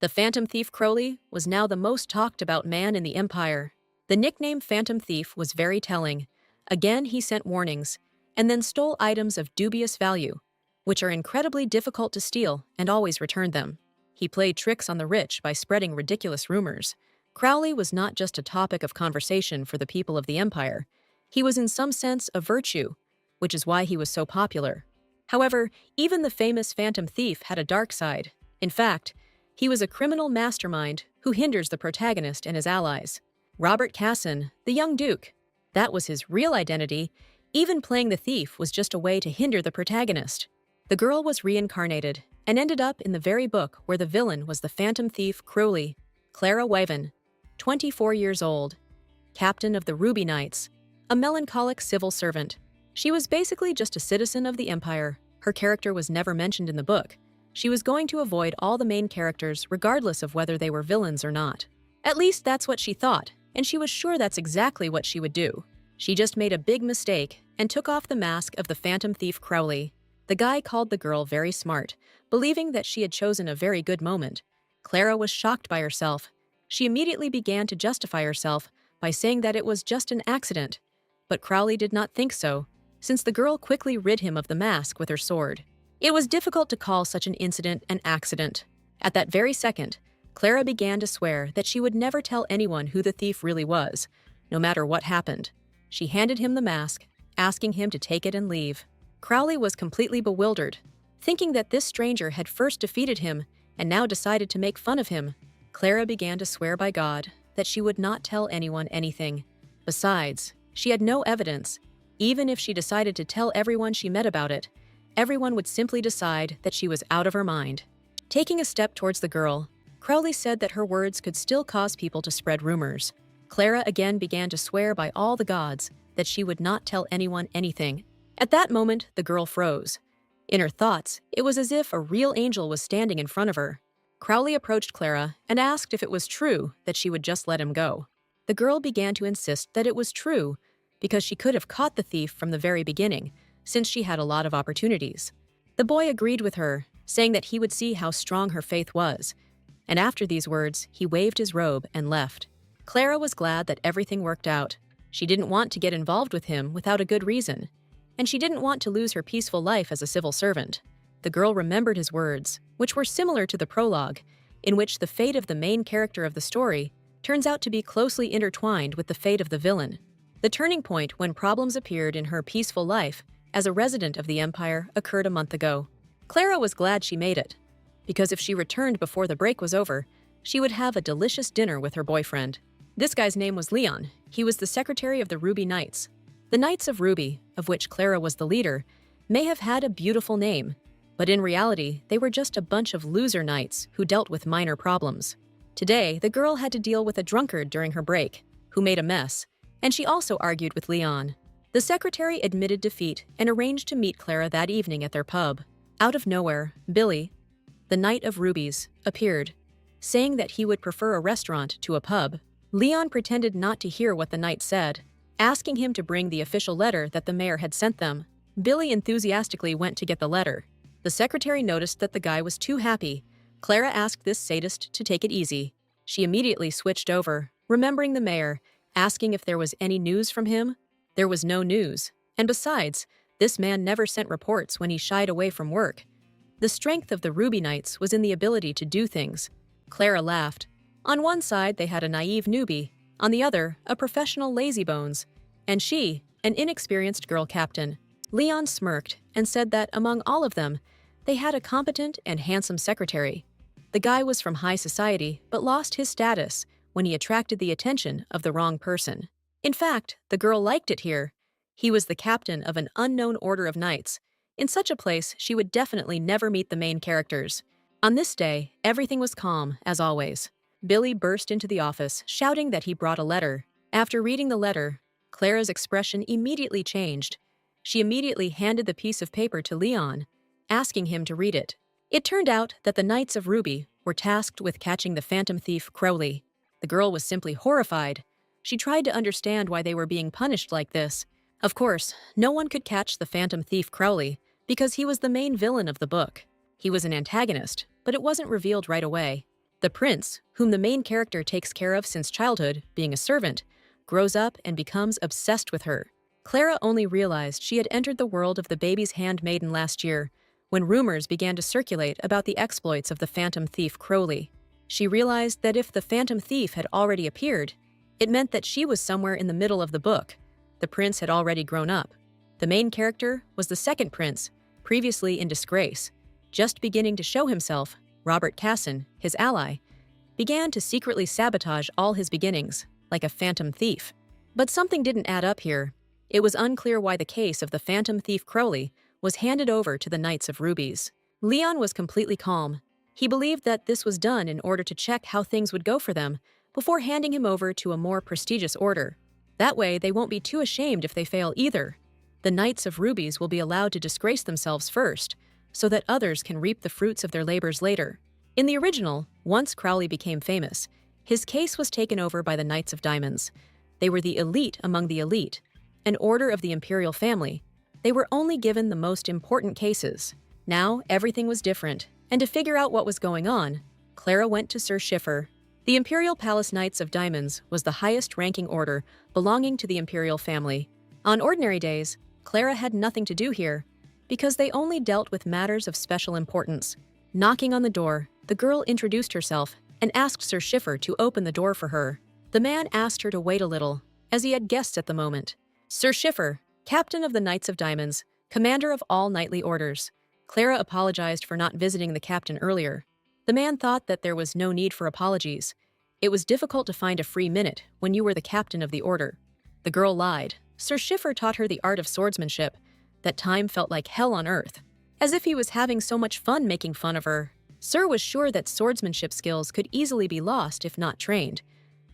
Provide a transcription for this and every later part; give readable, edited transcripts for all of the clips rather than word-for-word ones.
The Phantom Thief Crowley was now the most talked about man in the Empire. The nickname Phantom Thief was very telling. Again, he sent warnings, and then stole items of dubious value, which are incredibly difficult to steal, and always returned them. He played tricks on the rich by spreading ridiculous rumors. Crowley was not just a topic of conversation for the people of the Empire. He was in some sense a virtue, which is why he was so popular. However, even the famous Phantom Thief had a dark side. In fact, he was a criminal mastermind who hinders the protagonist and his allies. Robert Casson, the young duke. That was his real identity. Even playing the thief was just a way to hinder the protagonist. The girl was reincarnated and ended up in the very book where the villain was the Phantom Thief Crowley. Clara Wyvern, 24 years old, captain of the Ruby Knights, a melancholic civil servant. She was basically just a citizen of the Empire. Her character was never mentioned in the book. She was going to avoid all the main characters regardless of whether they were villains or not. At least that's what she thought, and she was sure that's exactly what she would do. She just made a big mistake and took off the mask of the Phantom Thief Crowley. The guy called the girl very smart, believing that she had chosen a very good moment. Clara was shocked by herself. She immediately began to justify herself by saying that it was just an accident. But Crowley did not think so, since the girl quickly rid him of the mask with her sword. It was difficult to call such an incident an accident. At that very second, Clara began to swear that she would never tell anyone who the thief really was, no matter what happened. She handed him the mask, asking him to take it and leave. Crowley was completely bewildered, thinking that this stranger had first defeated him and now decided to make fun of him. Clara began to swear by God that she would not tell anyone anything. Besides, she had no evidence. Even if she decided to tell everyone she met about it, everyone would simply decide that she was out of her mind. Taking a step towards the girl, Crowley said that her words could still cause people to spread rumors. Clara again began to swear by all the gods that she would not tell anyone anything. At that moment, the girl froze. In her thoughts, it was as if a real angel was standing in front of her. Crowley approached Clara and asked if it was true that she would just let him go. The girl began to insist that it was true because she could have caught the thief from the very beginning, since she had a lot of opportunities. The boy agreed with her, saying that he would see how strong her faith was. And after these words, he waved his robe and left. Clara was glad that everything worked out. She didn't want to get involved with him without a good reason, and she didn't want to lose her peaceful life as a civil servant. The girl remembered his words, which were similar to the prologue, in which the fate of the main character of the story turns out to be closely intertwined with the fate of the villain. The turning point when problems appeared in her peaceful life as a resident of the Empire occurred a month ago. Clara was glad she made it, because if she returned before the break was over, she would have a delicious dinner with her boyfriend. This guy's name was Leon. He was the secretary of the Ruby Knights. The Knights of Ruby, of which Clara was the leader, may have had a beautiful name, but in reality, they were just a bunch of loser knights who dealt with minor problems. Today, the girl had to deal with a drunkard during her break, who made a mess, and she also argued with Leon. The secretary admitted defeat and arranged to meet Clara that evening at their pub. Out of nowhere, Billy, the Knight of Rubies, appeared, saying that he would prefer a restaurant to a pub. Leon pretended not to hear what the knight said, asking him to bring the official letter that the mayor had sent them. Billy enthusiastically went to get the letter. The secretary noticed that the guy was too happy. Clara asked this sadist to take it easy. She immediately switched over, remembering the mayor, asking if there was any news from him. There was no news, and besides, this man never sent reports when he shied away from work. The strength of the Ruby Knights was in the ability to do things. Clara laughed. On one side, they had a naive newbie, on the other, a professional lazybones, and she, an inexperienced girl captain. Leon smirked and said that among all of them, they had a competent and handsome secretary. The guy was from high society, but lost his status when he attracted the attention of the wrong person. In fact, the girl liked it here. He was the captain of an unknown order of knights. In such a place, she would definitely never meet the main characters. On this day, everything was calm, as always. Billy burst into the office, shouting that he brought a letter. After reading the letter, Clara's expression immediately changed. She immediately handed the piece of paper to Leon, asking him to read it. It turned out that the Knights of Ruby were tasked with catching the Phantom Thief Crowley. The girl was simply horrified. She tried to understand why they were being punished like this. Of course, no one could catch the Phantom Thief Crowley because he was the main villain of the book. He was an antagonist, but it wasn't revealed right away. The prince, whom the main character takes care of since childhood, being a servant, grows up and becomes obsessed with her. Clara only realized she had entered the world of the baby's handmaiden last year, when rumors began to circulate about the exploits of the phantom thief Crowley. She realized that if the phantom thief had already appeared, it meant that she was somewhere in the middle of the book. The prince had already grown up. The main character was the second prince, previously in disgrace. Just beginning to show himself, Robert Casson, his ally, began to secretly sabotage all his beginnings, like a phantom thief. But something didn't add up here. It was unclear why the case of the phantom thief Crowley was handed over to the Knights of Rubies. Leon was completely calm. He believed that this was done in order to check how things would go for them before handing him over to a more prestigious order. That way, they won't be too ashamed if they fail either. The Knights of Rubies will be allowed to disgrace themselves first, so that others can reap the fruits of their labors later. In the original, once Crowley became famous, his case was taken over by the Knights of Diamonds. They were the elite among the elite, an order of the imperial family. They were only given the most important cases. Now, everything was different, and to figure out what was going on, Clara went to Sir Schiffer. The Imperial Palace Knights of Diamonds was the highest-ranking order belonging to the imperial family. On ordinary days, Clara had nothing to do here, because they only dealt with matters of special importance. Knocking on the door, the girl introduced herself and asked Sir Schiffer to open the door for her. The man asked her to wait a little, as he had guests at the moment. Sir Schiffer, captain of the Knights of Diamonds, commander of all knightly orders. Clara apologized for not visiting the captain earlier. The man thought that there was no need for apologies. It was difficult to find a free minute when you were the captain of the order. The girl lied. Sir Schiffer taught her the art of swordsmanship. That time felt like hell on earth, as if he was having so much fun making fun of her. Sir was sure that swordsmanship skills could easily be lost if not trained,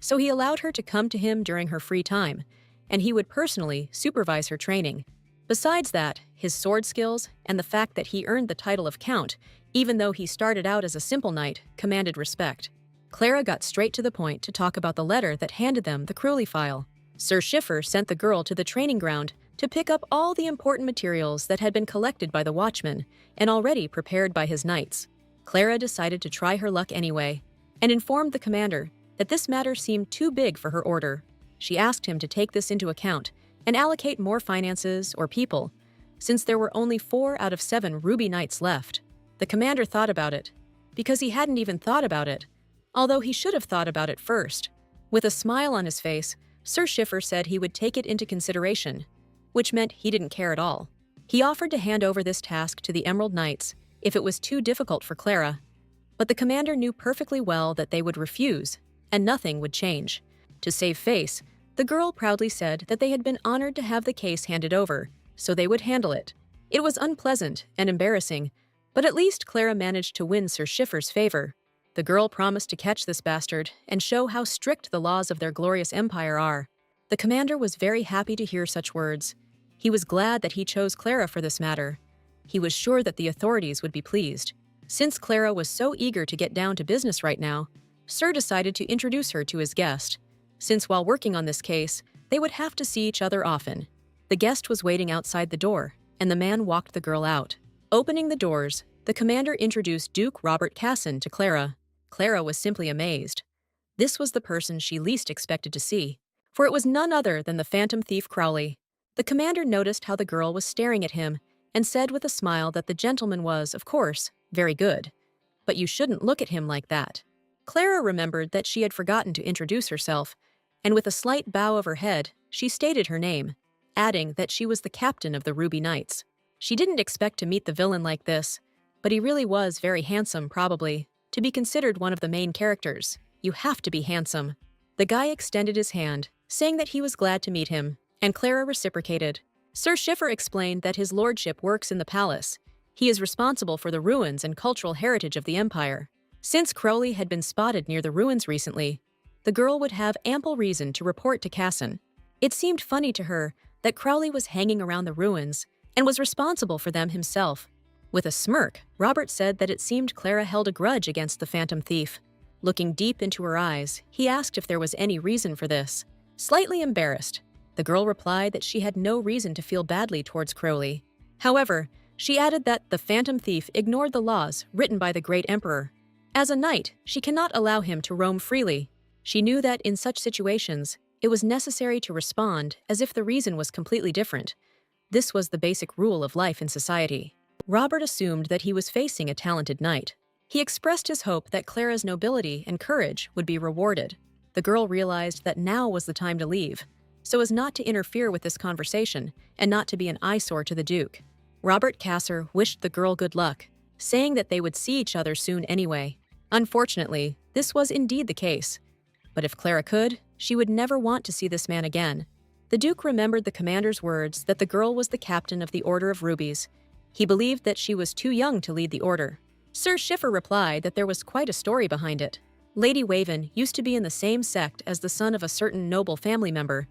so he allowed her to come to him during her free time, and he would personally supervise her training. Besides that, his sword skills and the fact that he earned the title of Count, even though he started out as a simple knight, commanded respect. Clara got straight to the point to talk about the letter that handed them the Crowley file. Sir Schiffer sent the girl to the training ground to pick up all the important materials that had been collected by the watchman and already prepared by his knights. Clara decided to try her luck anyway, and informed the commander that this matter seemed too big for her order. She asked him to take this into account and allocate more finances or people, since there were only 4 out of 7 Ruby Knights left. The commander thought about it, because he hadn't even thought about it, although he should have thought about it first. With a smile on his face, Sir Schiffer said he would take it into consideration, which meant he didn't care at all. He offered to hand over this task to the Emerald Knights if it was too difficult for Clara, but the commander knew perfectly well that they would refuse, and nothing would change. To save face, the girl proudly said that they had been honored to have the case handed over, so they would handle it. It was unpleasant and embarrassing, but at least Clara managed to win Sir Schiffer's favor. The girl promised to catch this bastard and show how strict the laws of their glorious empire are. The commander was very happy to hear such words. He was glad that he chose Clara for this matter. He was sure that the authorities would be pleased. Since Clara was so eager to get down to business right now, Sir decided to introduce her to his guest, since while working on this case, they would have to see each other often. The guest was waiting outside the door, and the man walked the girl out. Opening the doors, the commander introduced Duke Robert Casson to Clara. Clara was simply amazed. This was the person she least expected to see, for it was none other than the phantom thief Crowley. The commander noticed how the girl was staring at him and said with a smile that the gentleman was, of course, very good, but you shouldn't look at him like that. Clara remembered that she had forgotten to introduce herself, and with a slight bow of her head, she stated her name, adding that she was the captain of the Ruby Knights. She didn't expect to meet the villain like this, but he really was very handsome, probably, to be considered one of the main characters. You have to be handsome. The guy extended his hand, saying that he was glad to meet him, and Clara reciprocated. Sir Schiffer explained that his lordship works in the palace. He is responsible for the ruins and cultural heritage of the empire. Since Crowley had been spotted near the ruins recently, the girl would have ample reason to report to Casson. It seemed funny to her that Crowley was hanging around the ruins and was responsible for them himself. With a smirk, Robert said that it seemed Clara held a grudge against the phantom thief. Looking deep into her eyes, he asked if there was any reason for this. Slightly embarrassed, the girl replied that she had no reason to feel badly towards Crowley. However, she added that the phantom thief ignored the laws written by the great emperor. As a knight, she cannot allow him to roam freely. She knew that in such situations, it was necessary to respond as if the reason was completely different. This was the basic rule of life in society. Robert assumed that he was facing a talented knight. He expressed his hope that Clara's nobility and courage would be rewarded. The girl realized that now was the time to leave, so as not to interfere with this conversation and not to be an eyesore to the Duke. Robert Kasser wished the girl good luck, saying that they would see each other soon anyway. Unfortunately, this was indeed the case. But if Clara could, she would never want to see this man again. The Duke remembered the commander's words that the girl was the captain of the Order of Rubies. He believed that she was too young to lead the order. Sir Schiffer replied that there was quite a story behind it. Lady Waven used to be in the same sect as the son of a certain noble family member,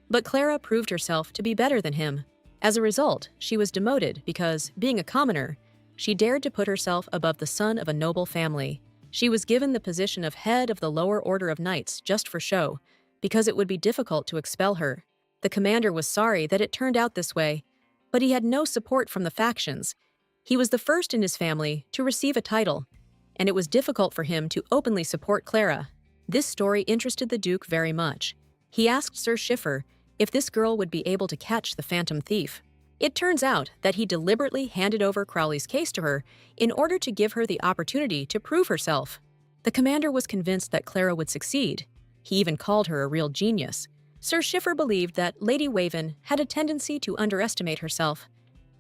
but Clara proved herself to be better than him. As a result, she was demoted because, being a commoner, she dared to put herself above the son of a noble family. She was given the position of head of the lower order of knights just for show, because it would be difficult to expel her. The commander was sorry that it turned out this way, but he had no support from the factions. He was the first in his family to receive a title, and it was difficult for him to openly support Clara. This story interested the Duke very much. He asked Sir Schiffer if this girl would be able to catch the phantom thief. It turns out that he deliberately handed over Crowley's case to her in order to give her the opportunity to prove herself. The commander was convinced that Clara would succeed. He even called her a real genius. Sir Schiffer believed that Lady Waven had a tendency to underestimate herself.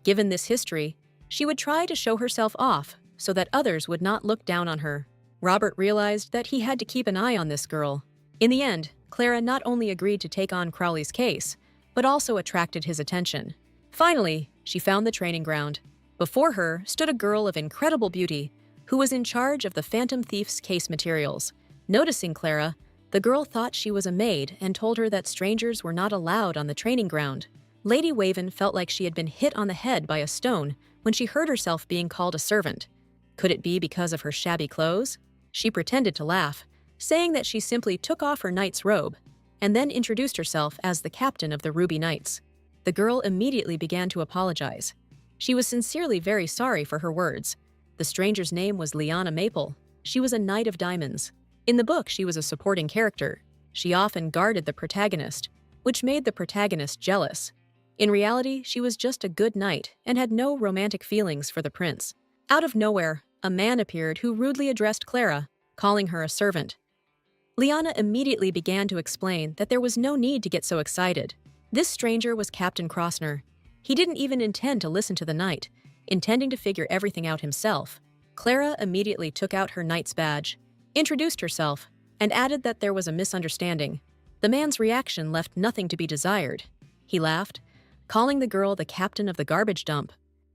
Given this history, she would try to show herself off so that others would not look down on her. Robert realized that he had to keep an eye on this girl. In the end, Clara not only agreed to take on Crowley's case, but also attracted his attention. Finally, she found the training ground. Before her stood a girl of incredible beauty who was in charge of the phantom thief's case materials. Noticing Clara, the girl thought she was a maid and told her that strangers were not allowed on the training ground. Lady Waven felt like she had been hit on the head by a stone when she heard herself being called a servant. Could it be because of her shabby clothes? She pretended to laugh, saying that she simply took off her knight's robe and then introduced herself as the captain of the Ruby Knights. The girl immediately began to apologize. She was sincerely very sorry for her words. The stranger's name was Liana Maple. She was a Knight of Diamonds. In the book, she was a supporting character. She often guarded the protagonist, which made the protagonist jealous. In reality, she was just a good knight and had no romantic feelings for the prince. Out of nowhere, a man appeared who rudely addressed Clara, calling her a servant. Liana immediately began to explain that there was no need to get so excited. This stranger was Captain Crossner. He didn't even intend to listen to the knight, intending to figure everything out himself. Clara immediately took out her knight's badge, introduced herself, and added that there was a misunderstanding. The man's reaction left nothing to be desired. He laughed, calling the girl the captain of the garbage dump.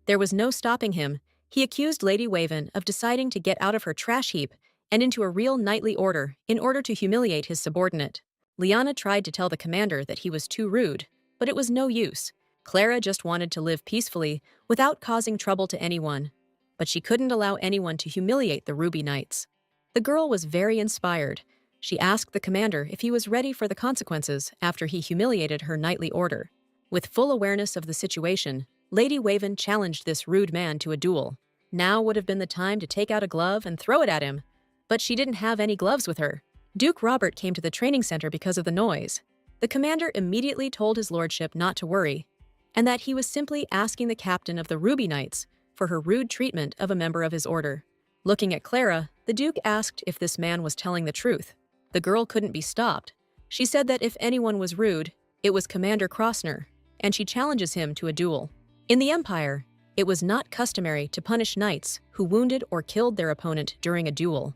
There was no stopping him. He accused Lady Waven of deciding to get out of her trash heap and into a real knightly order in order to humiliate his subordinate. Liana tried to tell the commander that he was too rude, but it was no use. Clara just wanted to live peacefully without causing trouble to anyone, but she couldn't allow anyone to humiliate the Ruby Knights. The girl was very inspired. She asked the commander if he was ready for the consequences after he humiliated her knightly order. With full awareness of the situation, Lady Waven challenged this rude man to a duel. Now would have been the time to take out a glove and throw it at him, but she didn't have any gloves with her. Duke Robert came to the training center because of the noise. The commander immediately told his lordship not to worry, and that he was simply asking the captain of the Ruby Knights for her rude treatment of a member of his order. Looking at Clara, the Duke asked if this man was telling the truth. The girl couldn't be stopped. She said that if anyone was rude, it was Commander Crossner, and she challenges him to a duel. In the Empire, it was not customary to punish knights who wounded or killed their opponent during a duel.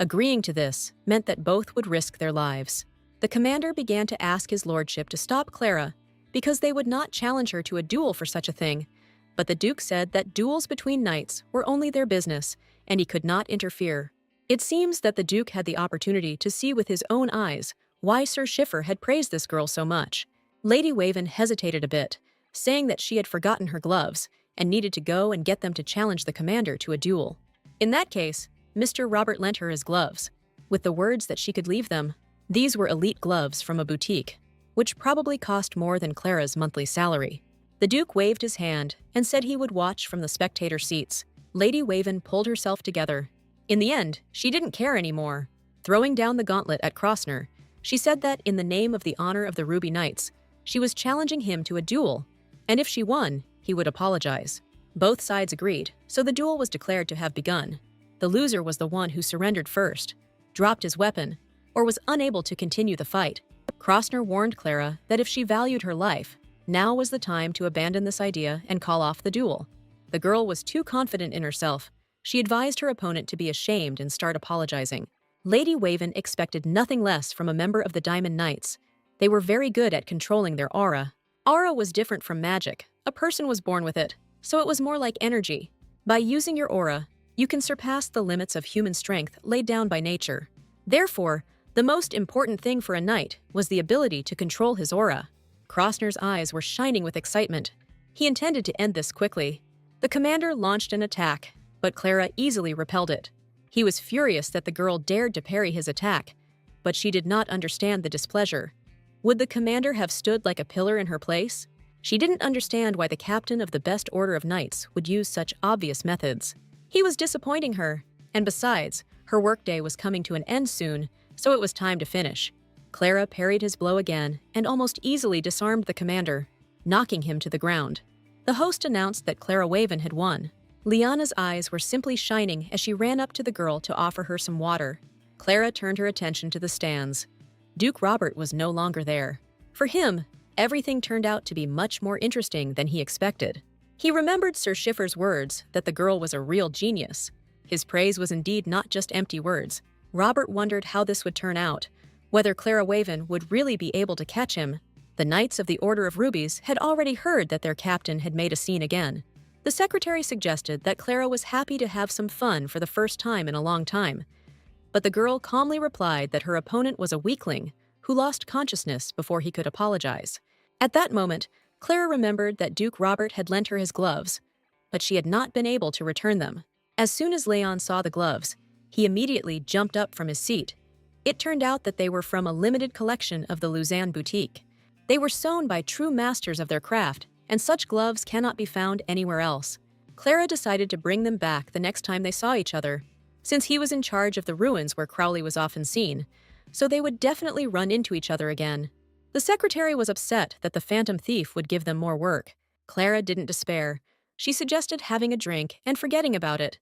Agreeing to this meant that both would risk their lives. The commander began to ask his lordship to stop Clara because they would not challenge her to a duel for such a thing, but the Duke said that duels between knights were only their business and he could not interfere. It seems that the Duke had the opportunity to see with his own eyes why Sir Schiffer had praised this girl so much. Lady Waven hesitated a bit, saying that she had forgotten her gloves and needed to go and get them to challenge the commander to a duel. In that case, Mr. Robert lent her his gloves, with the words that she could leave them. These were elite gloves from a boutique, which probably cost more than Clara's monthly salary. The Duke waved his hand and said he would watch from the spectator seats. Lady Waven pulled herself together. In the end, she didn't care anymore. Throwing down the gauntlet at Krosner, she said that in the name of the honor of the Ruby Knights, she was challenging him to a duel, and if she won, he would apologize. Both sides agreed, so the duel was declared to have begun. The loser was the one who surrendered first, dropped his weapon, or was unable to continue the fight. Krosner warned Clara that if she valued her life, now was the time to abandon this idea and call off the duel. The girl was too confident in herself. She advised her opponent to be ashamed and start apologizing. Lady Waven expected nothing less from a member of the Diamond Knights. They were very good at controlling their aura. Aura was different from magic. A person was born with it, so it was more like energy. By using your aura, you can surpass the limits of human strength laid down by nature. Therefore, the most important thing for a knight was the ability to control his aura. Krosner's eyes were shining with excitement. He intended to end this quickly. The commander launched an attack, but Clara easily repelled it. He was furious that the girl dared to parry his attack, but she did not understand the displeasure. Would the commander have stood like a pillar in her place? She didn't understand why the captain of the best order of knights would use such obvious methods. He was disappointing her, and besides, her workday was coming to an end soon, so it was time to finish. Clara parried his blow again and almost easily disarmed the commander, knocking him to the ground. The host announced that Clara Waven had won. Liana's eyes were simply shining as she ran up to the girl to offer her some water. Clara turned her attention to the stands. Duke Robert was no longer there. For him, everything turned out to be much more interesting than he expected. He remembered Sir Schiffer's words that the girl was a real genius. His praise was indeed not just empty words. Robert wondered how this would turn out, whether Clara Waven would really be able to catch him. The Knights of the Order of Rubies had already heard that their captain had made a scene again. The secretary suggested that Clara was happy to have some fun for the first time in a long time, but the girl calmly replied that her opponent was a weakling who lost consciousness before he could apologize. At that moment, Clara remembered that Duke Robert had lent her his gloves, but she had not been able to return them. As soon as Leon saw the gloves, he immediately jumped up from his seat. It turned out that they were from a limited collection of the Luzanne boutique. They were sewn by true masters of their craft, and such gloves cannot be found anywhere else. Clara decided to bring them back the next time they saw each other, since he was in charge of the ruins where Crowley was often seen, so they would definitely run into each other again. The secretary was upset that the Phantom Thief would give them more work. Clara didn't despair. She suggested having a drink and forgetting about it.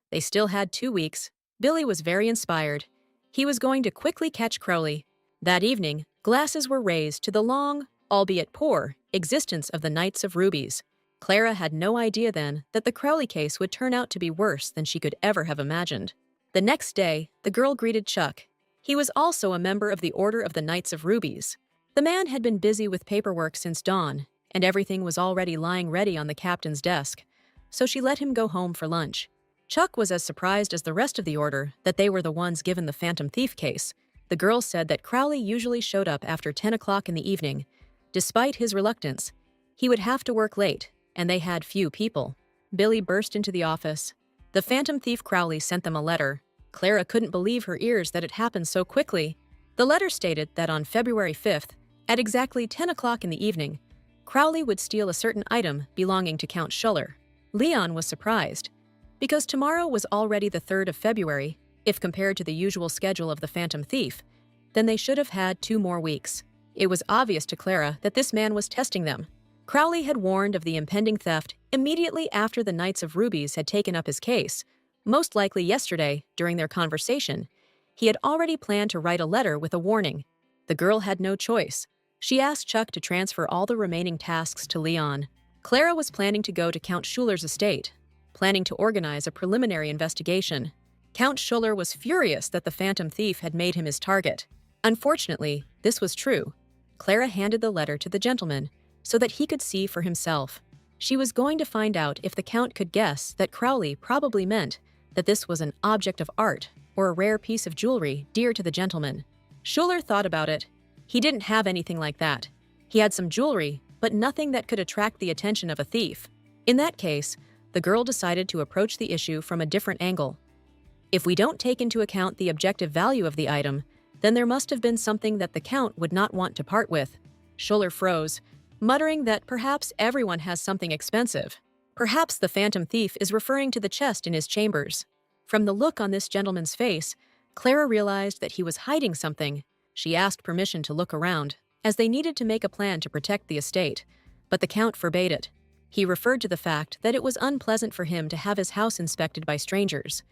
They still had 2 weeks. Billy was very inspired. He was going to quickly catch Crowley. That evening, glasses were raised to the long, albeit poor, existence of the Knights of Rubies. Clara had no idea then that the Crowley case would turn out to be worse than she could ever have imagined. The next day, the girl greeted Chuck. He was also a member of the Order of the Knights of Rubies. The man had been busy with paperwork since dawn, and everything was already lying ready on the captain's desk, so she let him go home for lunch. Chuck was as surprised as the rest of the order that they were the ones given the Phantom Thief case. The girl said that Crowley usually showed up after 10 o'clock in the evening. Despite his reluctance, he would have to work late, and they had few people. Billy burst into the office. The Phantom Thief Crowley sent them a letter. Clara couldn't believe her ears that it happened so quickly. The letter stated that on February 5th, at exactly 10 o'clock in the evening, Crowley would steal a certain item belonging to Count Schuller. Leon was surprised, because tomorrow was already the 3rd of February. If compared to the usual schedule of the Phantom Thief, then they should have had 2 more weeks. It was obvious to Clara that this man was testing them. Crowley had warned of the impending theft immediately after the Knights of Rubies had taken up his case. Most likely yesterday, during their conversation, he had already planned to write a letter with a warning. The girl had no choice. She asked Chuck to transfer all the remaining tasks to Leon. Clara was planning to go to Count Schuller's estate, planning to organize a preliminary investigation. Count Schuller was furious that the Phantom Thief had made him his target. Unfortunately, this was true. Clara handed the letter to the gentleman so that he could see for himself. She was going to find out if the Count could guess that Crowley probably meant that this was an object of art or a rare piece of jewelry dear to the gentleman. Schuller thought about it. He didn't have anything like that. He had some jewelry, but nothing that could attract the attention of a thief. In that case, the girl decided to approach the issue from a different angle. If we don't take into account the objective value of the item, then there must have been something that the Count would not want to part with. Schuller froze, muttering that perhaps everyone has something expensive. Perhaps the Phantom Thief is referring to the chest in his chambers. From the look on this gentleman's face, Clara realized that he was hiding something. She asked permission to look around, as they needed to make a plan to protect the estate, but the Count forbade it. He referred to the fact that it was unpleasant for him to have his house inspected by strangers.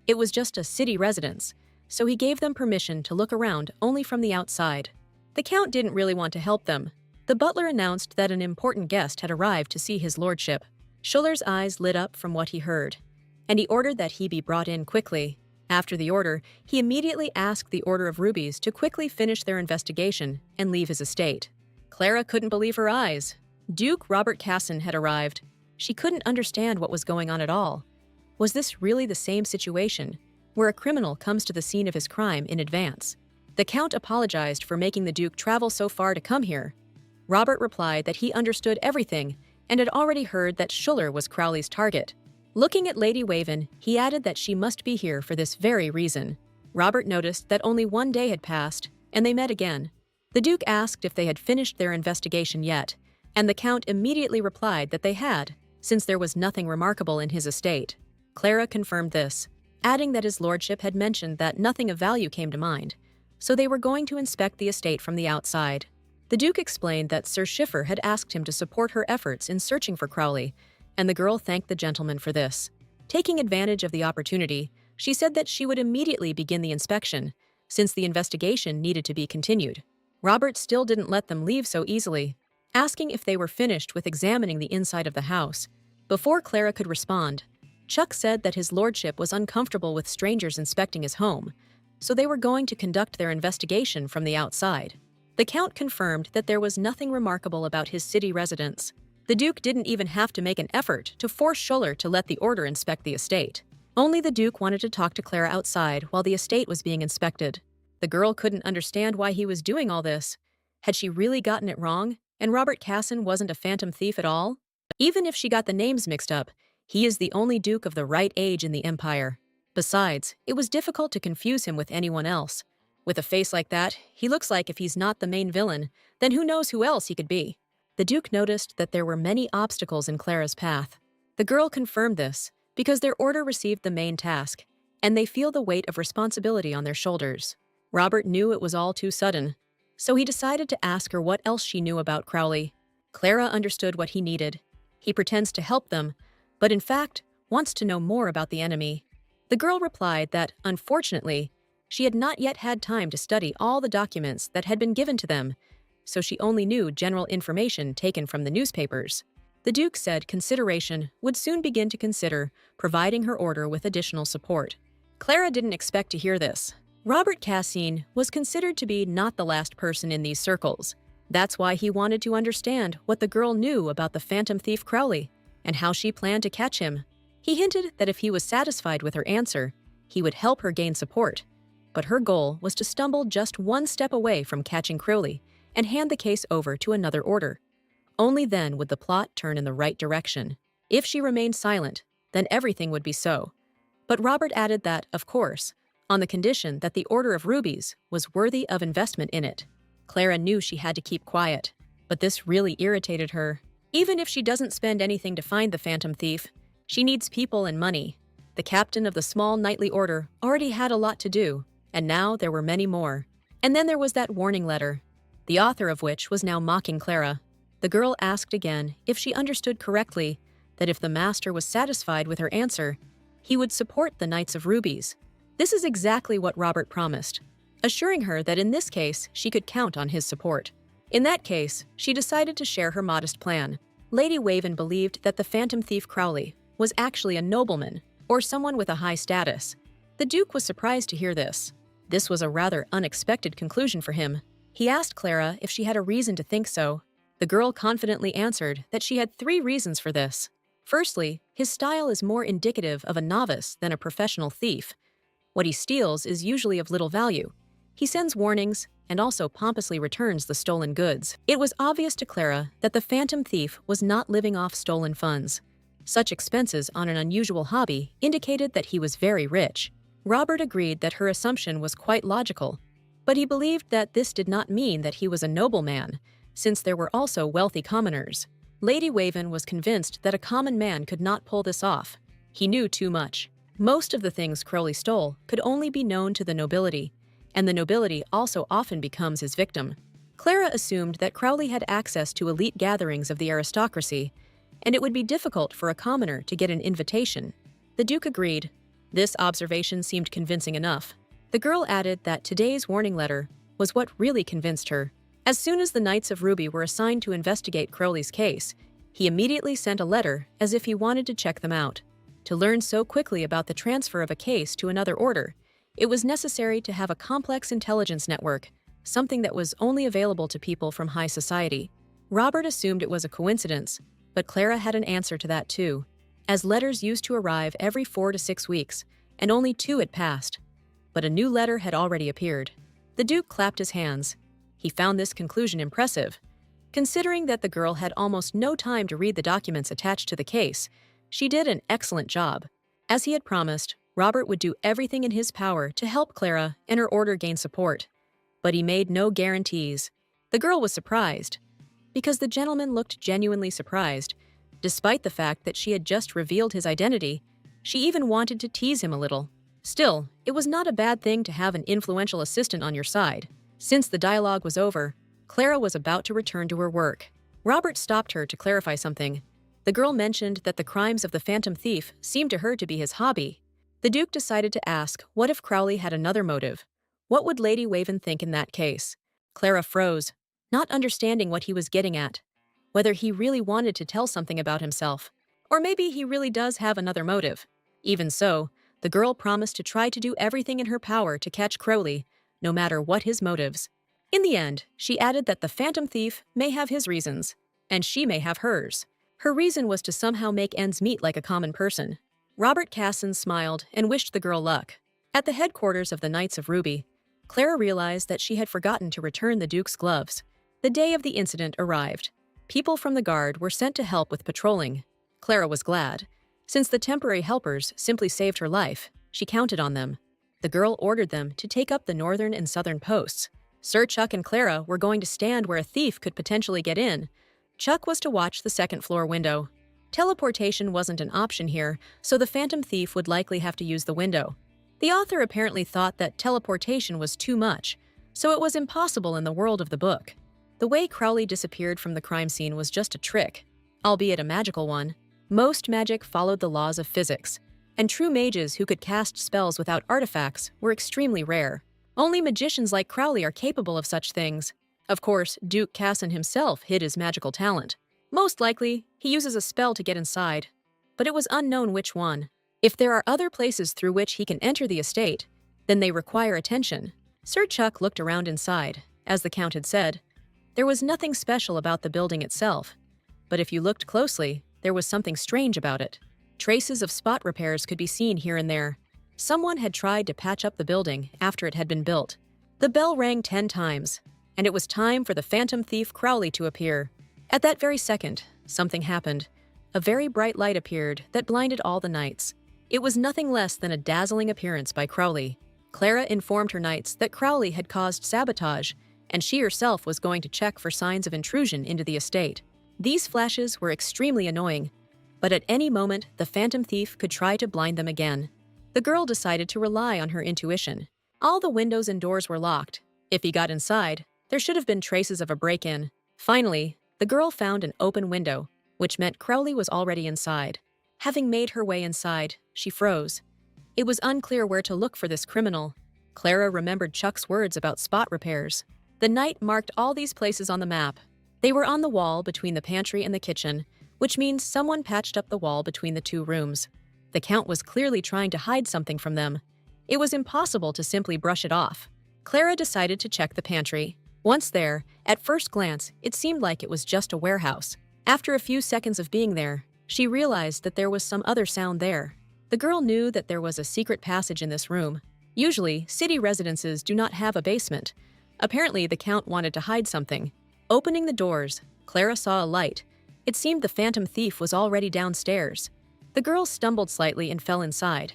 It was just a city residence, so he gave them permission to look around only from the outside. The Count didn't really want to help them. The butler announced that an important guest had arrived to see his lordship. Schuller's eyes lit up from what he heard, and he ordered that he be brought in quickly. After the order, he immediately asked the Order of Rubies to quickly finish their investigation and leave his estate. Clara couldn't believe her eyes. Duke Robert Casson had arrived. She couldn't understand what was going on at all. Was this really the same situation, where a criminal comes to the scene of his crime in advance? The Count apologized for making the Duke travel so far to come here. Robert replied that he understood everything and had already heard that Schuller was Crowley's target. Looking at Lady Waven, he added that she must be here for this very reason. Robert noticed that only one day had passed, and they met again. The Duke asked if they had finished their investigation yet, and the Count immediately replied that they had, since there was nothing remarkable in his estate. Clara confirmed this, adding that his lordship had mentioned that nothing of value came to mind, so they were going to inspect the estate from the outside. The Duke explained that Sir Schiffer had asked him to support her efforts in searching for Crowley, and the girl thanked the gentleman for this. Taking advantage of the opportunity, she said that she would immediately begin the inspection, since the investigation needed to be continued. Robert still didn't let them leave so easily, asking if they were finished with examining the inside of the house. Before Clara could respond, Chuck said that his lordship was uncomfortable with strangers inspecting his home, so they were going to conduct their investigation from the outside. The Count confirmed that there was nothing remarkable about his city residence. The Duke didn't even have to make an effort to force Schuller to let the order inspect the estate. Only the Duke wanted to talk to Clara outside while the estate was being inspected. The girl couldn't understand why he was doing all this. Had she really gotten it wrong, and Robert Casson wasn't a phantom thief at all? Even if she got the names mixed up, he is the only Duke of the right age in the Empire. Besides, it was difficult to confuse him with anyone else. With a face like that, he looks like if he's not the main villain, then who knows who else he could be. The Duke noticed that there were many obstacles in Clara's path. The girl confirmed this because their order received the main task, and they feel the weight of responsibility on their shoulders. Robert knew it was all too sudden, so he decided to ask her what else she knew about Crowley. Clara understood what he needed. He pretends to help them, but in fact wants to know more about the enemy. The girl replied that, unfortunately, she had not yet had time to study all the documents that had been given to them, so she only knew general information taken from the newspapers. The Duke said consideration would soon begin to consider providing her order with additional support. Clara didn't expect to hear this. Robert Casson was considered to be not the last person in these circles. That's why he wanted to understand what the girl knew about the phantom thief Crowley and how she planned to catch him. He hinted that if he was satisfied with her answer, he would help her gain support. But her goal was to stumble just one step away from catching Crowley and hand the case over to another order. Only then would the plot turn in the right direction. If she remained silent, then everything would be so. But Robert added that, of course, on the condition that the Order of Rubies was worthy of investment in it. Clara knew she had to keep quiet, but this really irritated her. Even if she doesn't spend anything to find the phantom thief, she needs people and money. The captain of the small knightly order already had a lot to do, and now there were many more. And then there was that warning letter, the author of which was now mocking Clara. The girl asked again if she understood correctly that if the master was satisfied with her answer, he would support the Knights of Rubies. This is exactly what Robert promised, assuring her that in this case she could count on his support. In that case, she decided to share her modest plan. Lady Waven believed that the phantom thief Crowley was actually a nobleman or someone with a high status. The Duke was surprised to hear this. This was a rather unexpected conclusion for him. He asked Clara if she had a reason to think so. The girl confidently answered that she had 3 reasons for this. Firstly, his style is more indicative of a novice than a professional thief. What he steals is usually of little value. He sends warnings and also pompously returns the stolen goods. It was obvious to Clara that the phantom thief was not living off stolen funds. Such expenses on an unusual hobby indicated that he was very rich. Robert agreed that her assumption was quite logical, but he believed that this did not mean that he was a nobleman, since there were also wealthy commoners. Lady Waven was convinced that a common man could not pull this off. He knew too much. Most of the things Crowley stole could only be known to the nobility, and the nobility also often becomes his victim. Clara assumed that Crowley had access to elite gatherings of the aristocracy, and it would be difficult for a commoner to get an invitation. The Duke agreed. This observation seemed convincing enough. The girl added that today's warning letter was what really convinced her. As soon as the Knights of Ruby were assigned to investigate Crowley's case, he immediately sent a letter as if he wanted to check them out. To learn so quickly about the transfer of a case to another order, it was necessary to have a complex intelligence network, something that was only available to people from high society. Robert assumed it was a coincidence, but Clara had an answer to that too, as letters used to arrive every 4 to 6 weeks, and only 2 had passed. But a new letter had already appeared. The Duke clapped his hands. He found this conclusion impressive. Considering that the girl had almost no time to read the documents attached to the case, she did an excellent job. As he had promised, Robert would do everything in his power to help Clara and her order gain support. But he made no guarantees. The girl was surprised, because the gentleman looked genuinely surprised. Despite the fact that she had just revealed his identity, she even wanted to tease him a little. Still, it was not a bad thing to have an influential assistant on your side. Since the dialogue was over, Clara was about to return to her work. Robert stopped her to clarify something. The girl mentioned that the crimes of the Phantom Thief seemed to her to be his hobby. The Duke decided to ask what if Crowley had another motive. What would Lady Waven think in that case? Clara froze, not understanding what he was getting at. Whether he really wanted to tell something about himself, or maybe he really does have another motive. Even so, the girl promised to try to do everything in her power to catch Crowley, no matter what his motives. In the end, she added that the Phantom Thief may have his reasons, and she may have hers. Her reason was to somehow make ends meet like a common person. Robert Casson smiled and wished the girl luck. At the headquarters of the Knights of Ruby, Clara realized that she had forgotten to return the Duke's gloves. The day of the incident arrived. People from the guard were sent to help with patrolling. Clara was glad. Since the temporary helpers simply saved her life, she counted on them. The girl ordered them to take up the northern and southern posts. Sir Chuck and Clara were going to stand where a thief could potentially get in. Chuck was to watch the second-floor window. Teleportation wasn't an option here, so the Phantom Thief would likely have to use the window. The author apparently thought that teleportation was too much, so it was impossible in the world of the book. The way Crowley disappeared from the crime scene was just a trick, albeit a magical one. Most magic followed the laws of physics, and true mages who could cast spells without artifacts were extremely rare. Only magicians like Crowley are capable of such things. Of course, Duke Casson himself hid his magical talent. Most likely, he uses a spell to get inside, but it was unknown which one. If there are other places through which he can enter the estate, then they require attention. Sir Chuck looked around inside. As the Count had said, there was nothing special about the building itself, but if you looked closely, there was something strange about it. Traces of spot repairs could be seen here and there. Someone had tried to patch up the building after it had been built. The bell rang 10 times, and it was time for the Phantom Thief Crowley to appear. At that very second, something happened. A very bright light appeared that blinded all the knights. It was nothing less than a dazzling appearance by Crowley. Clara informed her knights that Crowley had caused sabotage, and she herself was going to check for signs of intrusion into the estate. These flashes were extremely annoying, but at any moment the Phantom Thief could try to blind them again. The girl decided to rely on her intuition. All the windows and doors were locked. If he got inside, there should have been traces of a break-in. Finally, the girl found an open window, which meant Crowley was already inside. Having made her way inside, she froze. It was unclear where to look for this criminal. Clara remembered Chuck's words about spot repairs. The knight marked all these places on the map. They were on the wall between the pantry and the kitchen, which means someone patched up the wall between the 2 rooms. The Count was clearly trying to hide something from them. It was impossible to simply brush it off. Clara decided to check the pantry. Once there, at first glance, it seemed like it was just a warehouse. After a few seconds of being there, she realized that there was some other sound there. The girl knew that there was a secret passage in this room. Usually, city residences do not have a basement. Apparently, the Count wanted to hide something. Opening the doors, Clara saw a light. It seemed the Phantom Thief was already downstairs. The girl stumbled slightly and fell inside.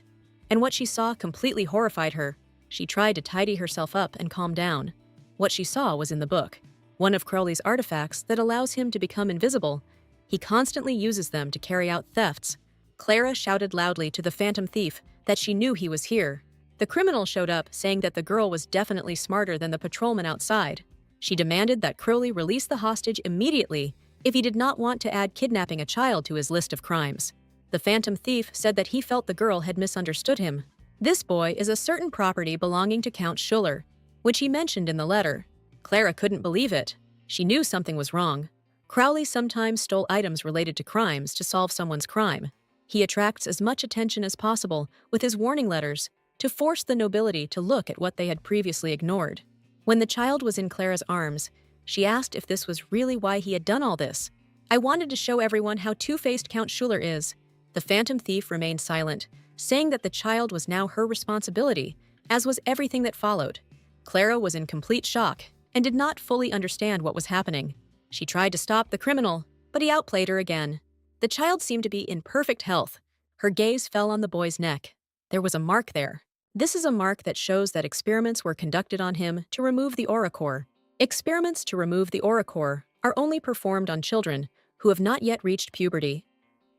And what she saw completely horrified her. She tried to tidy herself up and calm down. What she saw was in the book, one of Crowley's artifacts that allows him to become invisible. He constantly uses them to carry out thefts. Clara shouted loudly to the Phantom Thief that she knew he was here. The criminal showed up, saying that the girl was definitely smarter than the patrolman outside. She demanded that Crowley release the hostage immediately if he did not want to add kidnapping a child to his list of crimes. The phantom thief said that he felt the girl had misunderstood him. This boy is a certain property belonging to Count Schuller, which he mentioned in the letter. Clara couldn't believe it. She knew something was wrong. Crowley sometimes stole items related to crimes to solve someone's crime. He attracts as much attention as possible with his warning letters to force the nobility to look at what they had previously ignored. When the child was in Clara's arms, she asked if this was really why he had done all this. "I wanted to show everyone how two-faced Count Schuller is." The phantom thief remained silent, saying that the child was now her responsibility, as was everything that followed. Clara was in complete shock and did not fully understand what was happening. She tried to stop the criminal, but he outplayed her again. The child seemed to be in perfect health. Her gaze fell on the boy's neck. There was a mark there. This is a mark that shows that experiments were conducted on him to remove the aura core. Experiments to remove the aura core are only performed on children who have not yet reached puberty.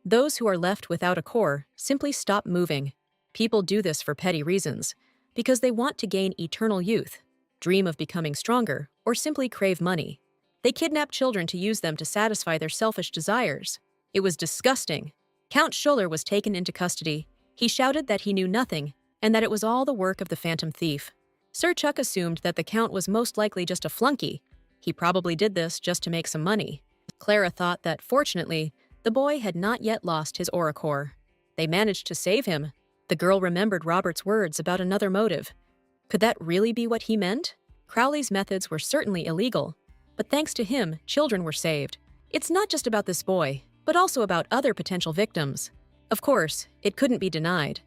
Those who are left without a core simply stop moving. People do this for petty reasons, because they want to gain eternal youth, dream of becoming stronger, or simply crave money. They kidnap children to use them to satisfy their selfish desires. It was disgusting. Count Schuller was taken into custody. He shouted that he knew nothing and that it was all the work of the phantom thief. Sir Chuck assumed that the Count was most likely just a flunky. He probably did this just to make some money. Clara thought that, fortunately, the boy had not yet lost his aura core. They managed to save him. The girl remembered Robert's words about another motive. Could that really be what he meant? Crowley's methods were certainly illegal, but thanks to him, children were saved. It's not just about this boy, but also about other potential victims. Of course, it couldn't be denied.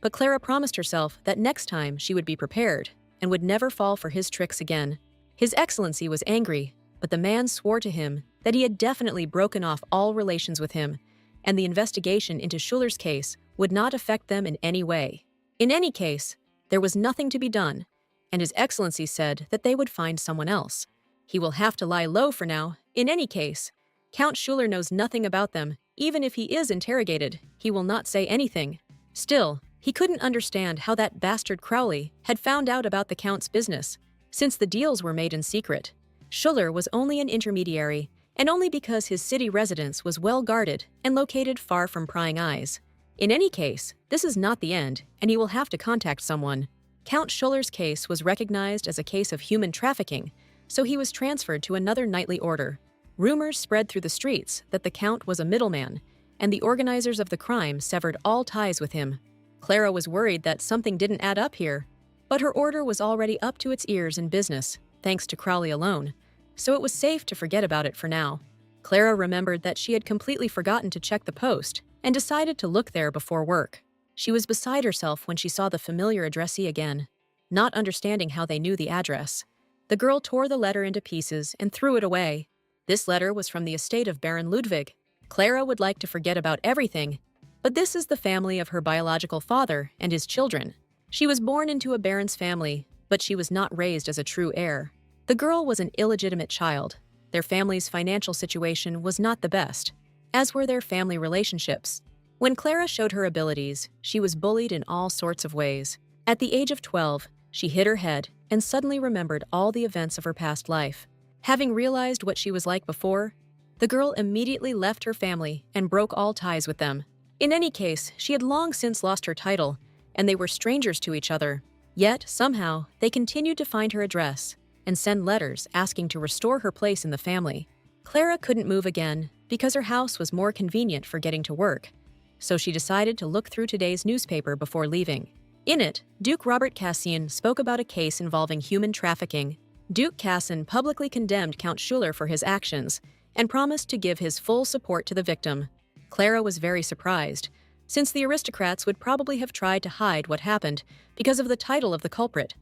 But Clara promised herself that next time she would be prepared and would never fall for his tricks again. His Excellency was angry, but the man swore to him that he had definitely broken off all relations with him, and the investigation into Schuller's case would not affect them in any way. In any case, there was nothing to be done, and His Excellency said that they would find someone else. He will have to lie low for now. In any case, Count Schuller knows nothing about them. Even if he is interrogated, he will not say anything. Still, he couldn't understand how that bastard Crowley had found out about the Count's business, since the deals were made in secret. Schuller was only an intermediary, and only because his city residence was well guarded and located far from prying eyes. In any case, this is not the end, and he will have to contact someone. Count Schuller's case was recognized as a case of human trafficking, so he was transferred to another knightly order. Rumors spread through the streets that the Count was a middleman, and the organizers of the crime severed all ties with him. Clara was worried that something didn't add up here, but her order was already up to its ears in business, thanks to Crowley alone, so it was safe to forget about it for now. Clara remembered that she had completely forgotten to check the post and decided to look there before work. She was beside herself when she saw the familiar addressee again, not understanding how they knew the address. The girl tore the letter into pieces and threw it away. This letter was from the estate of Baron Ludwig. Clara would like to forget about everything, but this is the family of her biological father and his children. She was born into a baron's family, but she was not raised as a true heir. The girl was an illegitimate child. Their family's financial situation was not the best, as were their family relationships. When Clara showed her abilities, she was bullied in all sorts of ways. At the age of 12, she hit her head and suddenly remembered all the events of her past life. Having realized what she was like before, the girl immediately left her family and broke all ties with them. In any case, she had long since lost her title, and they were strangers to each other. Yet, somehow, they continued to find her address and send letters asking to restore her place in the family. Clara couldn't move again because her house was more convenient for getting to work, so she decided to look through today's newspaper before leaving. In it, Duke Robert Cassian spoke about a case involving human trafficking. Duke Cassian publicly condemned Count Schuller for his actions and promised to give his full support to the victim. Clara was very surprised, since the aristocrats would probably have tried to hide what happened because of the title of the culprit.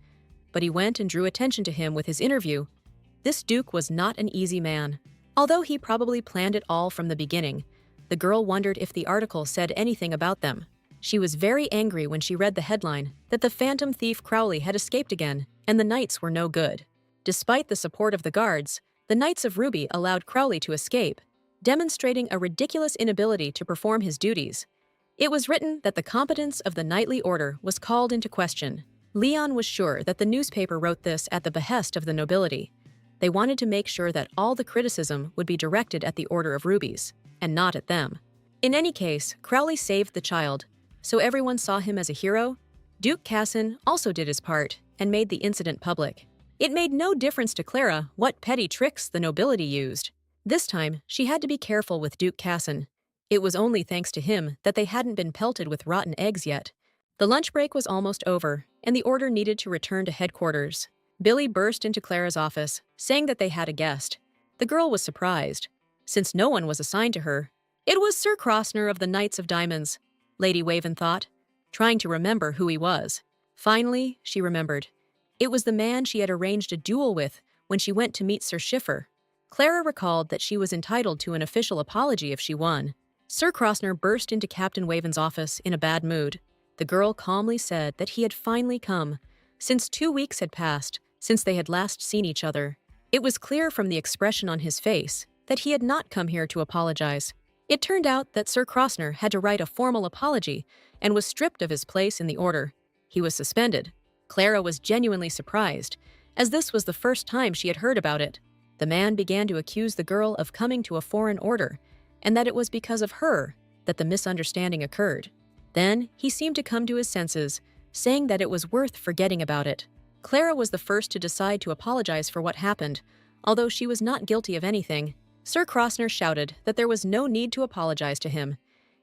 But he went and drew attention to him with his interview. This duke was not an easy man. Although he probably planned it all from the beginning, the girl wondered if the article said anything about them. She was very angry when she read the headline that the phantom thief Crowley had escaped again, and the knights were no good. Despite the support of the guards, the Knights of Ruby allowed Crowley to escape, demonstrating a ridiculous inability to perform his duties. It was written that the competence of the knightly order was called into question. Leon was sure that the newspaper wrote this at the behest of the nobility. They wanted to make sure that all the criticism would be directed at the Order of Rubies, and not at them. In any case, Crowley saved the child, so everyone saw him as a hero. Duke Cassin also did his part and made the incident public. It made no difference to Clara what petty tricks the nobility used. This time, she had to be careful with Duke Cassin. It was only thanks to him that they hadn't been pelted with rotten eggs yet. The lunch break was almost over, and the order needed to return to headquarters. Billy burst into Clara's office, saying that they had a guest. The girl was surprised, since no one was assigned to her. It was Sir Crossner of the Knights of Diamonds, Lady Waven thought, trying to remember who he was. Finally, she remembered. It was the man she had arranged a duel with when she went to meet Sir Schiffer. Clara recalled that she was entitled to an official apology if she won. Sir Crossner burst into Captain Waven's office in a bad mood. The girl calmly said that he had finally come, since 2 weeks had passed since they had last seen each other. It was clear from the expression on his face that he had not come here to apologize. It turned out that Sir Crossner had to write a formal apology and was stripped of his place in the order. He was suspended. Clara was genuinely surprised, as this was the first time she had heard about it. The man began to accuse the girl of coming to a foreign order, and that it was because of her that the misunderstanding occurred. Then he seemed to come to his senses, saying that it was worth forgetting about it. Clara was the first to decide to apologize for what happened, although she was not guilty of anything. Sir Crossner shouted that there was no need to apologize to him,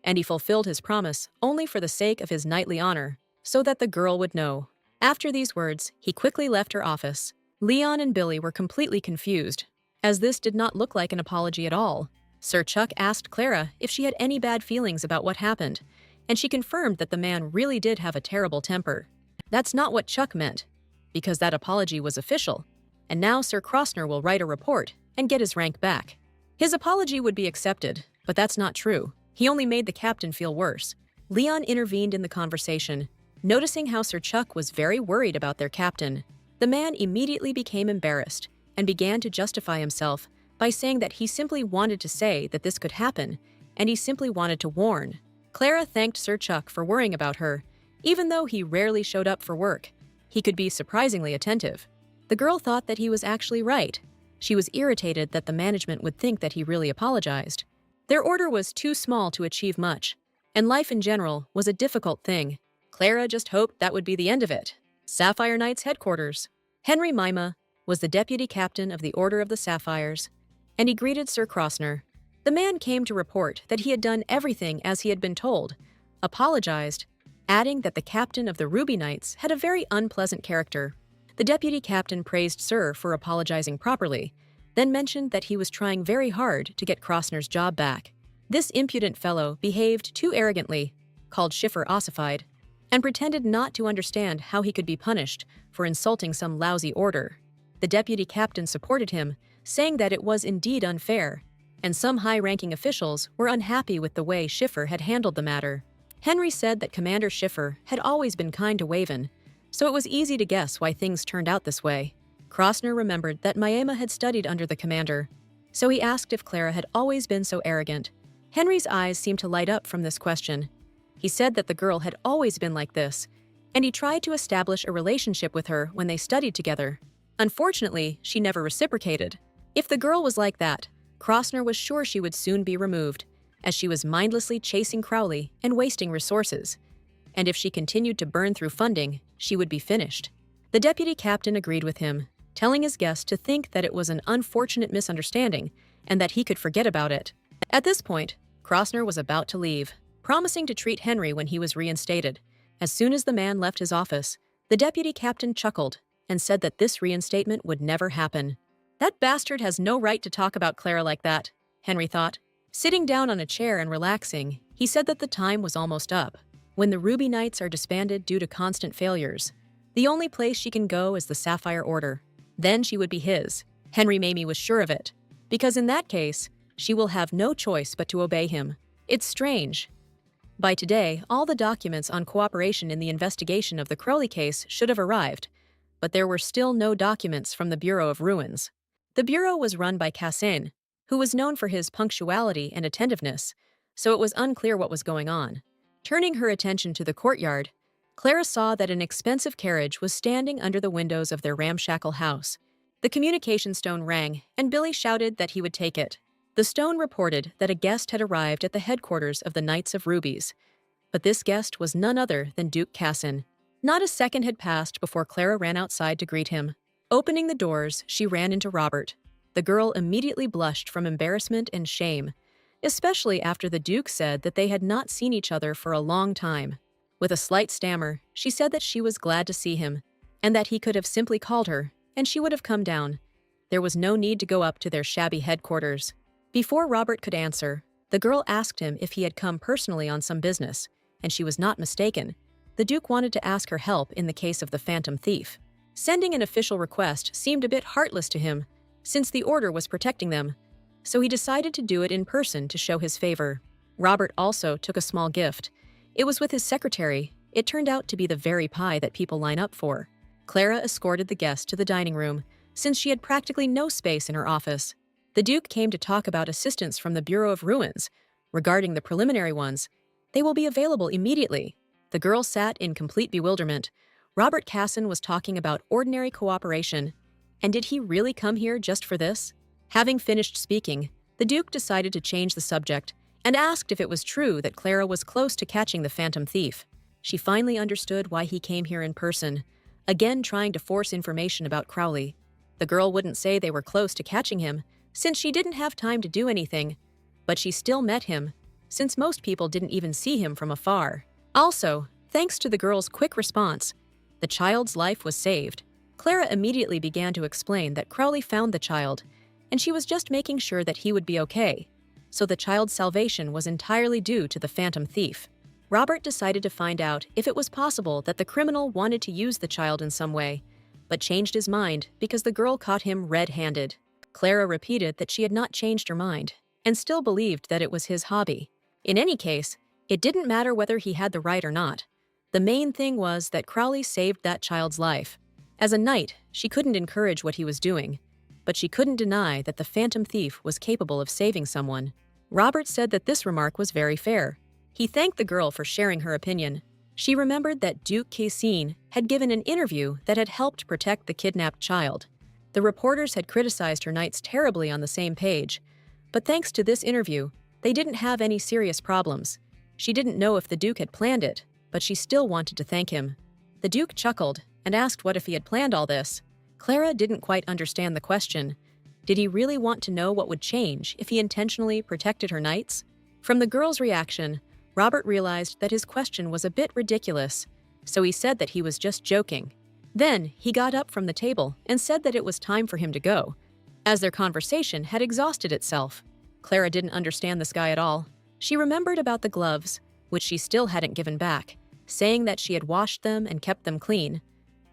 and he fulfilled his promise only for the sake of his knightly honor, so that the girl would know. After these words, he quickly left her office. Leon and Billy were completely confused, as this did not look like an apology at all. Sir Chuck asked Clara if she had any bad feelings about what happened, and she confirmed that the man really did have a terrible temper. That's not what Chuck meant, because that apology was official, and now Sir Crossner will write a report and get his rank back. His apology would be accepted, but that's not true. He only made the captain feel worse. Leon intervened in the conversation, noticing how Sir Chuck was very worried about their captain. The man immediately became embarrassed and began to justify himself by saying that he simply wanted to say that this could happen, and he simply wanted to warn. Clara thanked Sir Chuck for worrying about her, even though he rarely showed up for work. He could be surprisingly attentive. The girl thought that he was actually right. She was irritated that the management would think that he really apologized. Their order was too small to achieve much, and life in general was a difficult thing. Clara just hoped that would be the end of it. Sapphire Knights headquarters. Henry Mima was the deputy captain of the Order of the Sapphires, and he greeted Sir Crossner. The man came to report that he had done everything as he had been told, apologized, adding that the captain of the Ruby Knights had a very unpleasant character. The deputy captain praised Sir for apologizing properly, then mentioned that he was trying very hard to get Crossner's job back. This impudent fellow behaved too arrogantly, called Schiffer ossified, and pretended not to understand how he could be punished for insulting some lousy order. The deputy captain supported him, saying that it was indeed unfair, and some high-ranking officials were unhappy with the way Schiffer had handled the matter. Henry said that Commander Schiffer had always been kind to Waven, so it was easy to guess why things turned out this way. Crossner remembered that Maema had studied under the commander, so he asked if Clara had always been so arrogant. Henry's eyes seemed to light up from this question. He said that the girl had always been like this, and he tried to establish a relationship with her when they studied together. Unfortunately, she never reciprocated. If the girl was like that, Crossner was sure she would soon be removed, as she was mindlessly chasing Crowley and wasting resources. And if she continued to burn through funding, she would be finished. The deputy captain agreed with him, telling his guest to think that it was an unfortunate misunderstanding and that he could forget about it. At this point, Crossner was about to leave, promising to treat Henry when he was reinstated. As soon as the man left his office, the deputy captain chuckled and said that this reinstatement would never happen. That bastard has no right to talk about Clara like that, Henry thought. Sitting down on a chair and relaxing, he said that the time was almost up. When the Ruby Knights are disbanded due to constant failures, the only place she can go is the Sapphire Order. Then she would be his. Henry Mamie was sure of it, because in that case, she will have no choice but to obey him. It's strange. By today, all the documents on cooperation in the investigation of the Crowley case should have arrived, but there were still no documents from the Bureau of Ruins. The bureau was run by Cassin, who was known for his punctuality and attentiveness, so it was unclear what was going on. Turning her attention to the courtyard, Clara saw that an expensive carriage was standing under the windows of their ramshackle house. The communication stone rang, and Billy shouted that he would take it. The stone reported that a guest had arrived at the headquarters of the Knights of Rubies, but this guest was none other than Duke Cassin. Not a second had passed before Clara ran outside to greet him. Opening the doors, she ran into Robert. The girl immediately blushed from embarrassment and shame, especially after the Duke said that they had not seen each other for a long time. With a slight stammer, she said that she was glad to see him, and that he could have simply called her, and she would have come down. There was no need to go up to their shabby headquarters. Before Robert could answer, the girl asked him if he had come personally on some business, and she was not mistaken. The Duke wanted to ask her help in the case of the Phantom Thief. Sending an official request seemed a bit heartless to him, since the order was protecting them, so he decided to do it in person to show his favor. Robert also took a small gift. It was with his secretary. It turned out to be the very pie that people line up for. Clara escorted the guest to the dining room, since she had practically no space in her office. The Duke came to talk about assistance from the Bureau of Ruins. Regarding the preliminary ones, they will be available immediately. The girl sat in complete bewilderment. Robert Cassin was talking about ordinary cooperation. And did he really come here just for this? Having finished speaking, the Duke decided to change the subject and asked if it was true that Clara was close to catching the Phantom Thief. She finally understood why he came here in person, again trying to force information about Crowley. The girl wouldn't say they were close to catching him, since she didn't have time to do anything, but she still met him, since most people didn't even see him from afar. Also, thanks to the girl's quick response, the child's life was saved. Clara immediately began to explain that Crowley found the child, and she was just making sure that he would be okay. So the child's salvation was entirely due to the Phantom Thief. Robert decided to find out if it was possible that the criminal wanted to use the child in some way, but changed his mind because the girl caught him red-handed. Clara repeated that she had not changed her mind, and still believed that it was his hobby. In any case, it didn't matter whether he had the right or not. The main thing was that Crowley saved that child's life. As a knight, she couldn't encourage what he was doing, but she couldn't deny that the Phantom Thief was capable of saving someone. Robert said that this remark was very fair. He thanked the girl for sharing her opinion. She remembered that Duke Cassin had given an interview that had helped protect the kidnapped child. The reporters had criticized her knights terribly on the same page, but thanks to this interview, they didn't have any serious problems. She didn't know if the Duke had planned it, but she still wanted to thank him. The Duke chuckled and asked what if he had planned all this. Clara didn't quite understand the question. Did he really want to know what would change if he intentionally protected her knights? From the girl's reaction, Robert realized that his question was a bit ridiculous, so he said that he was just joking. Then, he got up from the table and said that it was time for him to go, as their conversation had exhausted itself. Clara didn't understand this guy at all. She remembered about the gloves, which she still hadn't given back, saying that she had washed them and kept them clean.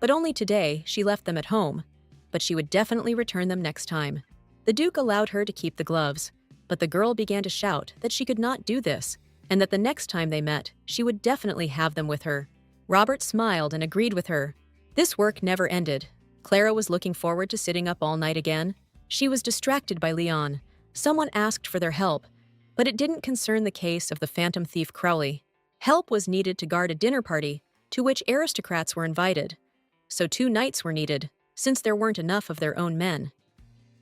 But only today she left them at home, but she would definitely return them next time. The Duke allowed her to keep the gloves, but the girl began to shout that she could not do this, and that the next time they met, she would definitely have them with her. Robert smiled and agreed with her. This work never ended. Clara was looking forward to sitting up all night again. She was distracted by Leon. Someone asked for their help, but it didn't concern the case of the Phantom Thief Crowley. Help was needed to guard a dinner party, to which aristocrats were invited. So 2 knights were needed, since there weren't enough of their own men.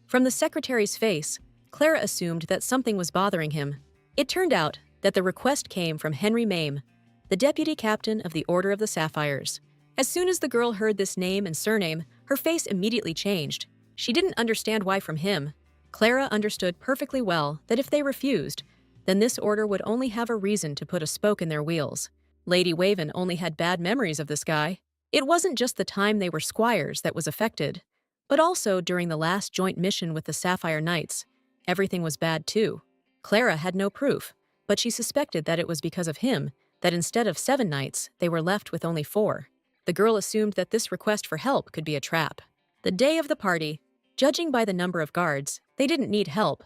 From the secretary's face, Clara assumed that something was bothering him. It turned out that the request came from Henry Mame, the deputy captain of the Order of the Sapphires. As soon as the girl heard this name and surname, her face immediately changed. She didn't understand why from him. Clara understood perfectly well that if they refused, then this order would only have a reason to put a spoke in their wheels. Lady Waven only had bad memories of this guy. It wasn't just the time they were squires that was affected, but also during the last joint mission with the Sapphire Knights. Everything was bad too. Clara had no proof, but she suspected that it was because of him that instead of 7 knights, they were left with only 4. The girl assumed that this request for help could be a trap. The day of the party, judging by the number of guards, they didn't need help.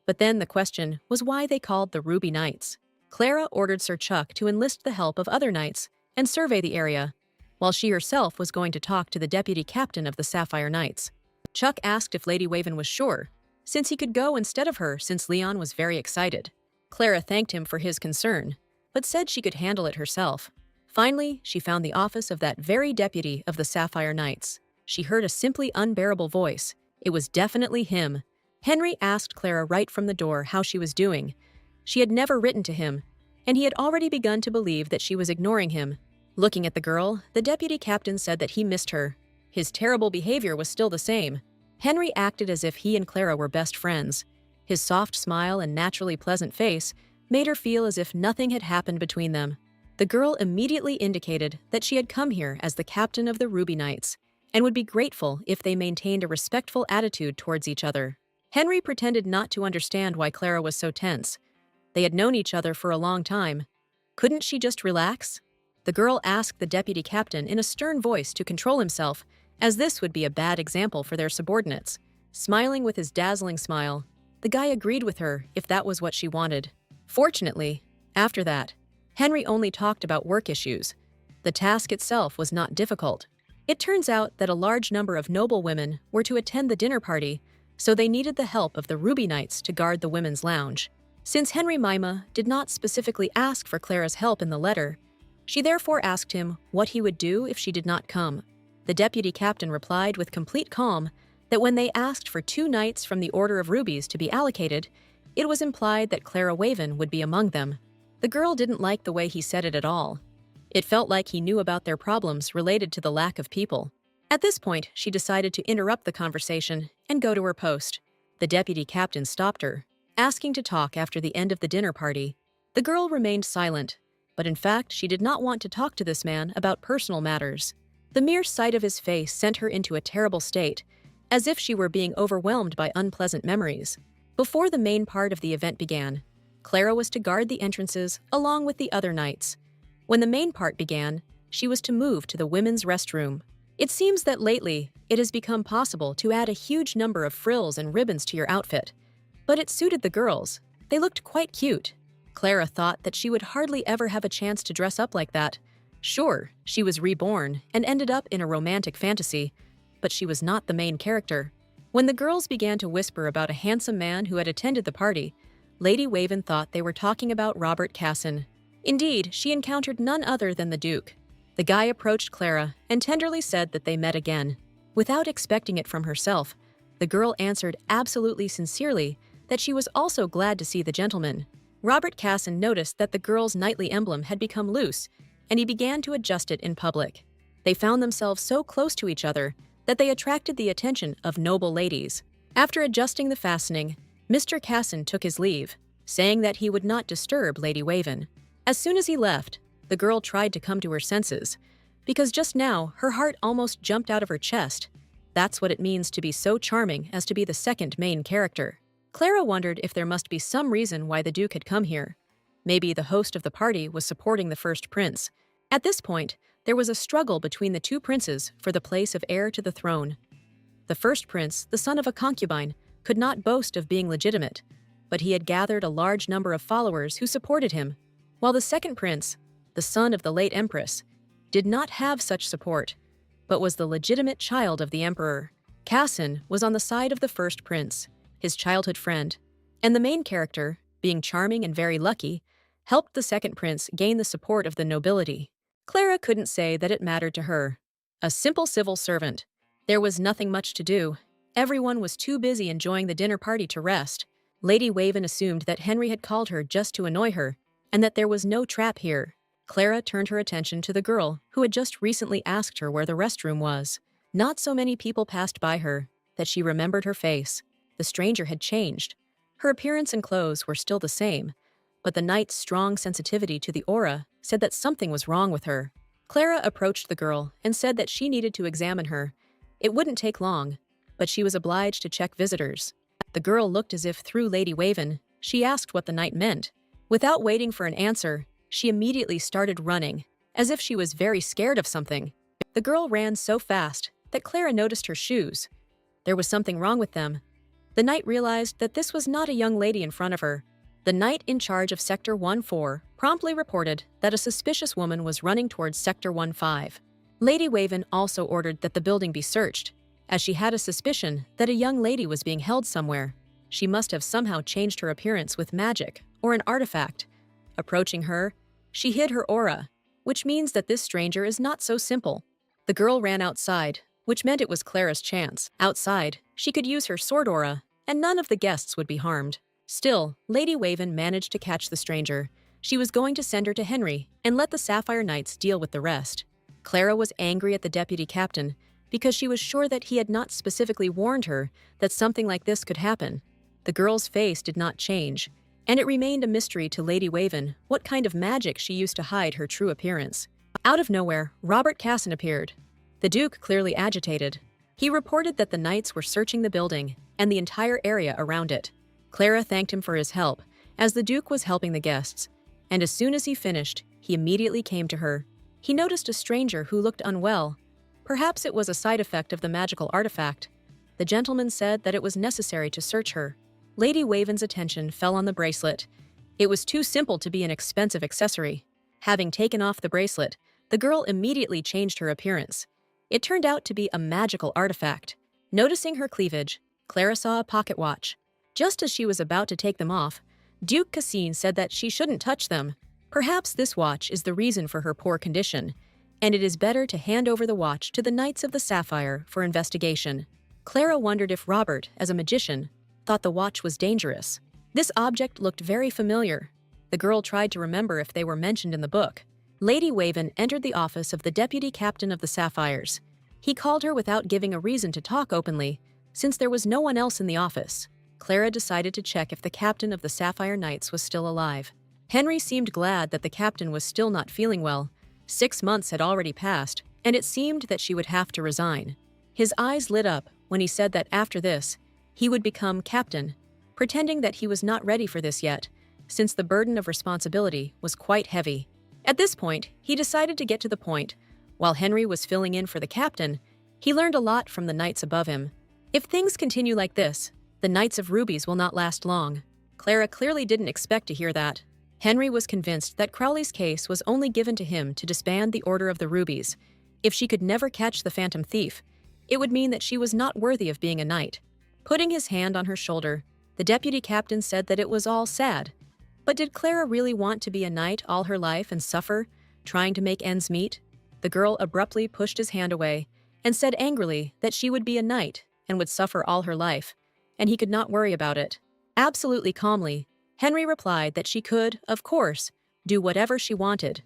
But then the question was why they called the Ruby Knights. Clara ordered Sir Chuck to enlist the help of other knights and survey the area, while she herself was going to talk to the deputy captain of the Sapphire Knights. Chuck asked if Lady Waven was sure, since he could go instead of her since Leon was very excited. Clara thanked him for his concern, but said she could handle it herself. Finally, she found the office of that very deputy of the Sapphire Knights. She heard a simply unbearable voice. It was definitely him. Henry asked Clara right from the door how she was doing. She had never written to him, and he had already begun to believe that she was ignoring him. Looking at the girl, the deputy captain said that he missed her. His terrible behavior was still the same. Henry acted as if he and Clara were best friends. His soft smile and naturally pleasant face made her feel as if nothing had happened between them. The girl immediately indicated that she had come here as the captain of the Ruby Knights and would be grateful if they maintained a respectful attitude towards each other. Henry pretended not to understand why Clara was so tense. They had known each other for a long time. Couldn't she just relax? The girl asked the deputy captain in a stern voice to control himself, as this would be a bad example for their subordinates. Smiling with his dazzling smile, the guy agreed with her if that was what she wanted. Fortunately, after that, Henry only talked about work issues. The task itself was not difficult. It turns out that a large number of noble women were to attend the dinner party, so they needed the help of the Ruby Knights to guard the women's lounge. Since Henry Mima did not specifically ask for Clara's help in the letter, she therefore asked him what he would do if she did not come. The deputy captain replied with complete calm that when they asked for 2 knights from the Order of Rubies to be allocated, it was implied that Clara Waven would be among them. The girl didn't like the way he said it at all. It felt like he knew about their problems related to the lack of people. At this point, she decided to interrupt the conversation and go to her post. The deputy captain stopped her, asking to talk after the end of the dinner party. The girl remained silent, but in fact, she did not want to talk to this man about personal matters. The mere sight of his face sent her into a terrible state, as if she were being overwhelmed by unpleasant memories. Before the main part of the event began, Clara was to guard the entrances along with the other knights. When the main part began, she was to move to the women's restroom. It seems that lately, it has become possible to add a huge number of frills and ribbons to your outfit. But it suited the girls. They looked quite cute. Clara thought that she would hardly ever have a chance to dress up like that. Sure, she was reborn and ended up in a romantic fantasy, but she was not the main character. When the girls began to whisper about a handsome man who had attended the party, Lady Waven thought they were talking about Robert Casson. Indeed, she encountered none other than the Duke. The guy approached Clara and tenderly said that they met again. Without expecting it from herself, the girl answered absolutely sincerely that she was also glad to see the gentleman. Robert Casson noticed that the girl's knightly emblem had become loose, and he began to adjust it in public. They found themselves so close to each other that they attracted the attention of noble ladies. After adjusting the fastening, Mr. Casson took his leave, saying that he would not disturb Lady Waven. As soon as he left, the girl tried to come to her senses, because just now her heart almost jumped out of her chest. That's what it means to be so charming as to be the second main character. Clara wondered if there must be some reason why the Duke had come here. Maybe the host of the party was supporting the first prince. At this point, there was a struggle between the 2 princes for the place of heir to the throne. The first prince, the son of a concubine, could not boast of being legitimate, but he had gathered a large number of followers who supported him, while the second prince, the son of the late empress, did not have such support, but was the legitimate child of the emperor. Casson was on the side of the first prince, his childhood friend, and the main character, being charming and very lucky, helped the second prince gain the support of the nobility. Clara couldn't say that it mattered to her. A simple civil servant. There was nothing much to do. Everyone was too busy enjoying the dinner party to rest. Lady Waven assumed that Henry had called her just to annoy her, and that there was no trap here. Clara turned her attention to the girl who had just recently asked her where the restroom was. Not so many people passed by her that she remembered her face. The stranger had changed. Her appearance and clothes were still the same, but the knight's strong sensitivity to the aura said that something was wrong with her. Clara approached the girl and said that she needed to examine her. It wouldn't take long, but she was obliged to check visitors. The girl looked as if through Lady Waven, she asked what the knight meant. Without waiting for an answer, she immediately started running, as if she was very scared of something. The girl ran so fast that Clara noticed her shoes. There was something wrong with them. The knight realized that this was not a young lady in front of her. The knight in charge of Sector 1-4 promptly reported that a suspicious woman was running towards Sector 1-5. Lady Waven also ordered that the building be searched, as she had a suspicion that a young lady was being held somewhere. She must have somehow changed her appearance with magic or an artifact. Approaching her, She hid her aura, which means that this stranger is not so simple. The girl ran outside, which meant it was Clara's chance. Outside, she could use her sword aura, and none of the guests would be harmed. Still, Lady Waven managed to catch the stranger. She was going to send her to Henry and let the Sapphire Knights deal with the rest. Clara was angry at the deputy captain because she was sure that he had not specifically warned her that something like this could happen. The girl's face did not change, and it remained a mystery to Lady Waven what kind of magic she used to hide her true appearance. Out of nowhere, Robert Casson appeared. The Duke clearly agitated. He reported that the knights were searching the building and the entire area around it. Clara thanked him for his help, as the Duke was helping the guests, and as soon as he finished, he immediately came to her. He noticed a stranger who looked unwell. Perhaps it was a side effect of the magical artifact. The gentleman said that it was necessary to search her. Lady Waven's attention fell on the bracelet. It was too simple to be an expensive accessory. Having taken off the bracelet, the girl immediately changed her appearance. It turned out to be a magical artifact. Noticing her cleavage, Clara saw a pocket watch. Just as she was about to take them off, Duke Cassine said that she shouldn't touch them. Perhaps this watch is the reason for her poor condition, and it is better to hand over the watch to the Knights of the Sapphire for investigation. Clara wondered if Robert, as a magician, thought the watch was dangerous. This object looked very familiar. The girl tried to remember if they were mentioned in the book. Lady Waven entered the office of the deputy captain of the Sapphires. He called her without giving a reason to talk openly, since there was no one else in the office. Clara decided to check if the captain of the Sapphire Knights was still alive. Henry seemed glad that the captain was still not feeling well. 6 months had already passed, and it seemed that she would have to resign. His eyes lit up when he said that after this, he would become captain, pretending that he was not ready for this yet, since the burden of responsibility was quite heavy. At this point, he decided to get to the point. While Henry was filling in for the captain, he learned a lot from the knights above him. If things continue like this, the Knights of Rubies will not last long. Clara clearly didn't expect to hear that. Henry was convinced that Crowley's case was only given to him to disband the Order of the Rubies. If she could never catch the Phantom Thief, it would mean that she was not worthy of being a knight. Putting his hand on her shoulder, the deputy captain said that it was all sad. But did Clara really want to be a knight all her life and suffer, trying to make ends meet? The girl abruptly pushed his hand away and said angrily that she would be a knight and would suffer all her life, and he could not worry about it. Absolutely calmly, Henry replied that she could, of course, do whatever she wanted,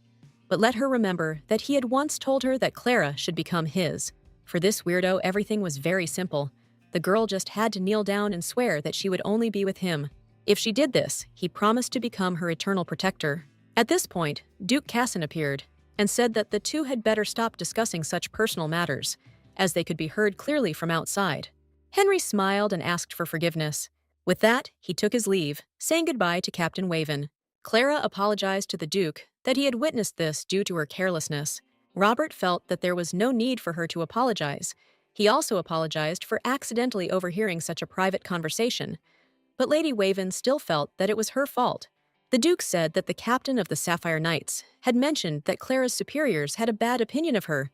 but let her remember that he had once told her that Clara should become his. For this weirdo, everything was very simple. The girl just had to kneel down and swear that she would only be with him. If she did this, he promised to become her eternal protector. At this point, Duke Casson appeared and said that the two had better stop discussing such personal matters, as they could be heard clearly from outside. Henry smiled and asked for forgiveness. With that, he took his leave, saying goodbye to Captain Waven. Clara apologized to the Duke that he had witnessed this due to her carelessness. Robert felt that there was no need for her to apologize. He also apologized for accidentally overhearing such a private conversation. But Lady Waven still felt that it was her fault. The Duke said that the captain of the Sapphire Knights had mentioned that Clara's superiors had a bad opinion of her,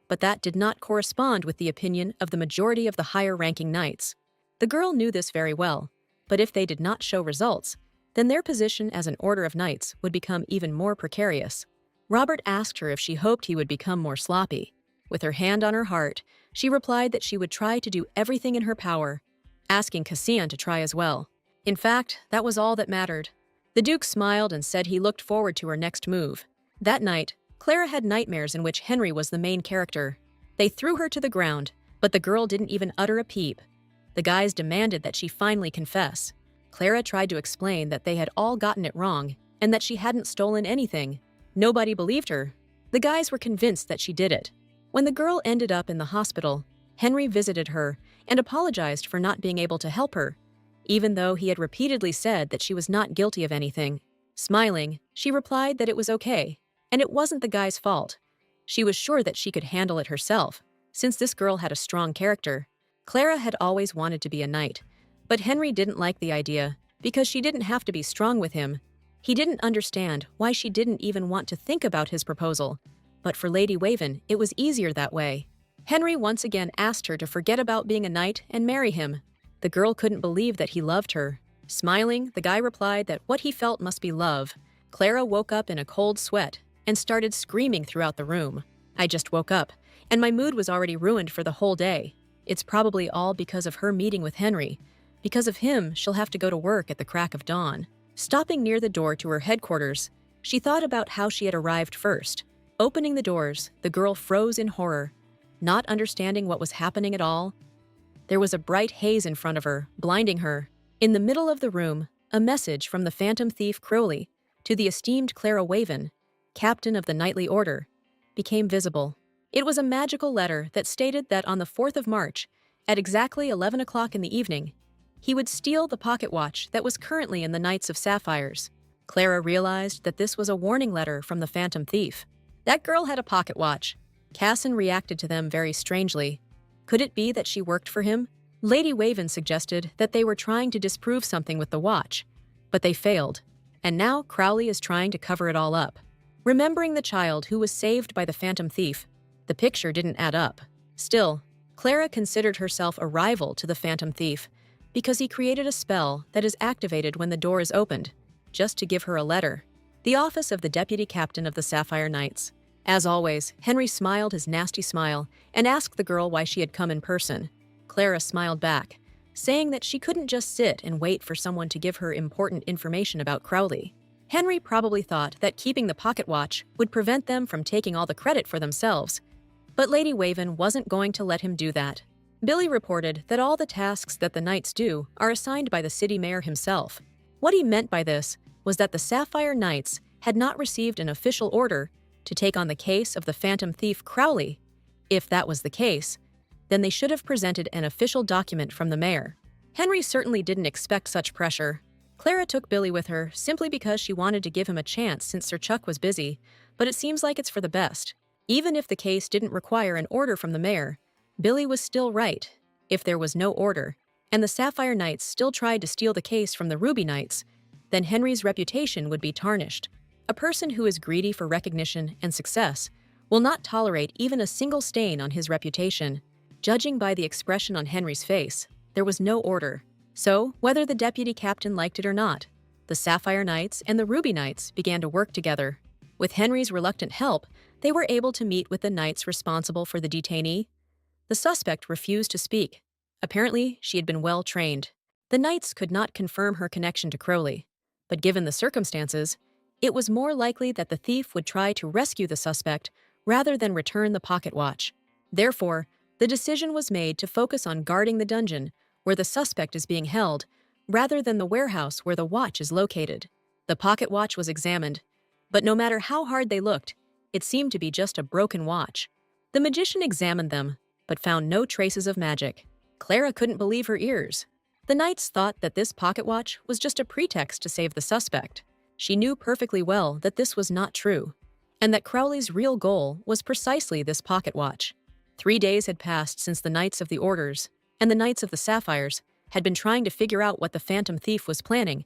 but that did not correspond with the opinion of the majority of the higher-ranking knights. The girl knew this very well, but if they did not show results, then their position as an order of knights would become even more precarious. Robert asked her if she hoped he would become more sloppy. With her hand on her heart, she replied that she would try to do everything in her power, asking Cassian to try as well. In fact, that was all that mattered. The Duke smiled and said he looked forward to her next move. That night, Clara had nightmares in which Henry was the main character. They threw her to the ground, but the girl didn't even utter a peep. The guys demanded that she finally confess. Clara tried to explain that they had all gotten it wrong and that she hadn't stolen anything. Nobody believed her. The guys were convinced that she did it. When the girl ended up in the hospital, Henry visited her and apologized for not being able to help her, even though he had repeatedly said that she was not guilty of anything. Smiling, she replied that it was okay, and it wasn't the guy's fault. She was sure that she could handle it herself, since this girl had a strong character. Clara had always wanted to be a knight, but Henry didn't like the idea because she didn't have to be strong with him. He didn't understand why she didn't even want to think about his proposal, but for Lady Waven, it was easier that way. Henry once again asked her to forget about being a knight and marry him. The girl couldn't believe that he loved her. Smiling, the guy replied that what he felt must be love, Clara woke up in a cold sweat and started screaming throughout the room. I just woke up, and my mood was already ruined for the whole day. It's probably all because of her meeting with Henry. Because of him, she'll have to go to work at the crack of dawn. Stopping near the door to her headquarters, she thought about how she had arrived first. Opening the doors, the girl froze in horror, not understanding what was happening at all. There was a bright haze in front of her, blinding her. In the middle of the room, a message from the phantom thief Crowley to the esteemed Clara Waven, captain of the Knightly Order, became visible. It was a magical letter that stated that on the 4th of March, at exactly 11 o'clock in the evening, he would steal the pocket watch that was currently in the Knights of Sapphires. Clara realized that this was a warning letter from the phantom thief. That girl had a pocket watch. Casson reacted to them very strangely. Could it be that she worked for him? Lady Waven suggested that they were trying to disprove something with the watch, but they failed, and now Crowley is trying to cover it all up. Remembering the child who was saved by the phantom thief, the picture didn't add up. Still, Clara considered herself a rival to the phantom thief because he created a spell that is activated when the door is opened, just to give her a letter. The office of the deputy captain of the Sapphire Knights. As always, Henry smiled his nasty smile and asked the girl why she had come in person. Clara smiled back, saying that she couldn't just sit and wait for someone to give her important information about Crowley. Henry probably thought that keeping the pocket watch would prevent them from taking all the credit for themselves, but Lady Waven wasn't going to let him do that. Billy reported that all the tasks that the Knights do are assigned by the city mayor himself. What he meant by this was that the Sapphire Knights had not received an official order to take on the case of the phantom thief Crowley. If that was the case, then they should have presented an official document from the mayor. Henry certainly didn't expect such pressure. Clara took Billy with her simply because she wanted to give him a chance since Sir Chuck was busy, but it seems like it's for the best. Even if the case didn't require an order from the mayor, Billy was still right. If there was no order, and the Sapphire Knights still tried to steal the case from the Ruby Knights, then Henry's reputation would be tarnished. A person who is greedy for recognition and success will not tolerate even a single stain on his reputation. Judging by the expression on Henry's face, there was no order. So, whether the deputy captain liked it or not, the Sapphire Knights and the Ruby Knights began to work together. With Henry's reluctant help, they were able to meet with the knights responsible for the detainee. The suspect refused to speak. Apparently, she had been well trained. The knights could not confirm her connection to Crowley, but given the circumstances, it was more likely that the thief would try to rescue the suspect rather than return the pocket watch. Therefore, the decision was made to focus on guarding the dungeon where the suspect is being held, rather than the warehouse where the watch is located. The pocket watch was examined, but no matter how hard they looked, it seemed to be just a broken watch. The magician examined them, but found no traces of magic. Clara couldn't believe her ears. The knights thought that this pocket watch was just a pretext to save the suspect. She knew perfectly well that this was not true, and that Crowley's real goal was precisely this pocket watch. 3 days had passed since the Knights of the Orders and the Knights of the Sapphires had been trying to figure out what the phantom thief was planning,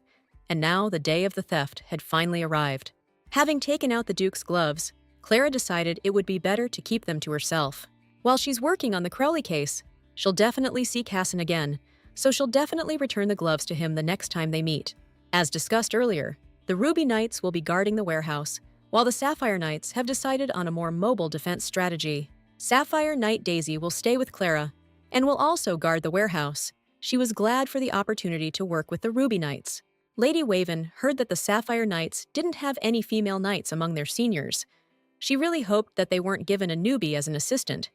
and now the day of the theft had finally arrived. Having taken out the Duke's gloves, Clara decided it would be better to keep them to herself. While she's working on the Crowley case, she'll definitely see Casson again, so she'll definitely return the gloves to him the next time they meet. As discussed earlier, the Ruby Knights will be guarding the warehouse, while the Sapphire Knights have decided on a more mobile defense strategy. Sapphire Knight Daisy will stay with Clara and will also guard the warehouse. She was glad for the opportunity to work with the Ruby Knights. Lady Waven heard that the Sapphire Knights didn't have any female knights among their seniors. She really hoped that they weren't given a newbie as an assistant.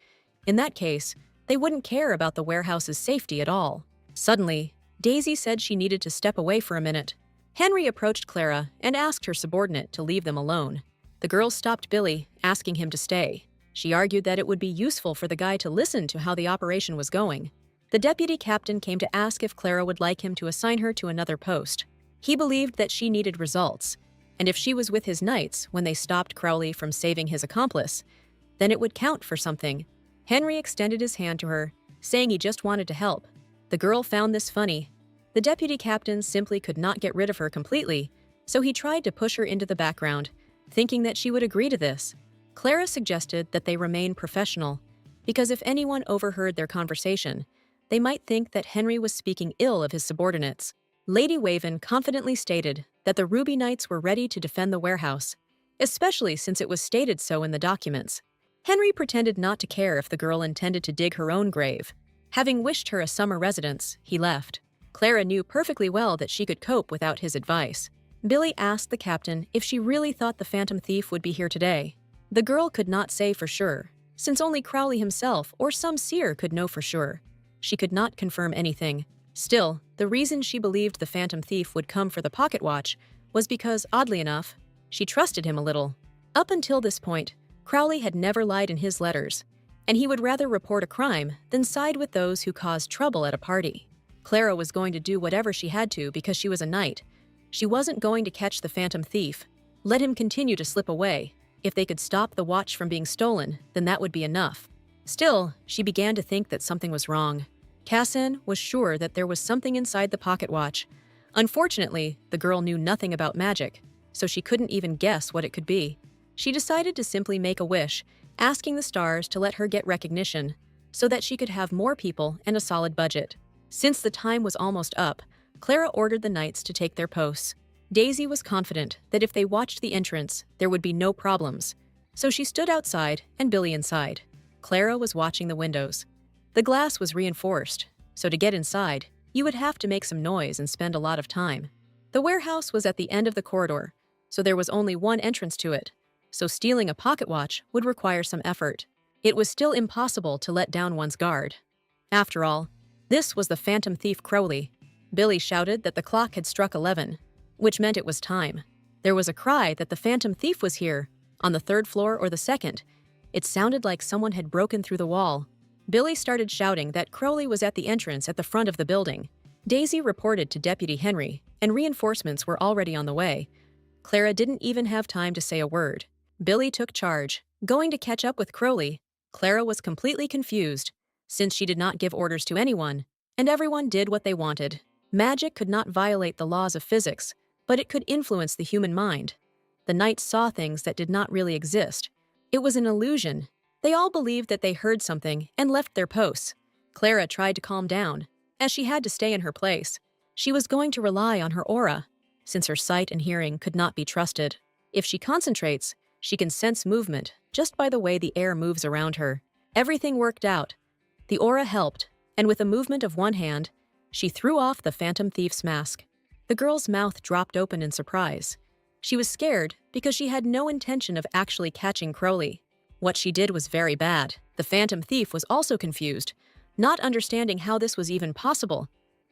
In that case, they wouldn't care about the warehouse's safety at all. Suddenly, Daisy said she needed to step away for a minute. Henry approached Clara and asked her subordinate to leave them alone. The girl stopped Billy, asking him to stay. She argued that it would be useful for the guy to listen to how the operation was going. The deputy captain came to ask if Clara would like him to assign her to another post. He believed that she needed results, and if she was with his knights when they stopped Crowley from saving his accomplice, then it would count for something. Henry extended his hand to her, saying he just wanted to help. The girl found this funny. The deputy captain simply could not get rid of her completely, so he tried to push her into the background, thinking that she would agree to this. Clara suggested that they remain professional, because if anyone overheard their conversation, they might think that Henry was speaking ill of his subordinates. Lady Waven confidently stated that the Ruby Knights were ready to defend the warehouse, especially since it was stated so in the documents. Henry pretended not to care if the girl intended to dig her own grave. Having wished her a summer residence, he left. Clara knew perfectly well that she could cope without his advice. Billy asked the captain if she really thought the Phantom Thief would be here today. The girl could not say for sure, since only Crowley himself or some seer could know for sure. She could not confirm anything. Still, the reason she believed the Phantom Thief would come for the pocket watch was because, oddly enough, she trusted him a little. Up until this point, Crowley had never lied in his letters, and he would rather report a crime than side with those who caused trouble at a party. Clara was going to do whatever she had to because she was a knight. She wasn't going to catch the Phantom Thief. Let him continue to slip away. If they could stop the watch from being stolen, then that would be enough. Still, she began to think that something was wrong. Cassin was sure that there was something inside the pocket watch. Unfortunately, the girl knew nothing about magic, so she couldn't even guess what it could be. She decided to simply make a wish, asking the stars to let her get recognition, so that she could have more people and a solid budget. Since the time was almost up, Clara ordered the knights to take their posts. Daisy was confident that if they watched the entrance, there would be no problems, so she stood outside and Billy inside. Clara was watching the windows. The glass was reinforced, so to get inside, you would have to make some noise and spend a lot of time. The warehouse was at the end of the corridor, so there was only one entrance to it, so stealing a pocket watch would require some effort. It was still impossible to let down one's guard. After all, this was the Phantom Thief Crowley. Billy shouted that the clock had struck 11, which meant it was time. There was a cry that the Phantom Thief was here, on the third floor or the second. It sounded like someone had broken through the wall. Billy started shouting that Crowley was at the entrance at the front of the building. Daisy reported to Deputy Henry, and reinforcements were already on the way. Clara didn't even have time to say a word. Billy took charge, going to catch up with Crowley. Clara was completely confused, since she did not give orders to anyone, and everyone did what they wanted. Magic could not violate the laws of physics, but it could influence the human mind. The knights saw things that did not really exist. It was an illusion. They all believed that they heard something and left their posts. Clara tried to calm down, as she had to stay in her place. She was going to rely on her aura, since her sight and hearing could not be trusted. If she concentrates, she can sense movement just by the way the air moves around her. Everything worked out. The aura helped, and with a movement of one hand, she threw off the Phantom Thief's mask. The girl's mouth dropped open in surprise. She was scared because she had no intention of actually catching Crowley. What she did was very bad. The Phantom Thief was also confused, not understanding how this was even possible.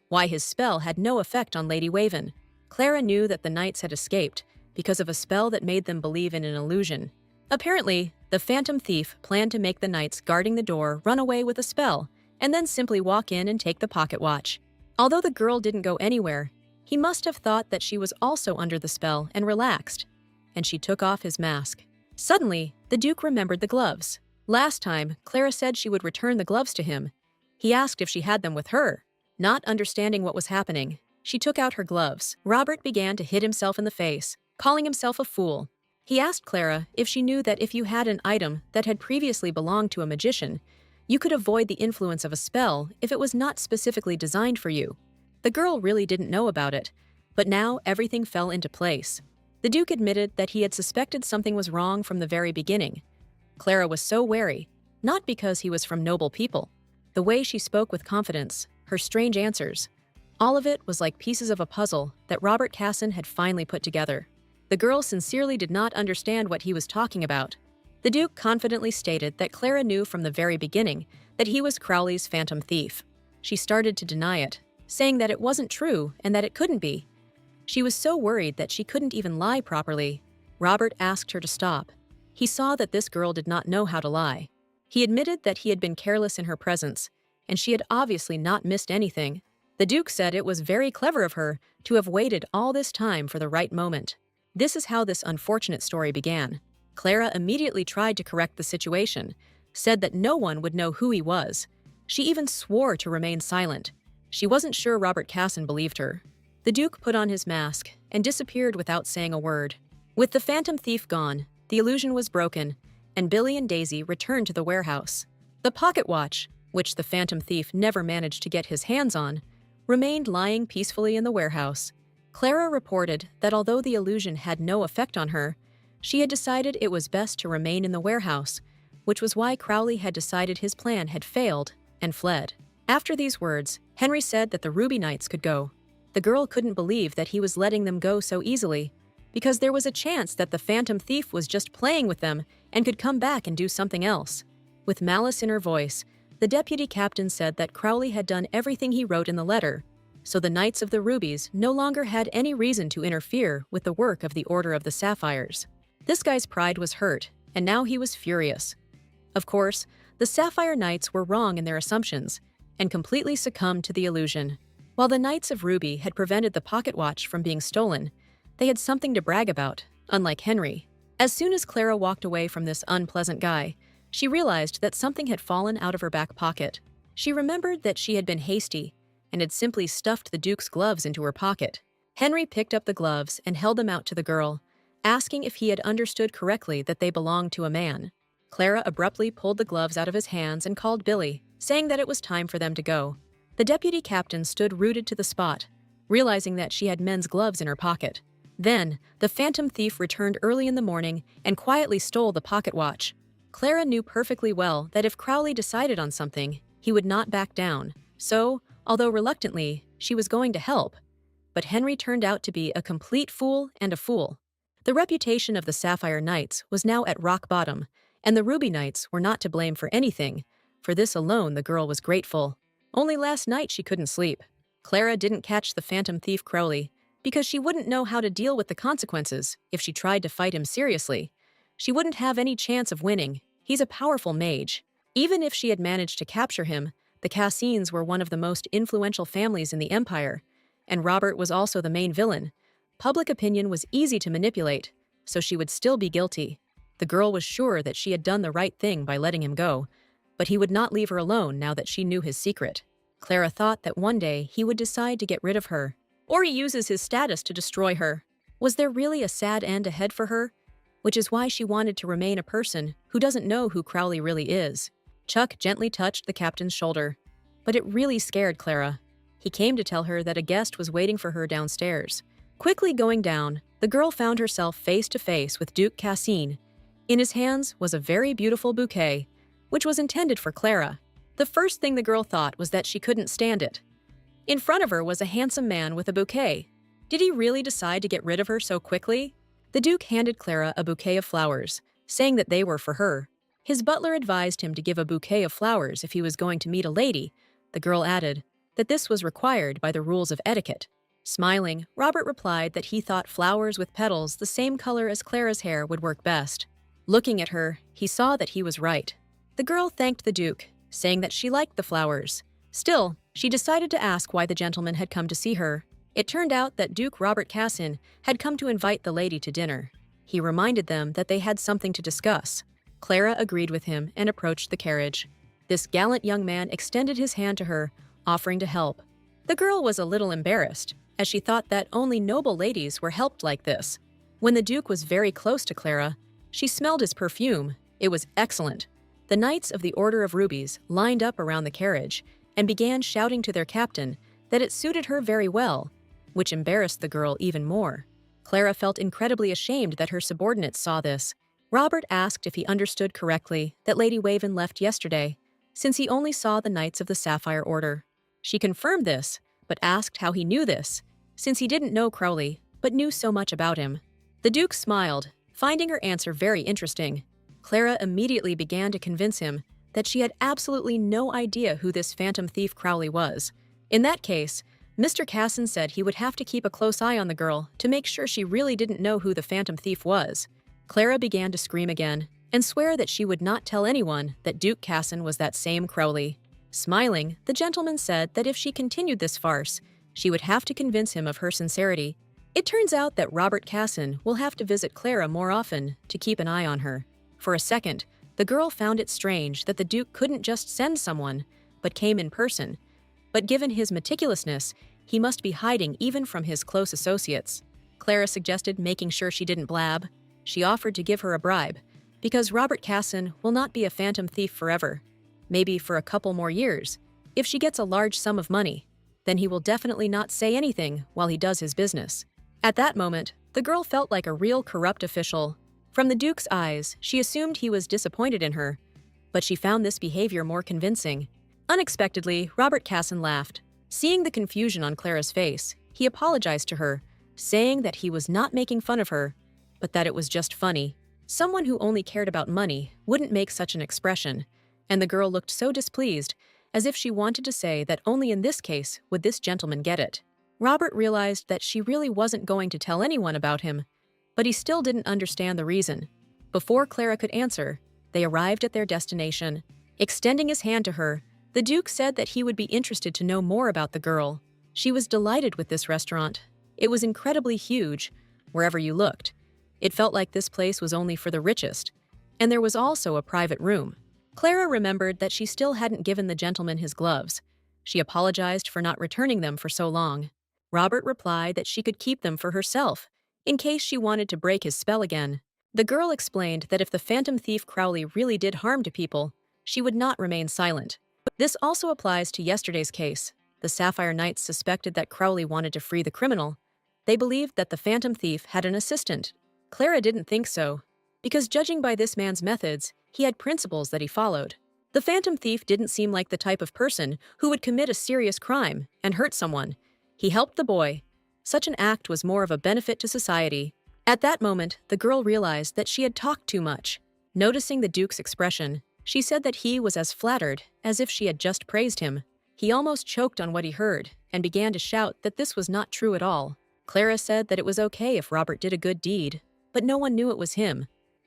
Why his spell had no effect on Lady Waven. Clara knew that the knights had escaped because of a spell that made them believe in an illusion. Apparently, the Phantom Thief planned to make the knights guarding the door run away with a spell, and then simply walk in and take the pocket watch. Although the girl didn't go anywhere, he must have thought that she was also under the spell and relaxed, and she took off his mask. Suddenly, the Duke remembered the gloves. Last time, Clara said she would return the gloves to him. He asked if she had them with her. Not understanding what was happening, she took out her gloves. Robert began to hit himself in the face, calling himself a fool. He asked Clara if she knew that if you had an item that had previously belonged to a magician, you could avoid the influence of a spell if it was not specifically designed for you. The girl really didn't know about it, but now everything fell into place. The Duke admitted that he had suspected something was wrong from the very beginning. Clara was so wary, not because he was from noble people. The way she spoke with confidence, her strange answers, all of it was like pieces of a puzzle that Robert Cassin had finally put together. The girl sincerely did not understand what he was talking about. The Duke confidently stated that Clara knew from the very beginning that he was Crowley's Phantom Thief. She started to deny it, saying that it wasn't true and that it couldn't be. She was so worried that she couldn't even lie properly. Robert asked her to stop. He saw that this girl did not know how to lie. He admitted that he had been careless in her presence, and she had obviously not missed anything. The Duke said it was very clever of her to have waited all this time for the right moment. This is how this unfortunate story began. Clara immediately tried to correct the situation, said that no one would know who he was. She even swore to remain silent. She wasn't sure Robert Cassin believed her. The Duke put on his mask and disappeared without saying a word. With the Phantom Thief gone, the illusion was broken, and Billy and Daisy returned to the warehouse. The pocket watch, which the Phantom Thief never managed to get his hands on, remained lying peacefully in the warehouse. Clara reported that although the illusion had no effect on her, she had decided it was best to remain in the warehouse, which was why Crowley had decided his plan had failed and fled. After these words, Henry said that the Ruby Knights could go. The girl couldn't believe that he was letting them go so easily, because there was a chance that the Phantom Thief was just playing with them and could come back and do something else. With malice in her voice, the deputy captain said that Crowley had done everything he wrote in the letter, so the Knights of the Rubies no longer had any reason to interfere with the work of the Order of the Sapphires. This guy's pride was hurt, and now he was furious. Of course, the Sapphire Knights were wrong in their assumptions and completely succumbed to the illusion. While the Knights of Ruby had prevented the pocket watch from being stolen, they had something to brag about, unlike Henry. As soon as Clara walked away from this unpleasant guy, she realized that something had fallen out of her back pocket. She remembered that she had been hasty and had simply stuffed the Duke's gloves into her pocket. Henry picked up the gloves and held them out to the girl, asking if he had understood correctly that they belonged to a man. Clara abruptly pulled the gloves out of his hands and called Billy, saying that it was time for them to go. The deputy captain stood rooted to the spot, realizing that she had men's gloves in her pocket. Then, the Phantom Thief returned early in the morning and quietly stole the pocket watch. Clara knew perfectly well that if Crowley decided on something, he would not back down. So, although reluctantly, she was going to help. But Henry turned out to be a complete fool and a fool. The reputation of the Sapphire Knights was now at rock bottom, and the Ruby Knights were not to blame for anything. For this alone, the girl was grateful. Only last night she couldn't sleep. Clara didn't catch the Phantom Thief Crowley because she wouldn't know how to deal with the consequences if she tried to fight him seriously. She wouldn't have any chance of winning. He's a powerful mage. Even if she had managed to capture him, the Cassines were one of the most influential families in the Empire, and Robert was also the main villain. Public opinion was easy to manipulate, so she would still be guilty. The girl was sure that she had done the right thing by letting him go, but he would not leave her alone now that she knew his secret. Clara thought that one day he would decide to get rid of her, or he uses his status to destroy her. Was there really a sad end ahead for her? Which is why she wanted to remain a person who doesn't know who Crowley really is. Chuck gently touched the captain's shoulder, but it really scared Clara. He came to tell her that a guest was waiting for her downstairs. Quickly going down, the girl found herself face to face with Duke Cassine. In his hands was a very beautiful bouquet, which was intended for Clara. The first thing the girl thought was that she couldn't stand it. In front of her was a handsome man with a bouquet. Did he really decide to get rid of her so quickly? The Duke handed Clara a bouquet of flowers, saying that they were for her. His butler advised him to give a bouquet of flowers if he was going to meet a lady. The girl added that this was required by the rules of etiquette. Smiling, Robert replied that he thought flowers with petals the same color as Clara's hair would work best. Looking at her, he saw that he was right. The girl thanked the Duke, saying that she liked the flowers. Still, she decided to ask why the gentleman had come to see her. It turned out that Duke Robert Cassin had come to invite the lady to dinner. He reminded them that they had something to discuss. Clara agreed with him and approached the carriage. This gallant young man extended his hand to her, offering to help. The girl was a little embarrassed, as she thought that only noble ladies were helped like this. When the Duke was very close to Clara, she smelled his perfume. It was excellent. The Knights of the Order of Rubies lined up around the carriage and began shouting to their captain that it suited her very well, which embarrassed the girl even more. Clara felt incredibly ashamed that her subordinates saw this. Robert asked if he understood correctly that Lady Waven left yesterday, since he only saw the Knights of the Sapphire Order. She confirmed this, but asked how he knew this, since he didn't know Crowley, but knew so much about him. The Duke smiled, finding her answer very interesting. Clara immediately began to convince him that she had absolutely no idea who this Phantom Thief Crowley was. In that case, Mr. Cassin said he would have to keep a close eye on the girl to make sure she really didn't know who the Phantom Thief was. Clara began to scream again and swear that she would not tell anyone that Duke Cassin was that same Crowley. Smiling, the gentleman said that if she continued this farce, she would have to convince him of her sincerity. It turns out that Robert Cassin will have to visit Clara more often to keep an eye on her. For a second, the girl found it strange that the Duke couldn't just send someone, but came in person. But given his meticulousness, he must be hiding even from his close associates. Clara suggested making sure she didn't blab. She offered to give her a bribe, because Robert Cassin will not be a phantom thief forever. Maybe for a couple more years, if she gets a large sum of money. then he will definitely not say anything while he does his business. At that moment, the girl felt like a real corrupt official. From the Duke's eyes, she assumed he was disappointed in her, but she found this behavior more convincing. Unexpectedly, Robert Casson laughed. Seeing the confusion on Clara's face, he apologized to her, saying that he was not making fun of her, but that it was just funny. Someone who only cared about money wouldn't make such an expression, and the girl looked so displeased, as if she wanted to say that only in this case would this gentleman get it. Robert realized that she really wasn't going to tell anyone about him, but he still didn't understand the reason. Before Clara could answer, they arrived at their destination. Extending his hand to her, the Duke said that he would be interested to know more about the girl. She was delighted with this restaurant. It was incredibly huge, wherever you looked. It felt like this place was only for the richest, and there was also a private room. Clara remembered that she still hadn't given the gentleman his gloves. She apologized for not returning them for so long. Robert replied that she could keep them for herself, in case she wanted to break his spell again. The girl explained that if the phantom thief Crowley really did harm to people, she would not remain silent. This also applies to yesterday's case. The Sapphire Knights suspected that Crowley wanted to free the criminal. They believed that the phantom thief had an assistant. Clara didn't think so, because judging by this man's methods, he had principles that he followed. The phantom thief didn't seem like the type of person who would commit a serious crime and hurt someone. He helped the boy. Such an act was more of a benefit to society. At that moment, the girl realized that she had talked too much. Noticing the Duke's expression, she said that he was as flattered as if she had just praised him. He almost choked on what he heard and began to shout that this was not true at all. Clara said that it was okay if Robert did a good deed, but no one knew it was him.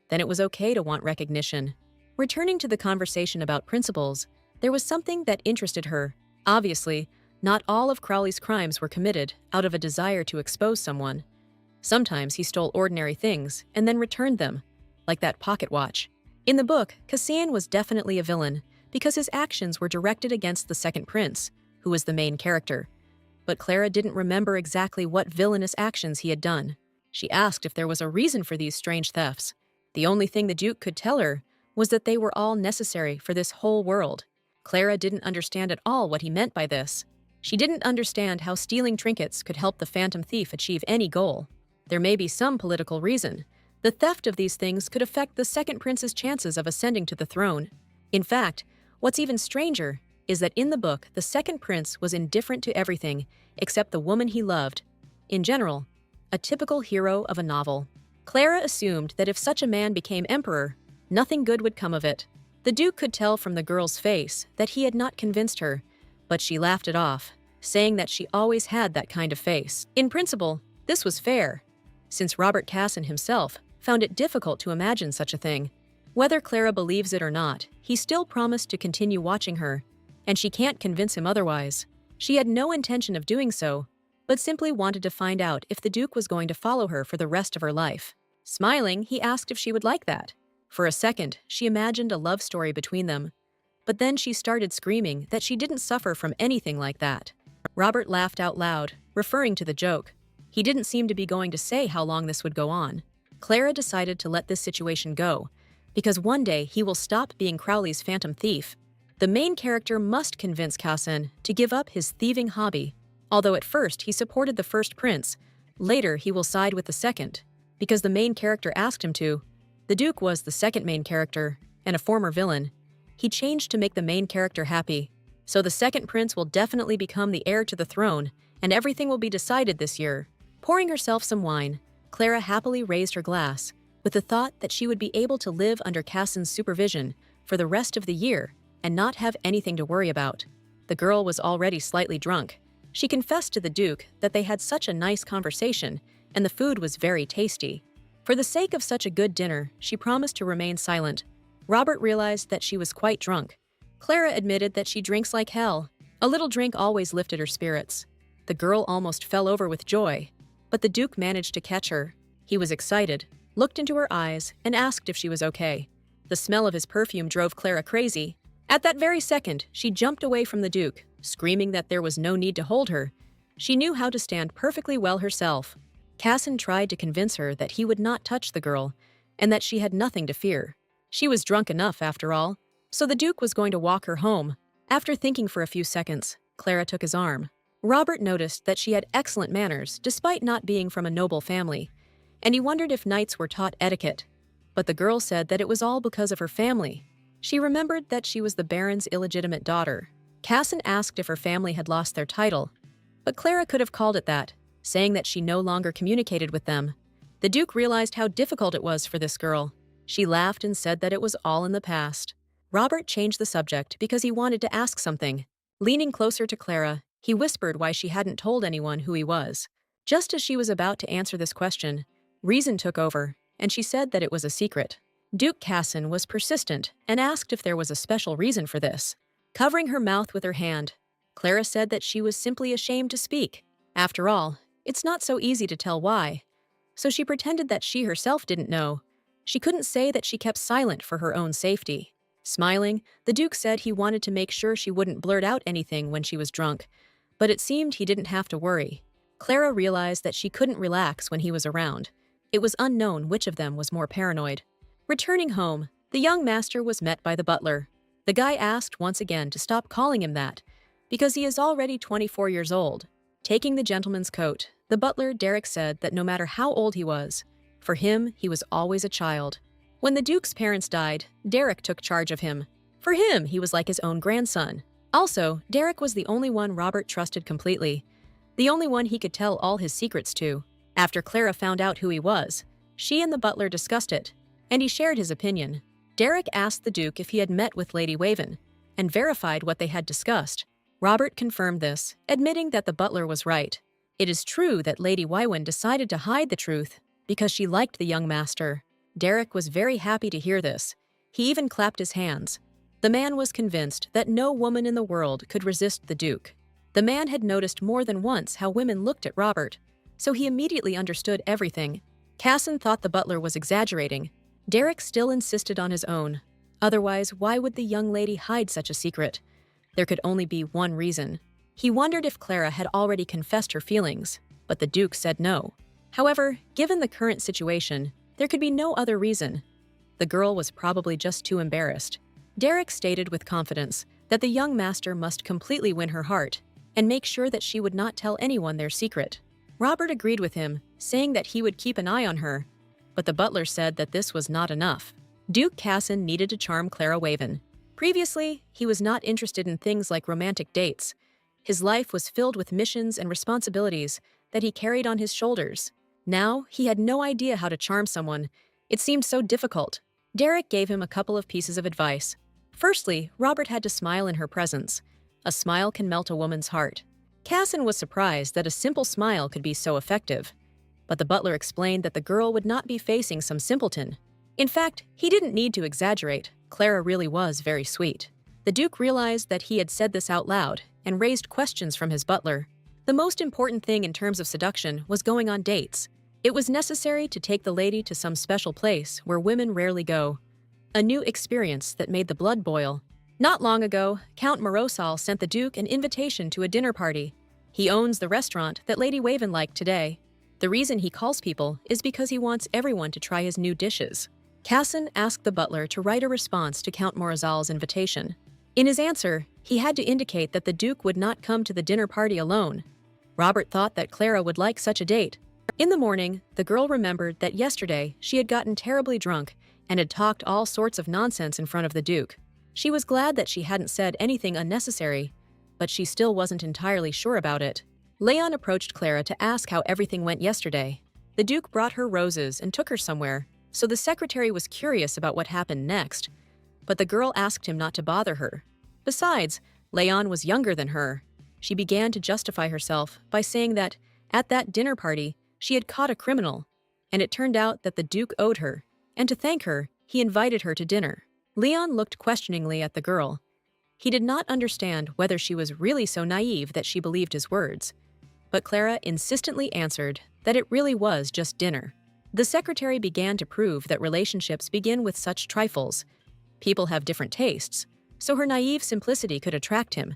Then it was okay to want recognition. Returning to the conversation about principles, there was something that interested her. Obviously, not all of Crowley's crimes were committed out of a desire to expose someone. Sometimes he stole ordinary things and then returned them, like that pocket watch. In the book, Cassian was definitely a villain because his actions were directed against the second prince, who was the main character. But Clara didn't remember exactly what villainous actions he had done. She asked if there was a reason for these strange thefts. The only thing the Duke could tell her was that they were all necessary for this whole world. Clara didn't understand at all what he meant by this. She didn't understand how stealing trinkets could help the phantom thief achieve any goal. There may be some political reason. The theft of these things could affect the second prince's chances of ascending to the throne. In fact, what's even stranger is that in the book, the second prince was indifferent to everything except the woman he loved. In general, a typical hero of a novel. Clara assumed that if such a man became emperor, nothing good would come of it. The Duke could tell from the girl's face that he had not convinced her, but she laughed it off, saying that she always had that kind of face. In principle, this was fair, since Robert Casson himself found it difficult to imagine such a thing. Whether Clara believes it or not, he still promised to continue watching her, and she can't convince him otherwise. She had no intention of doing so, but simply wanted to find out if the Duke was going to follow her for the rest of her life. Smiling, he asked if she would like that. For a second, she imagined a love story between them, but then she started screaming that she didn't suffer from anything like that. Robert laughed out loud, referring to the joke. He didn't seem to be going to say how long this would go on. Clara decided to let this situation go, because one day he will stop being Crowley's phantom thief. The main character must convince Casson to give up his thieving hobby. Although at first he supported the first prince, later he will side with the second, because the main character asked him to. The Duke was the second main character, and a former villain. He changed to make the main character happy. So the second prince will definitely become the heir to the throne, and everything will be decided this year. Pouring herself some wine, Clara happily raised her glass, with the thought that she would be able to live under Casson's supervision for the rest of the year and not have anything to worry about. The girl was already slightly drunk. She confessed to the Duke that they had such a nice conversation, and the food was very tasty. For the sake of such a good dinner, she promised to remain silent. Robert realized that she was quite drunk. Clara admitted that she drinks like hell. A little drink always lifted her spirits. The girl almost fell over with joy, but the Duke managed to catch her. He was excited, looked into her eyes, and asked if she was okay. The smell of his perfume drove Clara crazy. At that very second, she jumped away from the Duke, screaming that there was no need to hold her. She knew how to stand perfectly well herself. Casson tried to convince her that he would not touch the girl, and that she had nothing to fear. She was drunk enough, after all, so the Duke was going to walk her home. After thinking for a few seconds, Clara took his arm. Robert noticed that she had excellent manners despite not being from a noble family, and he wondered if knights were taught etiquette. But the girl said that it was all because of her family. She remembered that she was the Baron's illegitimate daughter. Casson asked if her family had lost their title, but Clara could have called it that, saying that she no longer communicated with them. The Duke realized how difficult it was for this girl. She laughed and said that it was all in the past. Robert changed the subject because he wanted to ask something. Leaning closer to Clara, he whispered why she hadn't told anyone who he was. Just as she was about to answer this question, reason took over, and she said that it was a secret. Duke Casson was persistent and asked if there was a special reason for this. Covering her mouth with her hand, Clara said that she was simply ashamed to speak. After all, it's not so easy to tell why. So she pretended that she herself didn't know. She couldn't say that she kept silent for her own safety. Smiling, the Duke said he wanted to make sure she wouldn't blurt out anything when she was drunk, but it seemed he didn't have to worry. Clara realized that she couldn't relax when he was around. It was unknown which of them was more paranoid. Returning home, the young master was met by the butler. The guy asked once again to stop calling him that, because he is already 24 years old. Taking the gentleman's coat, the butler, Derek, said that no matter how old he was, for him, he was always a child. When the Duke's parents died, Derek took charge of him. For him, he was like his own grandson. Also, Derek was the only one Robert trusted completely, the only one he could tell all his secrets to. After Clara found out who he was, she and the butler discussed it, and he shared his opinion. Derek asked the Duke if he had met with Lady Waven, and verified what they had discussed. Robert confirmed this, admitting that the butler was right. It is true that Lady Waven decided to hide the truth because she liked the young master. Derek was very happy to hear this. He even clapped his hands. The man was convinced that no woman in the world could resist the Duke. The man had noticed more than once how women looked at Robert, so he immediately understood everything. Casson thought the butler was exaggerating. Derek still insisted on his own. Otherwise, why would the young lady hide such a secret? There could only be one reason. He wondered if Clara had already confessed her feelings, but the Duke said no. However, given the current situation, there could be no other reason. The girl was probably just too embarrassed. Derek stated with confidence that the young master must completely win her heart and make sure that she would not tell anyone their secret. Robert agreed with him, saying that he would keep an eye on her, but the butler said that this was not enough. Duke Casson needed to charm Clara Waven. Previously, he was not interested in things like romantic dates. His life was filled with missions and responsibilities that he carried on his shoulders. Now, he had no idea how to charm someone. It seemed so difficult. Derek gave him a couple of pieces of advice. Firstly, Robert had to smile in her presence. A smile can melt a woman's heart. Casson was surprised that a simple smile could be so effective. But the butler explained that the girl would not be facing some simpleton. In fact, he didn't need to exaggerate. Clara really was very sweet. The Duke realized that he had said this out loud and raised questions from his butler. The most important thing in terms of seduction was going on dates. It was necessary to take the lady to some special place where women rarely go. A new experience that made the blood boil. Not long ago, Count Morosal sent the Duke an invitation to a dinner party. He owns the restaurant that Lady Waven liked today. The reason he calls people is because he wants everyone to try his new dishes. Casson asked the butler to write a response to Count Morozal's invitation. In his answer, he had to indicate that the Duke would not come to the dinner party alone. Robert thought that Clara would like such a date. In the morning, the girl remembered that yesterday she had gotten terribly drunk and had talked all sorts of nonsense in front of the Duke. She was glad that she hadn't said anything unnecessary, but she still wasn't entirely sure about it. Leon approached Clara to ask how everything went yesterday. The Duke brought her roses and took her somewhere, so the secretary was curious about what happened next. But the girl asked him not to bother her. Besides, Leon was younger than her. She began to justify herself by saying that, at that dinner party, she had caught a criminal, and it turned out that the Duke owed her, and to thank her, he invited her to dinner. Leon looked questioningly at the girl. He did not understand whether she was really so naive that she believed his words. But Clara insistently answered that it really was just dinner. The secretary began to prove that relationships begin with such trifles. People have different tastes, so her naive simplicity could attract him.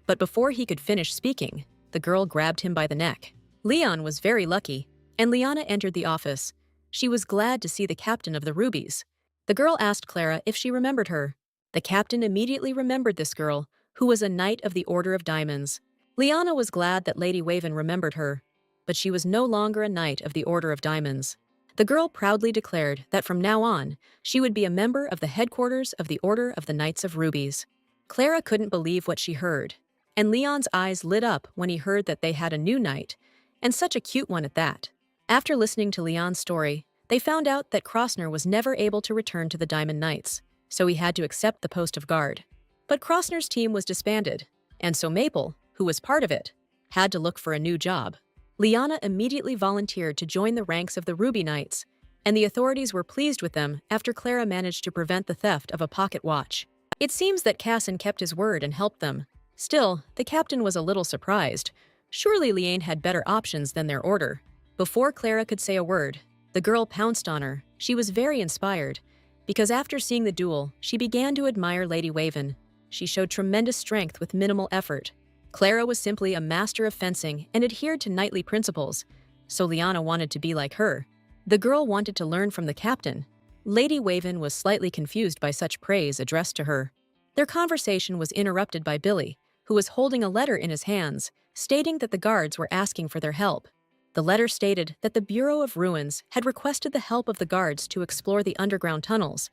But before he could finish speaking, the girl grabbed him by the neck. Leon was very lucky, and Liana entered the office. She was glad to see the captain of the Rubies. The girl asked Clara if she remembered her. The captain immediately remembered this girl, who was a knight of the Order of Diamonds. Liana was glad that Lady Waven remembered her, but she was no longer a knight of the Order of Diamonds. The girl proudly declared that from now on, she would be a member of the headquarters of the Order of the Knights of Rubies. Clara couldn't believe what she heard, and Leon's eyes lit up when he heard that they had a new knight, and such a cute one at that. After listening to Leon's story, they found out that Krosner was never able to return to the Diamond Knights, so he had to accept the post of guard. But Krosner's team was disbanded, and so Maple, who was part of it, had to look for a new job. Liana immediately volunteered to join the ranks of the Ruby Knights, and the authorities were pleased with them after Clara managed to prevent the theft of a pocket watch. It seems that Casson kept his word and helped them. Still, the captain was a little surprised. Surely Liane had better options than their order. Before Clara could say a word, the girl pounced on her. She was very inspired, because after seeing the duel, she began to admire Lady Waven. She showed tremendous strength with minimal effort. Clara was simply a master of fencing and adhered to knightly principles, so Liana wanted to be like her. The girl wanted to learn from the captain. Lady Waven was slightly confused by such praise addressed to her. Their conversation was interrupted by Billy, who was holding a letter in his hands, stating that the guards were asking for their help. The letter stated that the Bureau of Ruins had requested the help of the guards to explore the underground tunnels,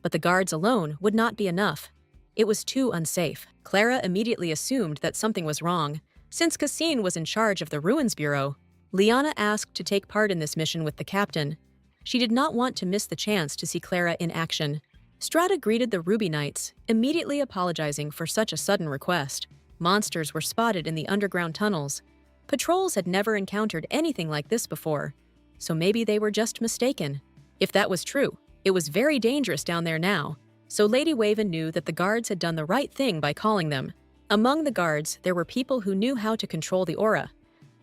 but the guards alone would not be enough. It was too unsafe. Clara immediately assumed that something was wrong, since Cassine was in charge of the Ruins Bureau. Liana asked to take part in this mission with the captain. She did not want to miss the chance to see Clara in action. Strata greeted the Ruby Knights, immediately apologizing for such a sudden request. Monsters were spotted in the underground tunnels. Patrols had never encountered anything like this before, so maybe they were just mistaken. If that was true, it was very dangerous down there now, so Lady Waven knew that the guards had done the right thing by calling them. Among the guards, there were people who knew how to control the aura,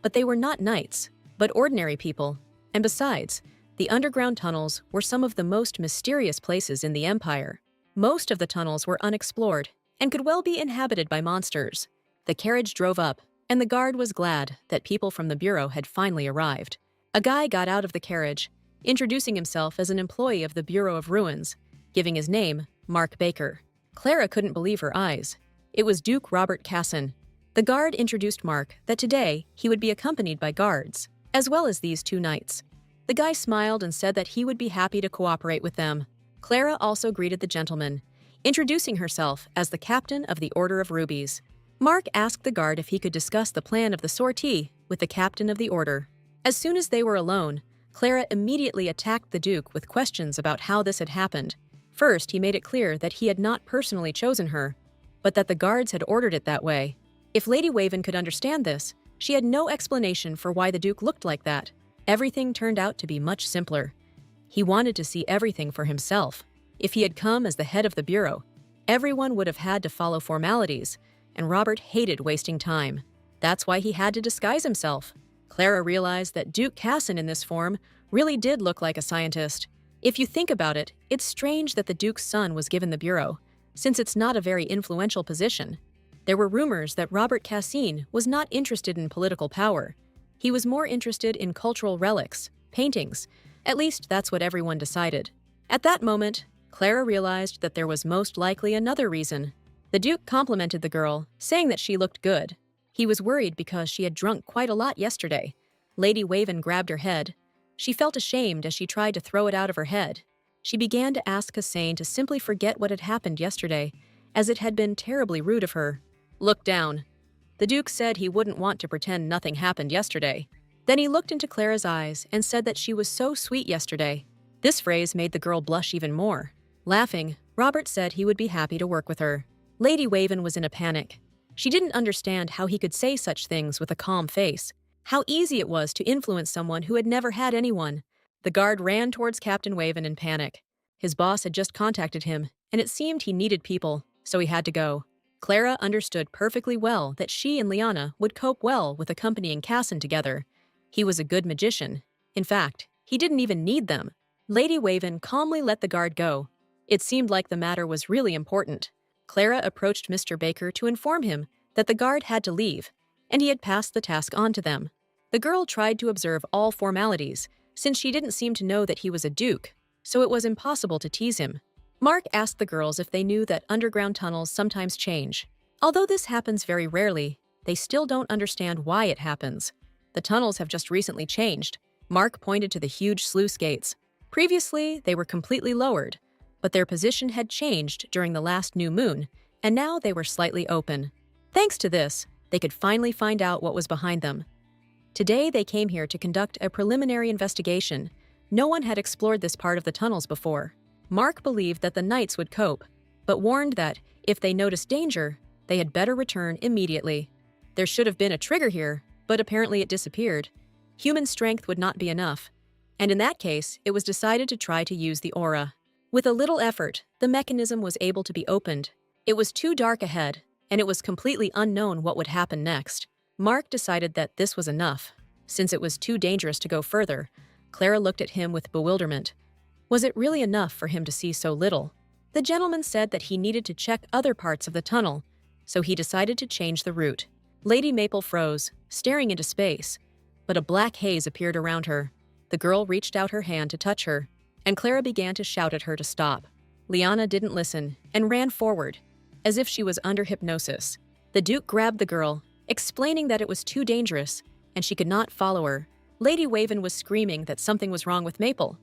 but they were not knights, but ordinary people. And besides, the underground tunnels were some of the most mysterious places in the Empire. Most of the tunnels were unexplored and could well be inhabited by monsters. The carriage drove up, and the guard was glad that people from the Bureau had finally arrived. A guy got out of the carriage, introducing himself as an employee of the Bureau of Ruins, giving his name, Mark Baker. Clara couldn't believe her eyes. It was Duke Robert Casson. The guard introduced Mark that today he would be accompanied by guards, as well as these two knights. The guy smiled and said that he would be happy to cooperate with them. Clara also greeted the gentleman, introducing herself as the captain of the Order of Rubies. Mark asked the guard if he could discuss the plan of the sortie with the captain of the order. As soon as they were alone, Clara immediately attacked the Duke with questions about how this had happened. First, he made it clear that he had not personally chosen her, but that the guards had ordered it that way. If Lady Waven could understand this, she had no explanation for why the Duke looked like that. Everything turned out to be much simpler. He wanted to see everything for himself. If he had come as the head of the Bureau, everyone would have had to follow formalities, and Robert hated wasting time. That's why he had to disguise himself. Clara realized that Duke Casson in this form really did look like a scientist. If you think about it, it's strange that the Duke's son was given the Bureau, since it's not a very influential position. There were rumors that Robert Cassin was not interested in political power. He was more interested in cultural relics, paintings. At least that's what everyone decided. At that moment, Clara realized that there was most likely another reason. The Duke complimented the girl, saying that she looked good. He was worried because she had drunk quite a lot yesterday. Lady Waven grabbed her head. She felt ashamed as she tried to throw it out of her head. She began to ask Hussein to simply forget what had happened yesterday, as it had been terribly rude of her. Look down. The Duke said he wouldn't want to pretend nothing happened yesterday. Then he looked into Clara's eyes and said that she was so sweet yesterday. This phrase made the girl blush even more. Laughing, Robert said he would be happy to work with her. Lady Waven was in a panic. She didn't understand how he could say such things with a calm face. How easy it was to influence someone who had never had anyone. The guard ran towards Captain Waven in panic. His boss had just contacted him, and it seemed he needed people, so he had to go. Clara understood perfectly well that she and Liana would cope well with accompanying Casson together. He was a good magician. In fact, he didn't even need them. Lady Waven calmly let the guard go. It seemed like the matter was really important. Clara approached Mr. Baker to inform him that the guard had to leave, and he had passed the task on to them. The girl tried to observe all formalities, since she didn't seem to know that he was a duke, so it was impossible to tease him. Mark asked the girls if they knew that underground tunnels sometimes change. Although this happens very rarely, they still don't understand why it happens. The tunnels have just recently changed. Mark pointed to the huge sluice gates. Previously, they were completely lowered, but their position had changed during the last new moon, and now they were slightly open. Thanks to this, they could finally find out what was behind them. Today, they came here to conduct a preliminary investigation. No one had explored this part of the tunnels before. Mark believed that the knights would cope, but warned that, if they noticed danger, they had better return immediately. There should have been a trigger here, but apparently it disappeared. Human strength would not be enough, and in that case, it was decided to try to use the aura. With a little effort, the mechanism was able to be opened. It was too dark ahead, and it was completely unknown what would happen next. Mark decided that this was enough. Since it was too dangerous to go further, Clara looked at him with bewilderment. Was it really enough for him to see so little? The gentleman said that he needed to check other parts of the tunnel, so he decided to change the route. Lady Maple froze, staring into space, but a black haze appeared around her. The girl reached out her hand to touch her, and Clara began to shout at her to stop. Liana didn't listen and ran forward, as if she was under hypnosis. The Duke grabbed the girl, explaining that it was too dangerous and she could not follow her. Lady Waven was screaming that something was wrong with Maple.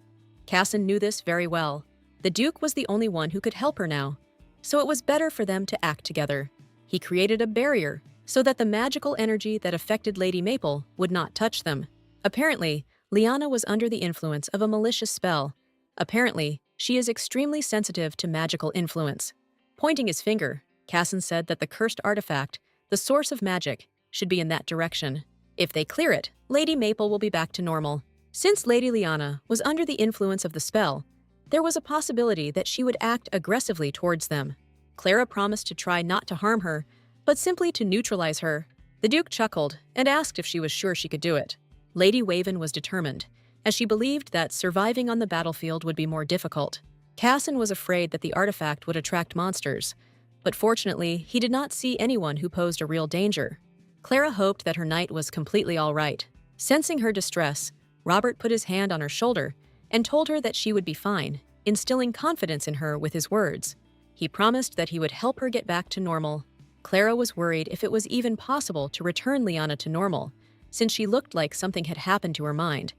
Casson knew this very well. The Duke was the only one who could help her now, so it was better for them to act together. He created a barrier so that the magical energy that affected Lady Maple would not touch them. Apparently, Liana was under the influence of a malicious spell. Apparently, she is extremely sensitive to magical influence. Pointing his finger, Casson said that the cursed artifact, the source of magic, should be in that direction. If they clear it, Lady Maple will be back to normal. Since Lady Liana was under the influence of the spell, there was a possibility that she would act aggressively towards them. Clara promised to try not to harm her, but simply to neutralize her. The Duke chuckled and asked if she was sure she could do it. Lady Waven was determined, as she believed that surviving on the battlefield would be more difficult. Casson was afraid that the artifact would attract monsters, but fortunately, he did not see anyone who posed a real danger. Clara hoped that her knight was completely all right. Sensing her distress, Robert put his hand on her shoulder and told her that she would be fine, instilling confidence in her with his words. He promised that he would help her get back to normal. Clara was worried if it was even possible to return Liana to normal, since she looked like something had happened to her mind,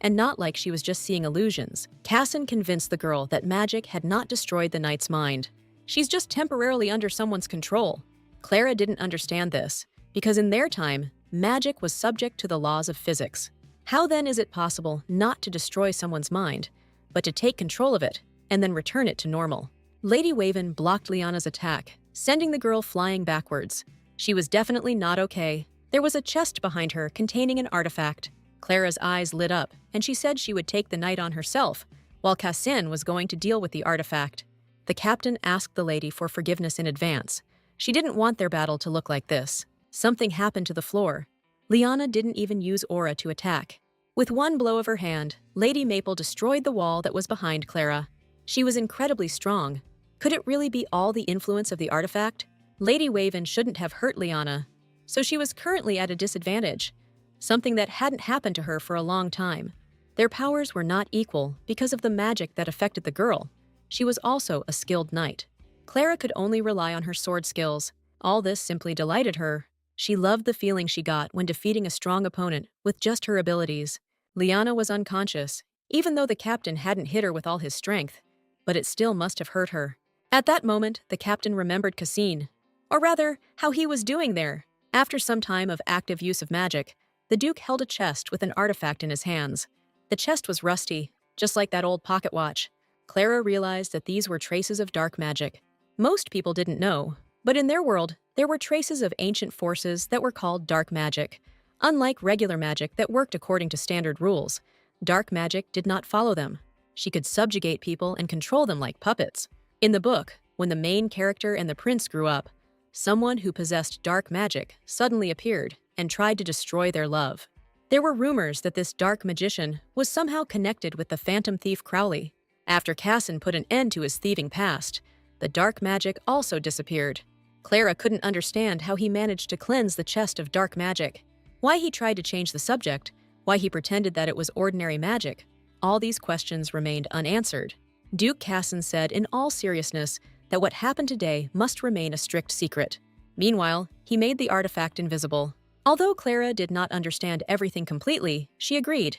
and not like she was just seeing illusions. Casson convinced the girl that magic had not destroyed the knight's mind. She's just temporarily under someone's control. Clara didn't understand this, because in their time, magic was subject to the laws of physics. How then is it possible not to destroy someone's mind, but to take control of it and then return it to normal? Lady Waven blocked Liana's attack, sending the girl flying backwards. She was definitely not okay. There was a chest behind her containing an artifact. Clara's eyes lit up, and she said she would take the knight on herself, while Cassin was going to deal with the artifact. The captain asked the lady for forgiveness in advance. She didn't want their battle to look like this. Something happened to the floor. Liana didn't even use aura to attack. With one blow of her hand, Lady Maple destroyed the wall that was behind Clara. She was incredibly strong. Could it really be all the influence of the artifact? Lady Waven shouldn't have hurt Liana, so she was currently at a disadvantage, something that hadn't happened to her for a long time. Their powers were not equal because of the magic that affected the girl. She was also a skilled knight. Clara could only rely on her sword skills. All this simply delighted her. She loved the feeling she got when defeating a strong opponent with just her abilities. Liana was unconscious, even though the captain hadn't hit her with all his strength, but it still must have hurt her. At that moment, the captain remembered Cassin, or rather, how he was doing there. After some time of active use of magic, the Duke held a chest with an artifact in his hands. The chest was rusty, just like that old pocket watch. Clara realized that these were traces of dark magic. Most people didn't know, but in their world, there were traces of ancient forces that were called dark magic. Unlike regular magic that worked according to standard rules, dark magic did not follow them. She could subjugate people and control them like puppets. In the book, when the main character and the prince grew up, someone who possessed dark magic suddenly appeared and tried to destroy their love. There were rumors that this dark magician was somehow connected with the phantom thief Crowley. After Casson put an end to his thieving past, the dark magic also disappeared. Clara couldn't understand how he managed to cleanse the chest of dark magic. Why he tried to change the subject, why he pretended that it was ordinary magic, all these questions remained unanswered. Duke Casson said in all seriousness that what happened today must remain a strict secret. Meanwhile, he made the artifact invisible. Although Clara did not understand everything completely, she agreed,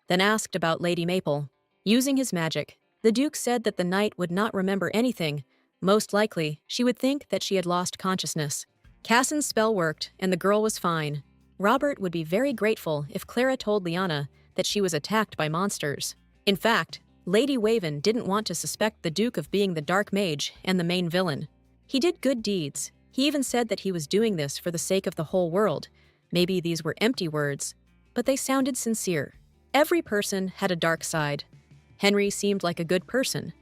then asked about Lady Maple. Using his magic, the Duke said that the knight would not remember anything. Most likely, she would think that she had lost consciousness. Cassin's spell worked, and the girl was fine. Robert would be very grateful if Clara told Lyanna that she was attacked by monsters. In fact, Lady Waven didn't want to suspect the Duke of being the dark mage and the main villain. He did good deeds. He even said that he was doing this for the sake of the whole world. Maybe these were empty words, but they sounded sincere. Every person had a dark side. Henry seemed like a good person,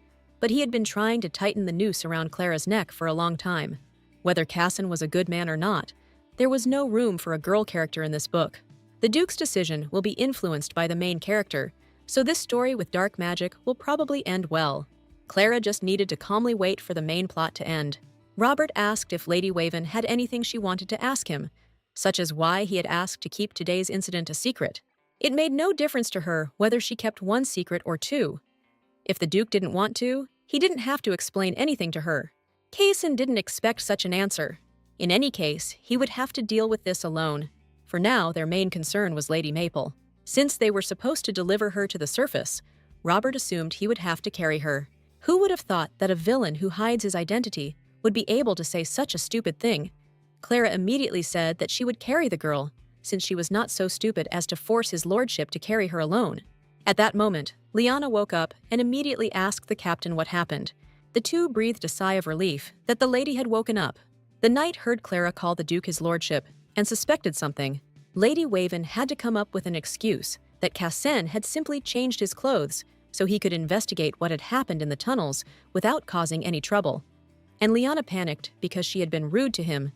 but he had been trying to tighten the noose around Clara's neck for a long time. Whether Cassin was a good man or not, there was no room for a girl character in this book. The Duke's decision will be influenced by the main character, so this story with dark magic will probably end well. Clara just needed to calmly wait for the main plot to end. Robert asked if Lady Waven had anything she wanted to ask him, such as why he had asked to keep today's incident a secret. It made no difference to her whether she kept one secret or two. If the Duke didn't want to, he didn't have to explain anything to her. Cassin didn't expect such an answer. In any case, he would have to deal with this alone. For now, their main concern was Lady Maple. Since they were supposed to deliver her to the surface, Robert assumed he would have to carry her. Who would have thought that a villain who hides his identity would be able to say such a stupid thing? Clara immediately said that she would carry the girl, since she was not so stupid as to force his lordship to carry her alone. At that moment, Lyanna woke up and immediately asked the captain what happened. The two breathed a sigh of relief that the lady had woken up. The knight heard Clara call the Duke his lordship and suspected something. Lady Waven had to come up with an excuse that Cassin had simply changed his clothes so he could investigate what had happened in the tunnels without causing any trouble. And Lyanna panicked because she had been rude to him,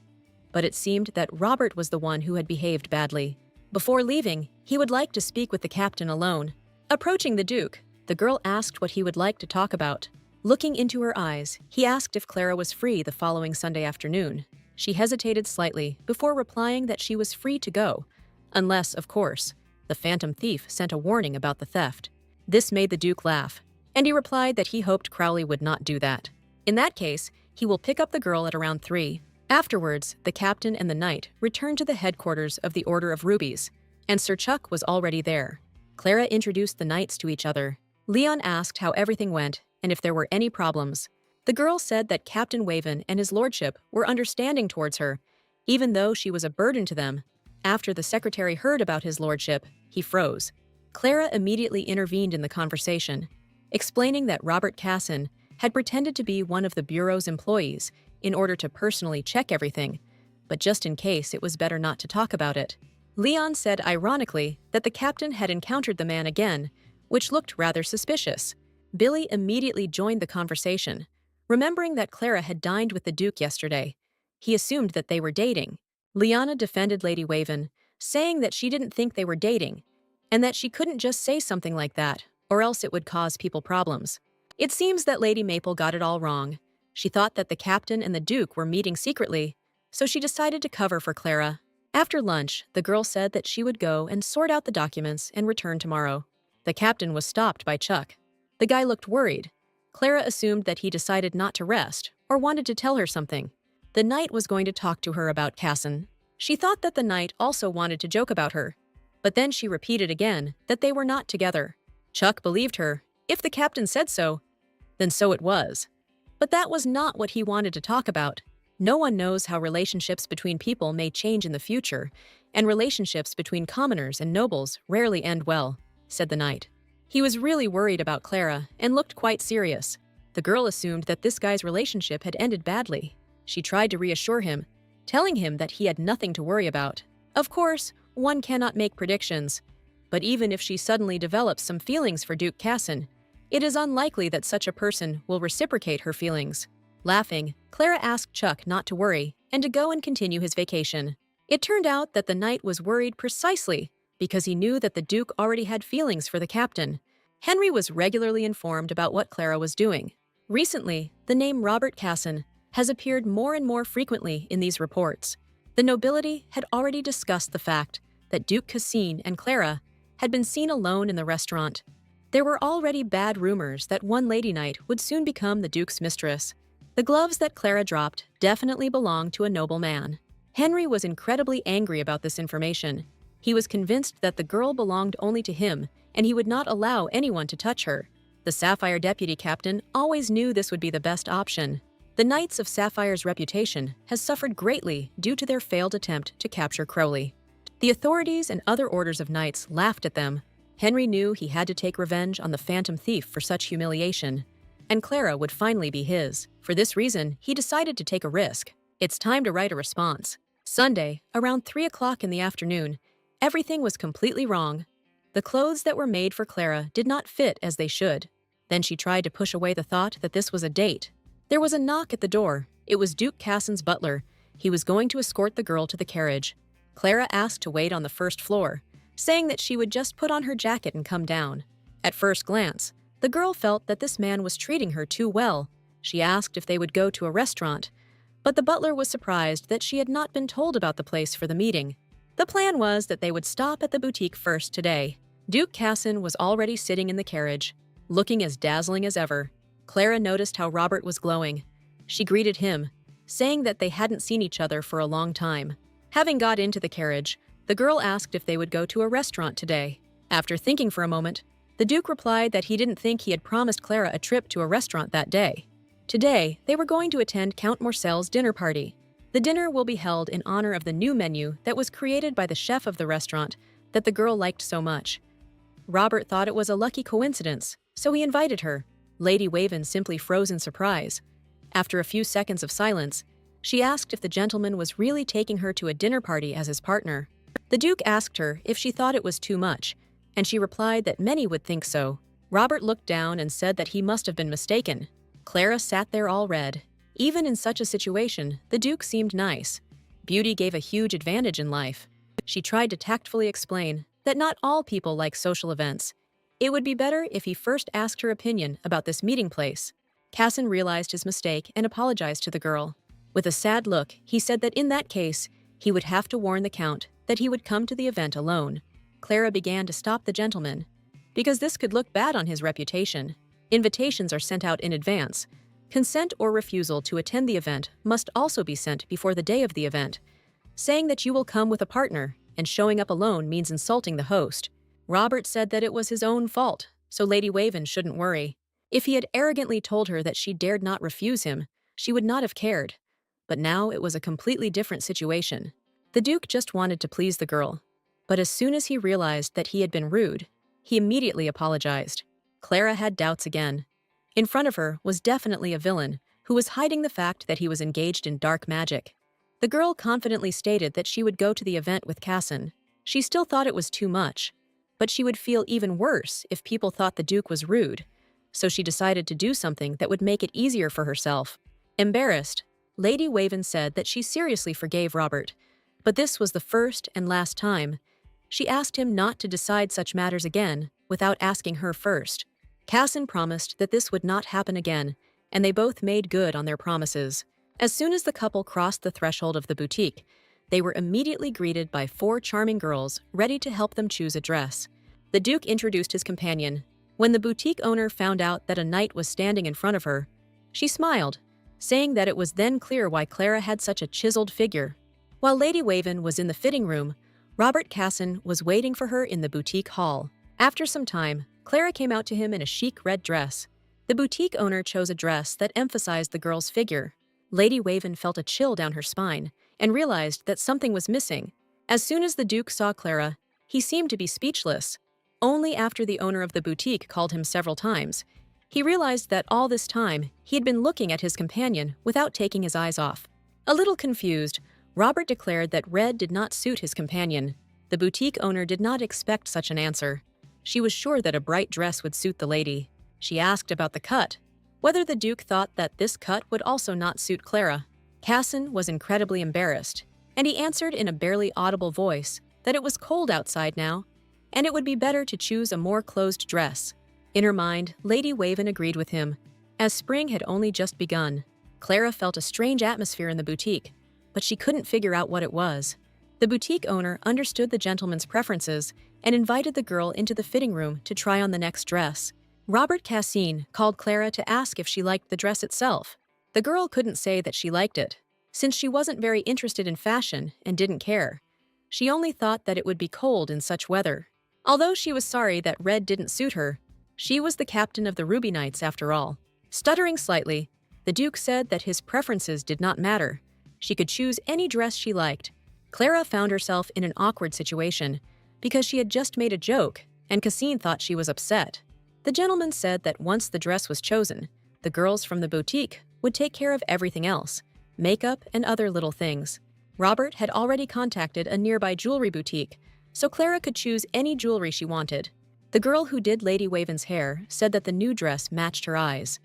but it seemed that Robert was the one who had behaved badly. Before leaving, he would like to speak with the captain alone. Approaching the Duke, the girl asked what he would like to talk about. Looking into her eyes, he asked if Clara was free the following Sunday afternoon. She hesitated slightly before replying that she was free to go, unless, of course, the phantom thief sent a warning about the theft. This made the Duke laugh, and he replied that he hoped Crowley would not do that. In that case, he will pick up the girl at around 3. Afterwards, the captain and the knight returned to the headquarters of the Order of Rubies, and Sir Chuck was already there. Clara introduced the knights to each other. Leon asked how everything went and if there were any problems. The girl said that Captain Waven and his lordship were understanding towards her, even though she was a burden to them. After the secretary heard about his lordship, he froze. Clara immediately intervened in the conversation, explaining that Robert Cassin had pretended to be one of the Bureau's employees in order to personally check everything, but just in case it was better not to talk about it. Leon said ironically that the captain had encountered the man again, which looked rather suspicious. Billy immediately joined the conversation, remembering that Clara had dined with the Duke yesterday. He assumed that they were dating. Lyanna defended Lady Waven, saying that she didn't think they were dating, and that she couldn't just say something like that, or else it would cause people problems. It seems that Lady Maple got it all wrong. She thought that the captain and the Duke were meeting secretly, so she decided to cover for Clara. After lunch, the girl said that she would go and sort out the documents and return tomorrow. The captain was stopped by Chuck. The guy looked worried. Clara assumed that he decided not to rest or wanted to tell her something. The knight was going to talk to her about Cassin. She thought that the knight also wanted to joke about her, but then she repeated again that they were not together. Chuck believed her. If the captain said so, then so it was. But that was not what he wanted to talk about. No one knows how relationships between people may change in the future, and relationships between commoners and nobles rarely end well, said the knight. He was really worried about Clara and looked quite serious. The girl assumed that this guy's relationship had ended badly. She tried to reassure him, telling him that he had nothing to worry about. Of course, one cannot make predictions, but even if she suddenly develops some feelings for Duke Cassin, it is unlikely that such a person will reciprocate her feelings. Laughing, Clara asked Chuck not to worry and to go and continue his vacation. It turned out that the knight was worried precisely because he knew that the Duke already had feelings for the captain. Henry was regularly informed about what Clara was doing. Recently, the name Robert Cassin has appeared more and more frequently in these reports. The nobility had already discussed the fact that Duke Cassin and Clara had been seen alone in the restaurant. There were already bad rumors that one lady knight would soon become the Duke's mistress. The gloves that Clara dropped definitely belonged to a noble man. Henry was incredibly angry about this information. He was convinced that the girl belonged only to him, and he would not allow anyone to touch her. The Sapphire deputy captain always knew this would be the best option. The Knights of Sapphire's reputation has suffered greatly due to their failed attempt to capture Crowley. The authorities and other orders of knights laughed at them. Henry knew he had to take revenge on the Phantom Thief for such humiliation, and Clara would finally be his. For this reason, he decided to take a risk. It's time to write a response. Sunday, around 3 o'clock in the afternoon, everything was completely wrong. The clothes that were made for Clara did not fit as they should. Then she tried to push away the thought that this was a date. There was a knock at the door. It was Duke Cassin's butler. He was going to escort the girl to the carriage. Clara asked to wait on the first floor, saying that she would just put on her jacket and come down. At first glance, the girl felt that this man was treating her too well. She asked if they would go to a restaurant, but the butler was surprised that she had not been told about the place for the meeting. The plan was that they would stop at the boutique first today. Duke Cassin was already sitting in the carriage, looking as dazzling as ever. Clara noticed how Robert was glowing. She greeted him, saying that they hadn't seen each other for a long time. Having got into the carriage, the girl asked if they would go to a restaurant today. After thinking for a moment, the Duke replied that he didn't think he had promised Clara a trip to a restaurant that day. Today, they were going to attend Count Morcel's dinner party. The dinner will be held in honor of the new menu that was created by the chef of the restaurant that the girl liked so much. Robert thought it was a lucky coincidence, so he invited her. Lady Waven simply froze in surprise. After a few seconds of silence, she asked if the gentleman was really taking her to a dinner party as his partner. The Duke asked her if she thought it was too much, and she replied that many would think so. Robert looked down and said that he must have been mistaken. Clara sat there all red. Even in such a situation, the Duke seemed nice. Beauty gave a huge advantage in life. She tried to tactfully explain that not all people like social events. It would be better if he first asked her opinion about this meeting place. Cassin realized his mistake and apologized to the girl. With a sad look, he said that in that case, he would have to warn the Count that he would come to the event alone. Clara began to stop the gentleman, because this could look bad on his reputation. Invitations are sent out in advance. Consent or refusal to attend the event must also be sent before the day of the event. Saying that you will come with a partner and showing up alone means insulting the host. Robert said that it was his own fault, so Lady Waven shouldn't worry. If he had arrogantly told her that she dared not refuse him, she would not have cared. But now it was a completely different situation. The Duke just wanted to please the girl. But as soon as he realized that he had been rude, he immediately apologized. Clara had doubts again. In front of her was definitely a villain who was hiding the fact that he was engaged in dark magic. The girl confidently stated that she would go to the event with Cassin. She still thought it was too much, but she would feel even worse if people thought the Duke was rude, so she decided to do something that would make it easier for herself. Embarrassed, Lady Waven said that she seriously forgave Robert, but this was the first and last time. She asked him not to decide such matters again without asking her first. Cassin promised that this would not happen again, and they both made good on their promises. As soon as the couple crossed the threshold of the boutique, they were immediately greeted by 4 charming girls ready to help them choose a dress. The Duke introduced his companion. When the boutique owner found out that a knight was standing in front of her, she smiled, saying that it was then clear why Clara had such a chiseled figure. While Lady Waven was in the fitting room, Robert Cassin was waiting for her in the boutique hall. After some time, Clara came out to him in a chic red dress. The boutique owner chose a dress that emphasized the girl's figure. Lady Waven felt a chill down her spine and realized that something was missing. As soon as the Duke saw Clara, he seemed to be speechless. Only after the owner of the boutique called him several times, he realized that all this time he had been looking at his companion without taking his eyes off. A little confused, Robert declared that red did not suit his companion. The boutique owner did not expect such an answer. She was sure that a bright dress would suit the lady. She asked about the cut, whether the Duke thought that this cut would also not suit Clara. Cassin was incredibly embarrassed, and he answered in a barely audible voice that it was cold outside now, and it would be better to choose a more closed dress. In her mind, Lady Waven agreed with him. As spring had only just begun, Clara felt a strange atmosphere in the boutique, but she couldn't figure out what it was. The boutique owner understood the gentleman's preferences and invited the girl into the fitting room to try on the next dress. Robert Cassin called Clara to ask if she liked the dress itself. The girl couldn't say that she liked it, since she wasn't very interested in fashion and didn't care. She only thought that it would be cold in such weather. Although she was sorry that red didn't suit her, she was the captain of the Ruby Knights after all. Stuttering slightly, the Duke said that his preferences did not matter. She could choose any dress she liked. Clara found herself in an awkward situation because she had just made a joke and Cassine thought she was upset. The gentleman said that once the dress was chosen, the girls from the boutique would take care of everything else, makeup and other little things. Robert had already contacted a nearby jewelry boutique, so Clara could choose any jewelry she wanted. The girl who did Lady Waven's hair said that the new dress matched her eyes,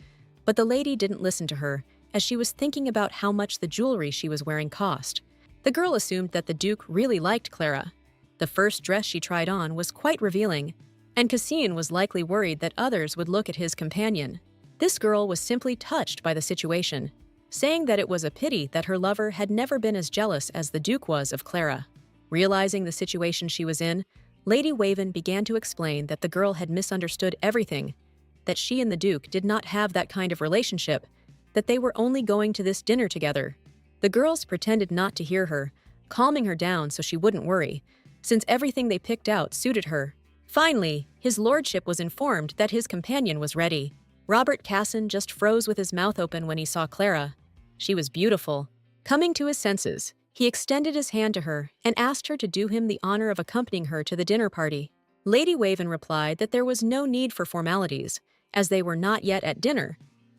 but the lady didn't listen to her as she was thinking about how much the jewelry she was wearing cost. The girl assumed that the Duke really liked Clara. The first dress she tried on was quite revealing, and Cassine was likely worried that others would look at his companion. This girl was simply touched by the situation, saying that it was a pity that her lover had never been as jealous as the Duke was of Clara. Realizing the situation she was in, Lady Waven began to explain that the girl had misunderstood everything, that she and the Duke did not have that kind of relationship, that they were only going to this dinner together. The girls pretended not to hear her, calming her down so she wouldn't worry, since everything they picked out suited her. Finally, his lordship was informed that his companion was ready. Robert Casson just froze with his mouth open when he saw Clara. She was beautiful. Coming to his senses, he extended his hand to her and asked her to do him the honor of accompanying her to the dinner party. Lady Waven replied that there was no need for formalities, as they were not yet at dinner,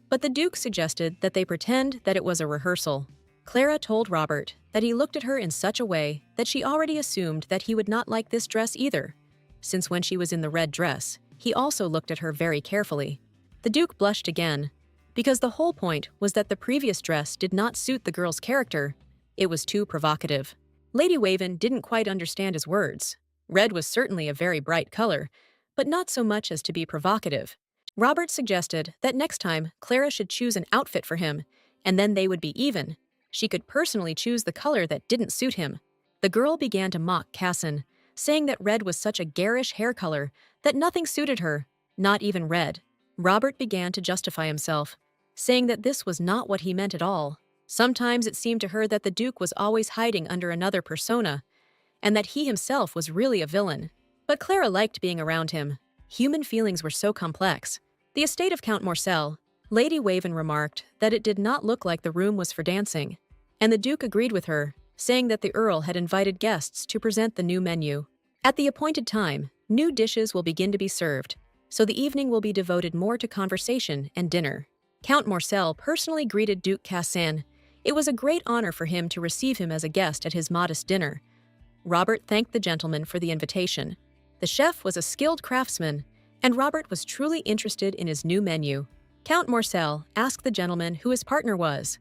but the Duke suggested that they pretend that it was a rehearsal. Clara told Robert that he looked at her in such a way that she already assumed that he would not like this dress either, since when she was in the red dress, he also looked at her very carefully. The Duke blushed again, because the whole point was that the previous dress did not suit the girl's character. It was too provocative. Lady Waven didn't quite understand his words. Red was certainly a very bright color, but not so much as to be provocative. Robert suggested that next time Clara should choose an outfit for him, and then they would be even. She could personally choose the color that didn't suit him. The girl began to mock Casson, saying that red was such a garish hair color that nothing suited her, not even red. Robert began to justify himself, saying that this was not what he meant at all. Sometimes it seemed to her that the Duke was always hiding under another persona, and that he himself was really a villain. But Clara liked being around him. Human feelings were so complex. The estate of Count Morcel, Lady Waven remarked that it did not look like the room was for dancing, and the Duke agreed with her, saying that the Earl had invited guests to present the new menu. At the appointed time, new dishes will begin to be served, so the evening will be devoted more to conversation and dinner. Count Morcel personally greeted Duke Cassin. It was a great honor for him to receive him as a guest at his modest dinner. Robert thanked the gentleman for the invitation. The chef was a skilled craftsman, and Robert was truly interested in his new menu. Count Morcel asked the gentleman who his partner was,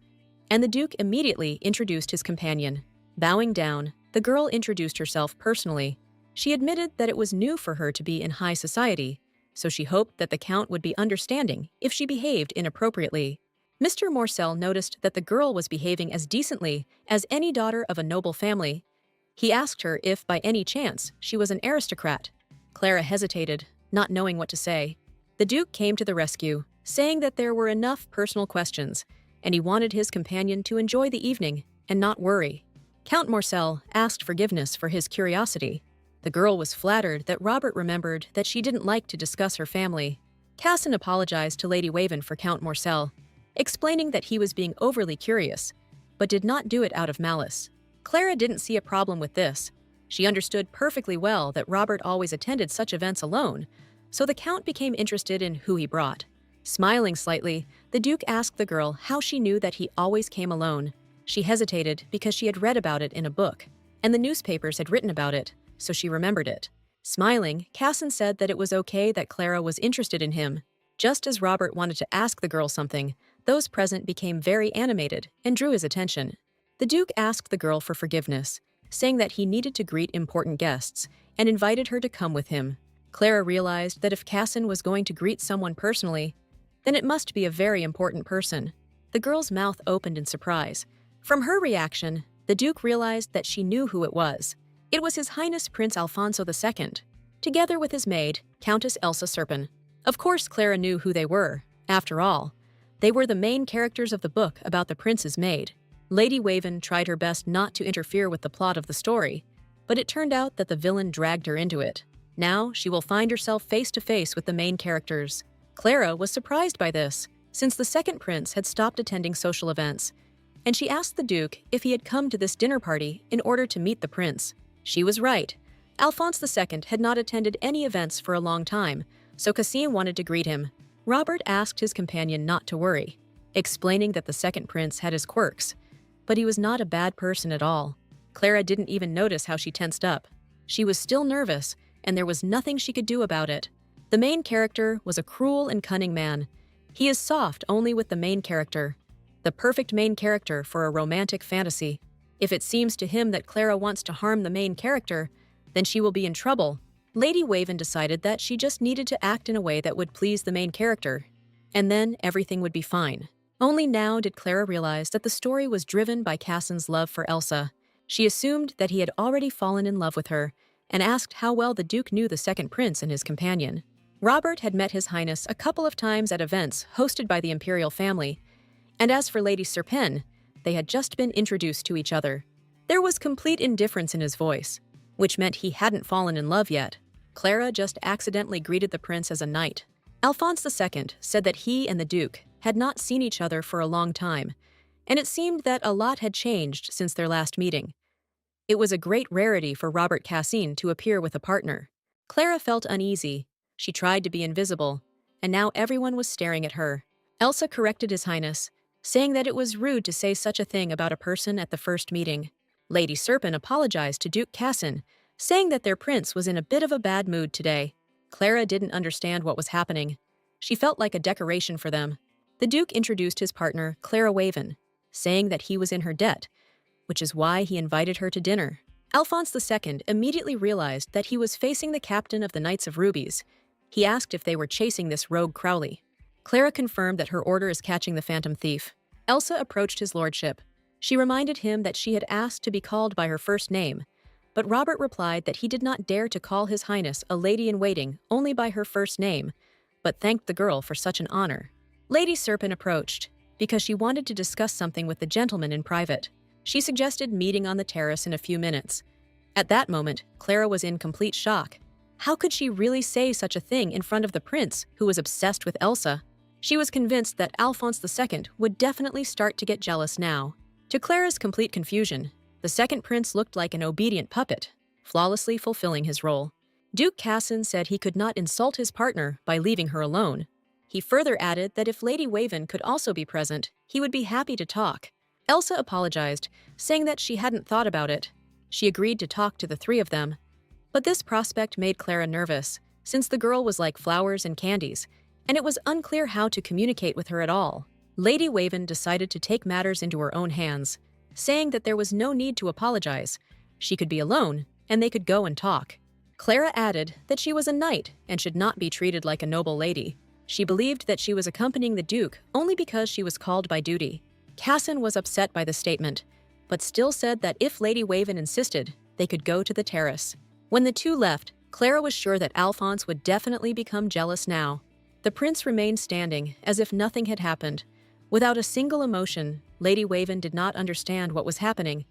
and the Duke immediately introduced his companion. Bowing down, the girl introduced herself personally. She admitted that it was new for her to be in high society, so she hoped that the Count would be understanding if she behaved inappropriately. Mr. Morcel noticed that the girl was behaving as decently as any daughter of a noble family. He asked her if, by any chance, she was an aristocrat. Clara hesitated, not knowing what to say. The Duke came to the rescue, saying that there were enough personal questions, and he wanted his companion to enjoy the evening and not worry. Count Morcel asked forgiveness for his curiosity. The girl was flattered that Robert remembered that she didn't like to discuss her family. Casson apologized to Lady Waven for Count Morcel, explaining that he was being overly curious, but did not do it out of malice. Clara didn't see a problem with this. She understood perfectly well that Robert always attended such events alone, so the Count became interested in who he brought. Smiling slightly, the Duke asked the girl how she knew that he always came alone. She hesitated because she had read about it in a book, and the newspapers had written about it, so she remembered it. Smiling, Casson said that it was okay that Clara was interested in him. Just as Robert wanted to ask the girl something, those present became very animated and drew his attention. The Duke asked the girl for forgiveness, saying that he needed to greet important guests, and invited her to come with him. Clara realized that if Casson was going to greet someone personally, then it must be a very important person. The girl's mouth opened in surprise. From her reaction, the Duke realized that she knew who it was. It was His Highness Prince Alfonso II, together with his maid, Countess Elsa Serpin. Of course Clara knew who they were, after all, They were the main characters of the book about the prince's maid. Lady Waven tried her best not to interfere with the plot of the story, but it turned out that the villain dragged her into it. Now she will find herself face to face with the main characters. Clara was surprised by this, since the second prince had stopped attending social events, and she asked the Duke if he had come to this dinner party in order to meet the prince. She was right. Alphonse II had not attended any events for a long time, so Cassim wanted to greet him. Robert asked his companion not to worry, explaining that the second prince had his quirks, but he was not a bad person at all. Clara didn't even notice how she tensed up. She was still nervous, and there was nothing she could do about it. The main character was a cruel and cunning man. He is soft only with the main character. The perfect main character for a romantic fantasy. If it seems to him that Clara wants to harm the main character, then she will be in trouble. Lady Waven decided that she just needed to act in a way that would please the main character, and then everything would be fine. Only now did Clara realize that the story was driven by Cassin's love for Elsa. She assumed that he had already fallen in love with her, and asked how well the Duke knew the second prince and his companion. Robert had met His Highness a couple of times at events hosted by the imperial family, and as for Lady Serpin, they had just been introduced to each other. There was complete indifference in his voice, which meant he hadn't fallen in love yet. Clara just accidentally greeted the prince as a knight. Alphonse II said that he and the Duke had not seen each other for a long time, and it seemed that a lot had changed since their last meeting. It was a great rarity for Robert Cassin to appear with a partner. Clara felt uneasy. She tried to be invisible, and now everyone was staring at her. Elsa corrected His Highness, saying that it was rude to say such a thing about a person at the first meeting. Lady Serpin apologized to Duke Cassin, saying that their prince was in a bit of a bad mood today. Clara didn't understand what was happening. She felt like a decoration for them. The Duke introduced his partner, Clara Waven, saying that he was in her debt, which is why he invited her to dinner. Alphonse II immediately realized that he was facing the captain of the Knights of Rubies. He asked if they were chasing this rogue Crowley. Clara confirmed that her order is catching the Phantom Thief. Elsa approached his lordship. She reminded him that she had asked to be called by her first name, but Robert replied that he did not dare to call His Highness a lady-in-waiting only by her first name, but thanked the girl for such an honor. Lady Serpin approached, because she wanted to discuss something with the gentleman in private. She suggested meeting on the terrace in a few minutes. At that moment, Clara was in complete shock. How could she really say such a thing in front of the prince, who was obsessed with Elsa? She was convinced that Alphonse II would definitely start to get jealous now. To Clara's complete confusion, the second prince looked like an obedient puppet, flawlessly fulfilling his role. Duke Cassin said he could not insult his partner by leaving her alone. He further added that if Lady Waven could also be present, he would be happy to talk. Elsa apologized, saying that she hadn't thought about it. She agreed to talk to the three of them. But this prospect made Clara nervous, since the girl was like flowers and candies, and it was unclear how to communicate with her at all. Lady Waven decided to take matters into her own hands, saying that there was no need to apologize. She could be alone, and they could go and talk. Clara added that she was a knight and should not be treated like a noble lady. She believed that she was accompanying the Duke only because she was called by duty. Cassin was upset by the statement, but still said that if Lady Waven insisted, they could go to the terrace. When the two left, Clara was sure that Alphonse would definitely become jealous now. The prince remained standing, as if nothing had happened. Without a single emotion, Lady Waven did not understand what was happening,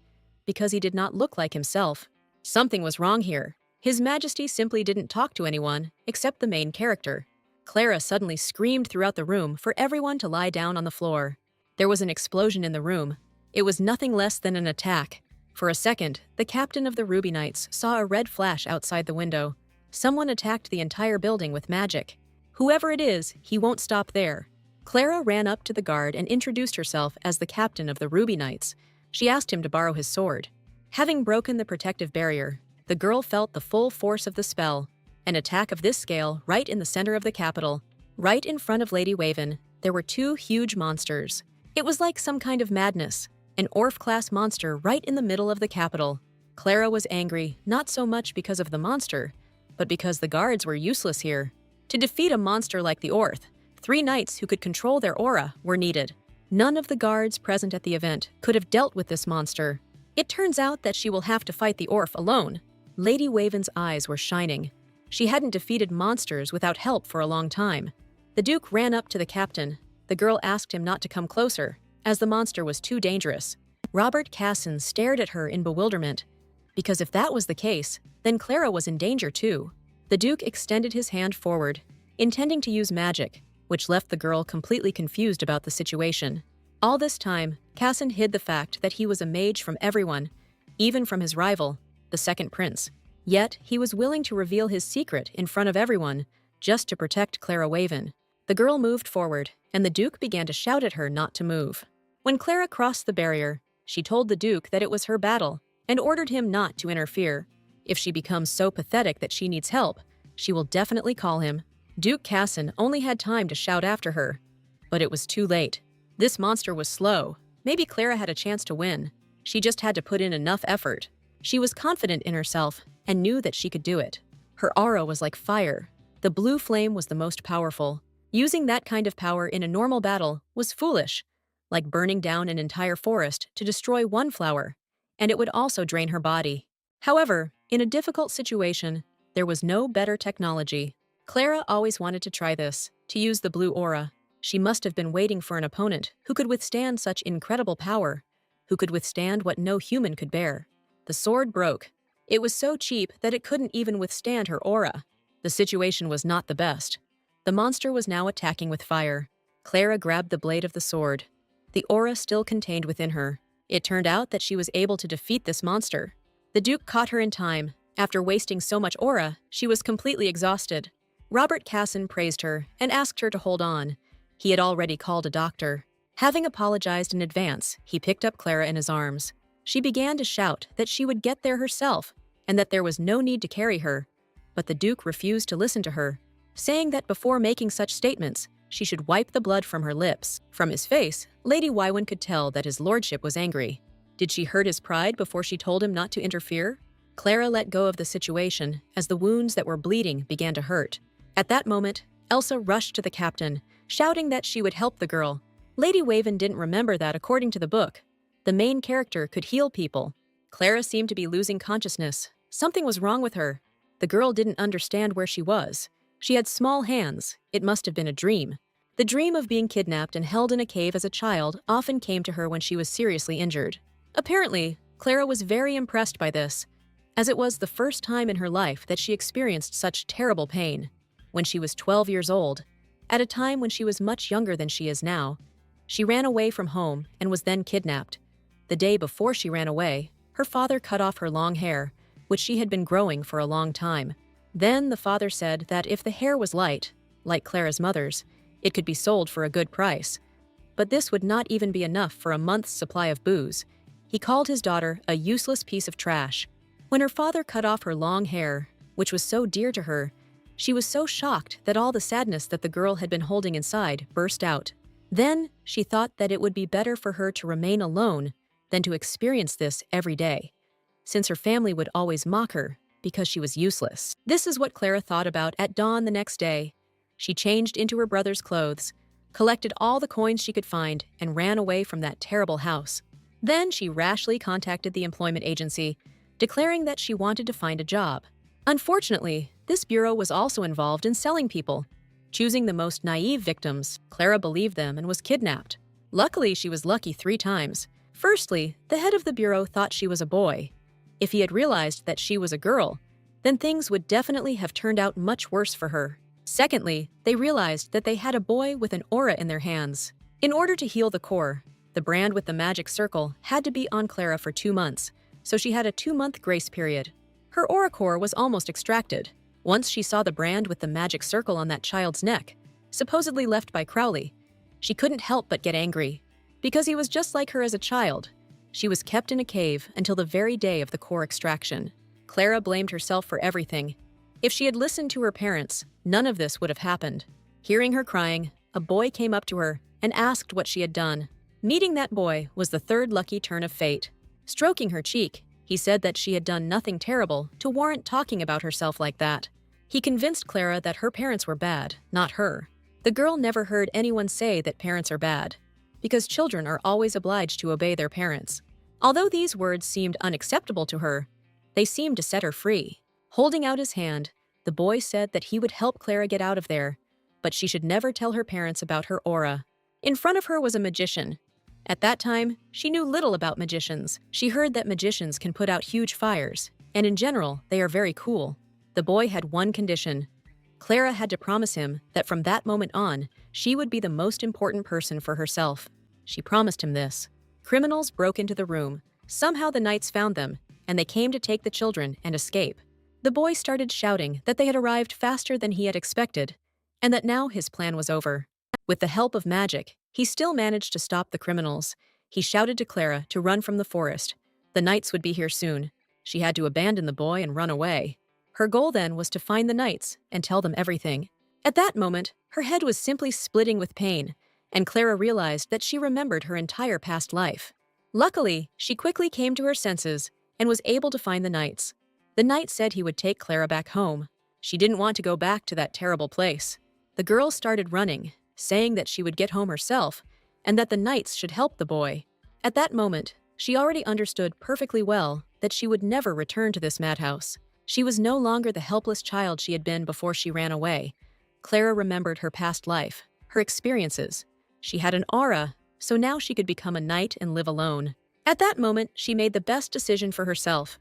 because he did not look like himself. Something was wrong here. His Majesty simply didn't talk to anyone, except the main character. Clara suddenly screamed throughout the room for everyone to lie down on the floor. There was an explosion in the room. It was nothing less than an attack. For a second, the captain of the Ruby Knights saw a red flash outside the window. Someone attacked the entire building with magic. Whoever it is, he won't stop there. Clara ran up to the guard and introduced herself as the captain of the Ruby Knights. She asked him to borrow his sword. Having broken the protective barrier, the girl felt the full force of the spell. An attack of this scale right in the center of the capital. Right in front of Lady Waven, there were two huge monsters. It was like some kind of madness. An Orph-class monster right in the middle of the capital. Clara was angry, not so much because of the monster, but because the guards were useless here. To defeat a monster like the Orth, 3 knights who could control their aura were needed. None of the guards present at the event could have dealt with this monster. It turns out that she will have to fight the Orph alone. Lady Waven's eyes were shining. She hadn't defeated monsters without help for a long time. The Duke ran up to the captain. The girl asked him not to come closer, as the monster was too dangerous. Robert Casson stared at her in bewilderment, because if that was the case, then Clara was in danger too. The Duke extended his hand forward, intending to use magic, which left the girl completely confused about the situation. All this time, Casson hid the fact that he was a mage from everyone, even from his rival, the second prince. Yet, he was willing to reveal his secret in front of everyone, just to protect Clara Waven. The girl moved forward, and the Duke began to shout at her not to move. When Clara crossed the barrier, she told the Duke that it was her battle, and ordered him not to interfere. If she becomes so pathetic that she needs help, she will definitely call him. Duke Casson only had time to shout after her, but it was too late. This monster was slow. Maybe Clara had a chance to win. She just had to put in enough effort. She was confident in herself and knew that she could do it. Her aura was like fire. The blue flame was the most powerful. Using that kind of power in a normal battle was foolish, like burning down an entire forest to destroy one flower, and it would also drain her body. However, in a difficult situation, there was no better technology. Clara always wanted to try this, to use the blue aura. She must have been waiting for an opponent who could withstand such incredible power, who could withstand what no human could bear. The sword broke. It was so cheap that it couldn't even withstand her aura. The situation was not the best. The monster was now attacking with fire. Clara grabbed the blade of the sword. The aura still contained within her. It turned out that she was able to defeat this monster. The Duke caught her in time. After wasting so much aura, she was completely exhausted. Robert Casson praised her and asked her to hold on. He had already called a doctor. Having apologized in advance, he picked up Clara in his arms. She began to shout that she would get there herself and that there was no need to carry her. But the Duke refused to listen to her, saying that before making such statements, she should wipe the blood from her lips. From his face, Lady Wywin could tell that his lordship was angry. Did she hurt his pride before she told him not to interfere? Clara let go of the situation as the wounds that were bleeding began to hurt. At that moment, Elsa rushed to the captain, shouting that she would help the girl. Lady Wywin didn't remember that according to the book. The main character could heal people. Clara seemed to be losing consciousness. Something was wrong with her. The girl didn't understand where she was. She had small hands. It must have been a dream. The dream of being kidnapped and held in a cave as a child often came to her when she was seriously injured. Apparently, Clara was very impressed by this, as it was the first time in her life that she experienced such terrible pain. When she was 12 years old, at a time when she was much younger than she is now, she ran away from home and was then kidnapped. The day before she ran away, her father cut off her long hair, which she had been growing for a long time. Then the father said that if the hair was light, like Clara's mother's, it could be sold for a good price. But this would not even be enough for a month's supply of booze. He called his daughter a useless piece of trash. When her father cut off her long hair, which was so dear to her, she was so shocked that all the sadness that the girl had been holding inside burst out. Then she thought that it would be better for her to remain alone than to experience this every day, since her family would always mock her because she was useless. This is what Clara thought about at dawn the next day. She changed into her brother's clothes, collected all the coins she could find, and ran away from that terrible house. Then she rashly contacted the employment agency, declaring that she wanted to find a job. Unfortunately, this bureau was also involved in selling people. Choosing the most naive victims, Clara believed them and was kidnapped. Luckily, she was lucky 3 times. Firstly, the head of the bureau thought she was a boy. If he had realized that she was a girl, then things would definitely have turned out much worse for her. Secondly, they realized that they had a boy with an aura in their hands. In order to heal the core, the brand with the magic circle had to be on Clara for 2 months, so she had a 2-month grace period. Her aura core was almost extracted. Once she saw the brand with the magic circle on that child's neck, supposedly left by Crowley, she couldn't help but get angry. Because he was just like her as a child, she was kept in a cave until the very day of the core extraction. Clara blamed herself for everything. If she had listened to her parents, none of this would have happened. Hearing her crying, a boy came up to her and asked what she had done. Meeting that boy was the 3rd lucky turn of fate. Stroking her cheek, he said that she had done nothing terrible to warrant talking about herself like that. He convinced Clara that her parents were bad, not her. The girl never heard anyone say that parents are bad, because children are always obliged to obey their parents. Although these words seemed unacceptable to her, they seemed to set her free. Holding out his hand, the boy said that he would help Clara get out of there, but she should never tell her parents about her aura. In front of her was a magician. At that time, she knew little about magicians. She heard that magicians can put out huge fires, and in general, they are very cool. The boy had one condition. Clara had to promise him that from that moment on, she would be the most important person for herself. She promised him this. Criminals broke into the room. Somehow the knights found them, and they came to take the children and escape. The boy started shouting that they had arrived faster than he had expected, and that now his plan was over. With the help of magic, he still managed to stop the criminals. He shouted to Clara to run from the forest. The knights would be here soon. She had to abandon the boy and run away. Her goal then was to find the knights and tell them everything. At that moment, her head was simply splitting with pain, and Clara realized that she remembered her entire past life. Luckily, she quickly came to her senses and was able to find the knights. The knight said he would take Clara back home. She didn't want to go back to that terrible place. The girl started running, saying that she would get home herself and that the knights should help the boy. At that moment, she already understood perfectly well that she would never return to this madhouse. She was no longer the helpless child she had been before she ran away. Clara remembered her past life, her experiences. She had an aura, so now she could become a knight and live alone. At that moment, she made the best decision for herself.